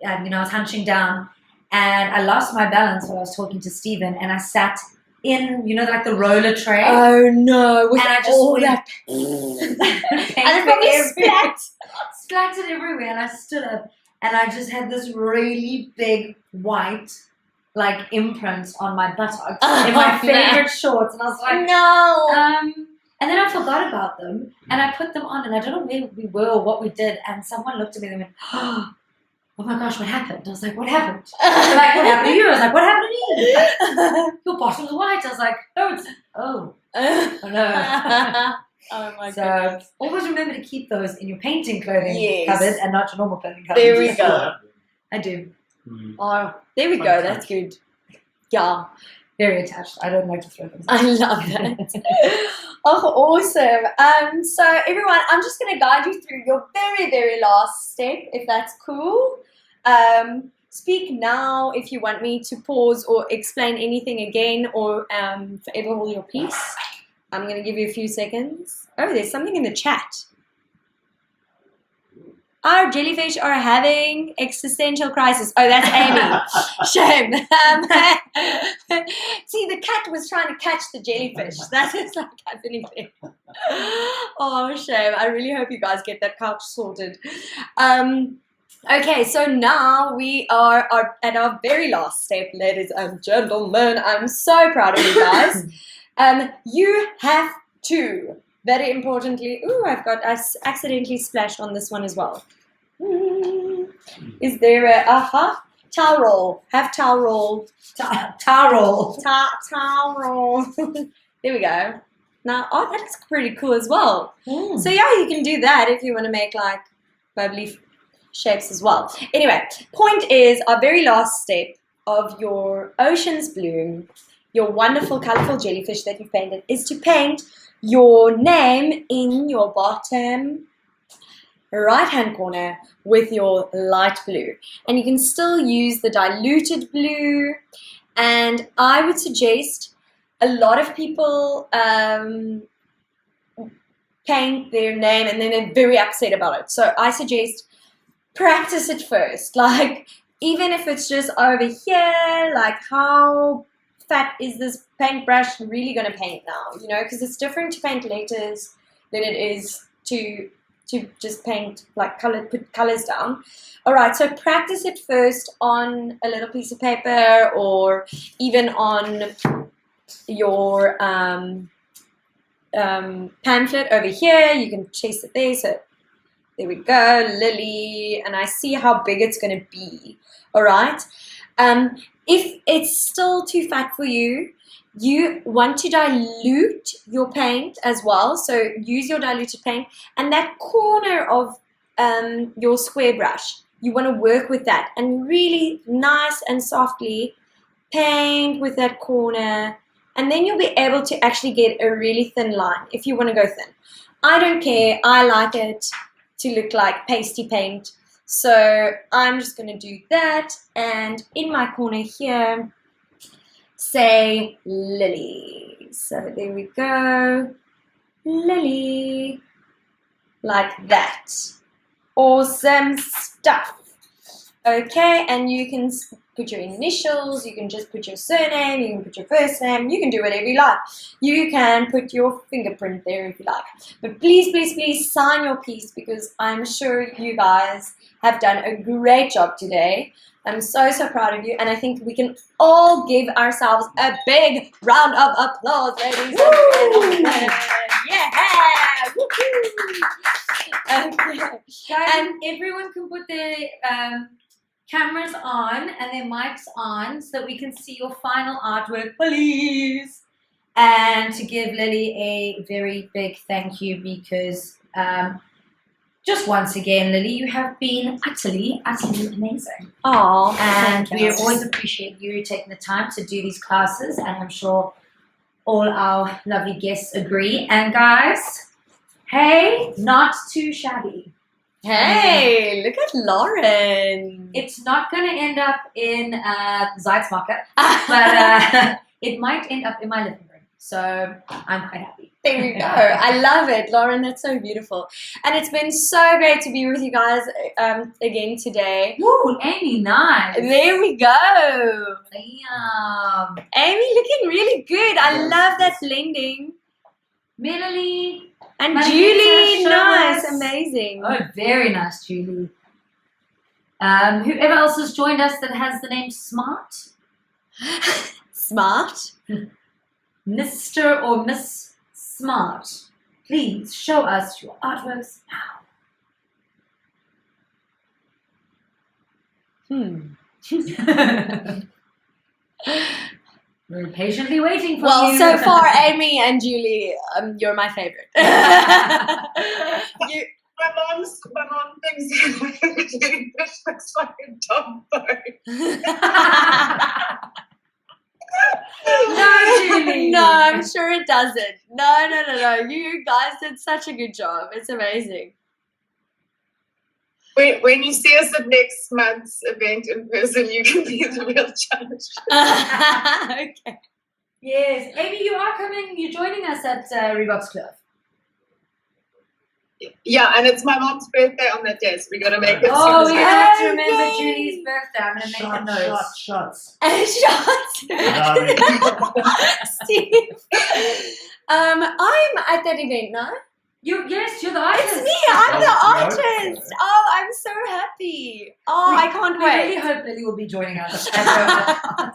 I was hunching down, and I lost my balance while I was talking to Stephen, and I sat in, the roller tray. Oh no! With And I just all went- that, and and it probably splattered everywhere, and I stood up, and I just had this really big white, imprint on my buttocks in my favorite shorts, and I was like, No. and then I forgot about them, and I put them on, and I don't know where we were or what we did, and someone looked at me and went, oh my gosh, what happened? I was like, what happened? They're like, what happened to you? I was like, what happened to me? Your bottom's white. I was like, oh no. Oh my So goodness. always remember to keep those in your painting clothing Yes. cupboard and not your normal clothing cupboard. There we go. I do. Oh, there we go. That's good. Yeah, Very attached. I don't like to throw things. I love that. Oh, awesome. So everyone, I'm just going to guide you through your very, very last step, if that's cool. Speak now if you want me to pause or explain anything again, or forever hold your peace. I'm going to give you a few seconds. Oh, there's something in the chat. Our jellyfish are having existential crisis. Oh, that's Amy. Shame. See, the cat was trying to catch the jellyfish. That is happening there. Oh, shame. I really hope you guys get that couch sorted. Okay, so now we are at our very last step, ladies and gentlemen. I'm so proud of you guys. You have to, very importantly, I accidentally splashed on this one as well. Is there a, towel roll? Have towel roll. Towel roll. Towel roll. There we go. Now, that's pretty cool as well. So yeah, you can do that if you want to make bubbly shapes as well. Anyway, point is, our very last step of your ocean's bloom, your wonderful colorful jellyfish that you've painted, is to paint your name in your bottom right hand corner with your light blue. And you can still use the diluted blue, and I would suggest, a lot of people paint their name and then they're very upset about it. So I suggest practice it first. Even if it's just over here, how fat is this paintbrush really going to paint now? Because it's different to paint letters than it is to just paint, put colors down. All right, so practice it first on a little piece of paper, or even on your pamphlet over here. You can chase it there. So there we go, Lily, and I see how big it's going to be. All right. If it's still too fat for you, you want to dilute your paint as well. So use your diluted paint, and that corner of your square brush, you want to work with that and really nice and softly paint with that corner, and then you'll be able to actually get a really thin line if you want to go thin. I don't care. I like it to look like pasty paint. So I'm just going to do that, and in my corner here, say Lily. So there we go, Lily, like that. Awesome stuff. Okay, and you can put your initials, you can just put your surname, you can put your first name, you can do whatever you like. You can put your fingerprint there if you like. But please, please, please sign your piece, because I'm sure you guys have done a great job today. I'm so, so proud of you, and I think we can all give ourselves a big round of applause, ladies and gentlemen. Yeah! Woo-hoo! Okay. Guys, and everyone can put their cameras on and their mics on so that we can see your final artwork, please. And to give Lily a very big thank you, because just once again, Lily, you have been utterly, utterly amazing. Oh, And we always appreciate you taking the time to do these classes, and I'm sure all our lovely guests agree. And guys, hey, not too shabby. Hey, look at Lauren. It's not going to end up in Zeitz market, but it might end up in my living room. So I'm quite happy. There we go. I love it, Lauren. That's so beautiful. And it's been so great to be with you guys again today. Woo, Amy, nice. There we go. Damn. Amy looking really good. I Yes, love that yes. blending. Melanie. And Margarita, Julie, show nice, us. amazing. Oh, very nice, Julie. Whoever else has joined us that has the name Smart, Smart. Mr. or Miss Smart, please show us your artworks now. We're patiently waiting for Well, you. so far, Amy and Julie, you're my favorite. You- My mom thinks Jellyfish looks like a dog bone. No, Julie. No, I'm sure it doesn't. No. You guys did such a good job. It's amazing. When you see us at next month's event in person, you can be the real judge. Okay. Yes, Amy, you are coming. You're joining us at Reebok's Club. Yeah, and it's my mom's birthday on that day, so we gotta make it Oh, soon. we have to remember Yay! Julie's birthday. I'm gonna make a note. Shots. Shots. Steve. I'm at that event now. Yes, you're the artist. It's me. I'm the That's artist. Oh, I'm so happy. Oh, I can't We really wait. hope Lily will be joining us. Oh,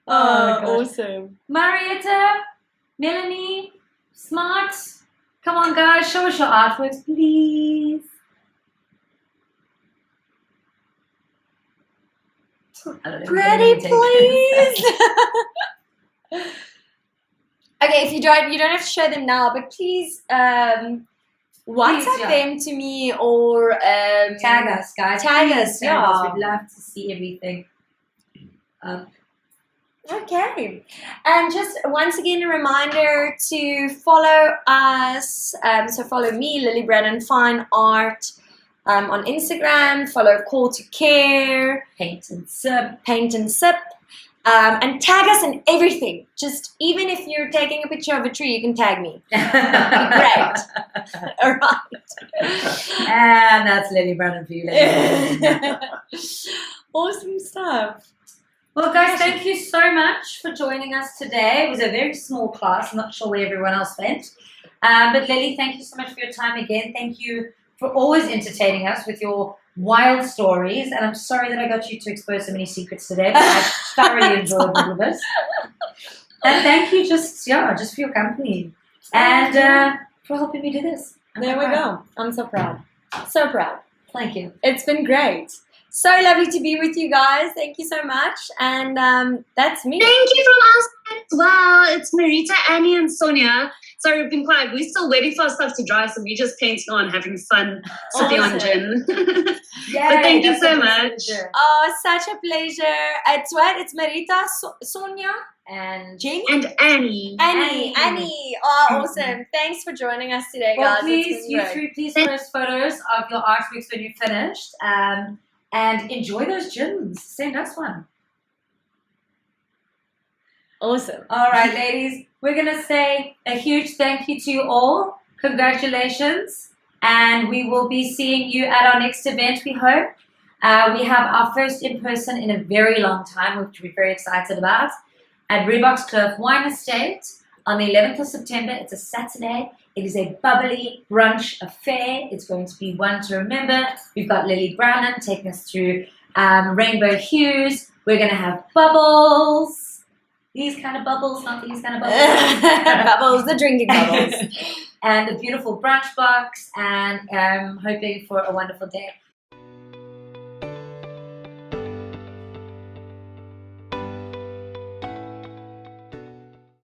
Oh, gosh. awesome. Marietta, Melanie, Smart. Come on, guys, show us your artworks, please. I don't know, Pretty, take- please. Okay, if you don't have to show them now, but please WhatsApp yeah. them to me or Tag us, guys. Tag Please us, tag yeah. us. We'd love to see everything. Okay, and just once again a reminder to follow us. So follow me, Lily Brannon Fine Art, on Instagram. Follow Call to Care, Paint and Sip. Paint and Sip, and tag us in everything. Just even if you're taking a picture of a tree, you can tag me. Great. All right. And that's Lily Brannon for you, Lily. Awesome stuff. Well, guys, thank you so much for joining us today. It was a very small class. I'm not sure where everyone else went. But Lily, thank you so much for your time again. Thank you for always entertaining us with your wild stories. And I'm sorry that I got you to expose so many secrets today, but I thoroughly enjoyed all of this. And thank you just for your company. And for helping me do this. I'm There we quite proud. go. I'm so proud. So proud. Thank you. It's been great. So lovely to be with you guys. Thank you so much. And that's me. Thank you from us as well. It's Marita, Annie, and Sonia. Sorry, we've been quiet. We're still waiting for our stuff to dry, so we're just painting on, having fun, sipping on gin. Yay, thank you that's so a much. pleasure. Oh, such a pleasure. It's what? It's Marita, Sonia, And Jenny, And Annie. Annie. Oh, awesome. Thanks for joining us today, well, guys. please, It's been you great. three, please post photos of your artworks when you're finished. And enjoy those gins. Send us one. Awesome. All right, ladies. We're going to say a huge thank you to you all. Congratulations. And we will be seeing you at our next event, we hope. We have our first in-person in a very long time, which we're very excited about, at Reebok's Cliff Wine Estate on the 11th of September. It's a Saturday. It is a bubbly brunch affair. It's going to be one to remember. We've got Lily Brannon taking us through rainbow hues. We're going to have bubbles. These kind of bubbles, not these kind of bubbles. Bubbles, the drinking bubbles. And a beautiful brunch box, and hoping for a wonderful day.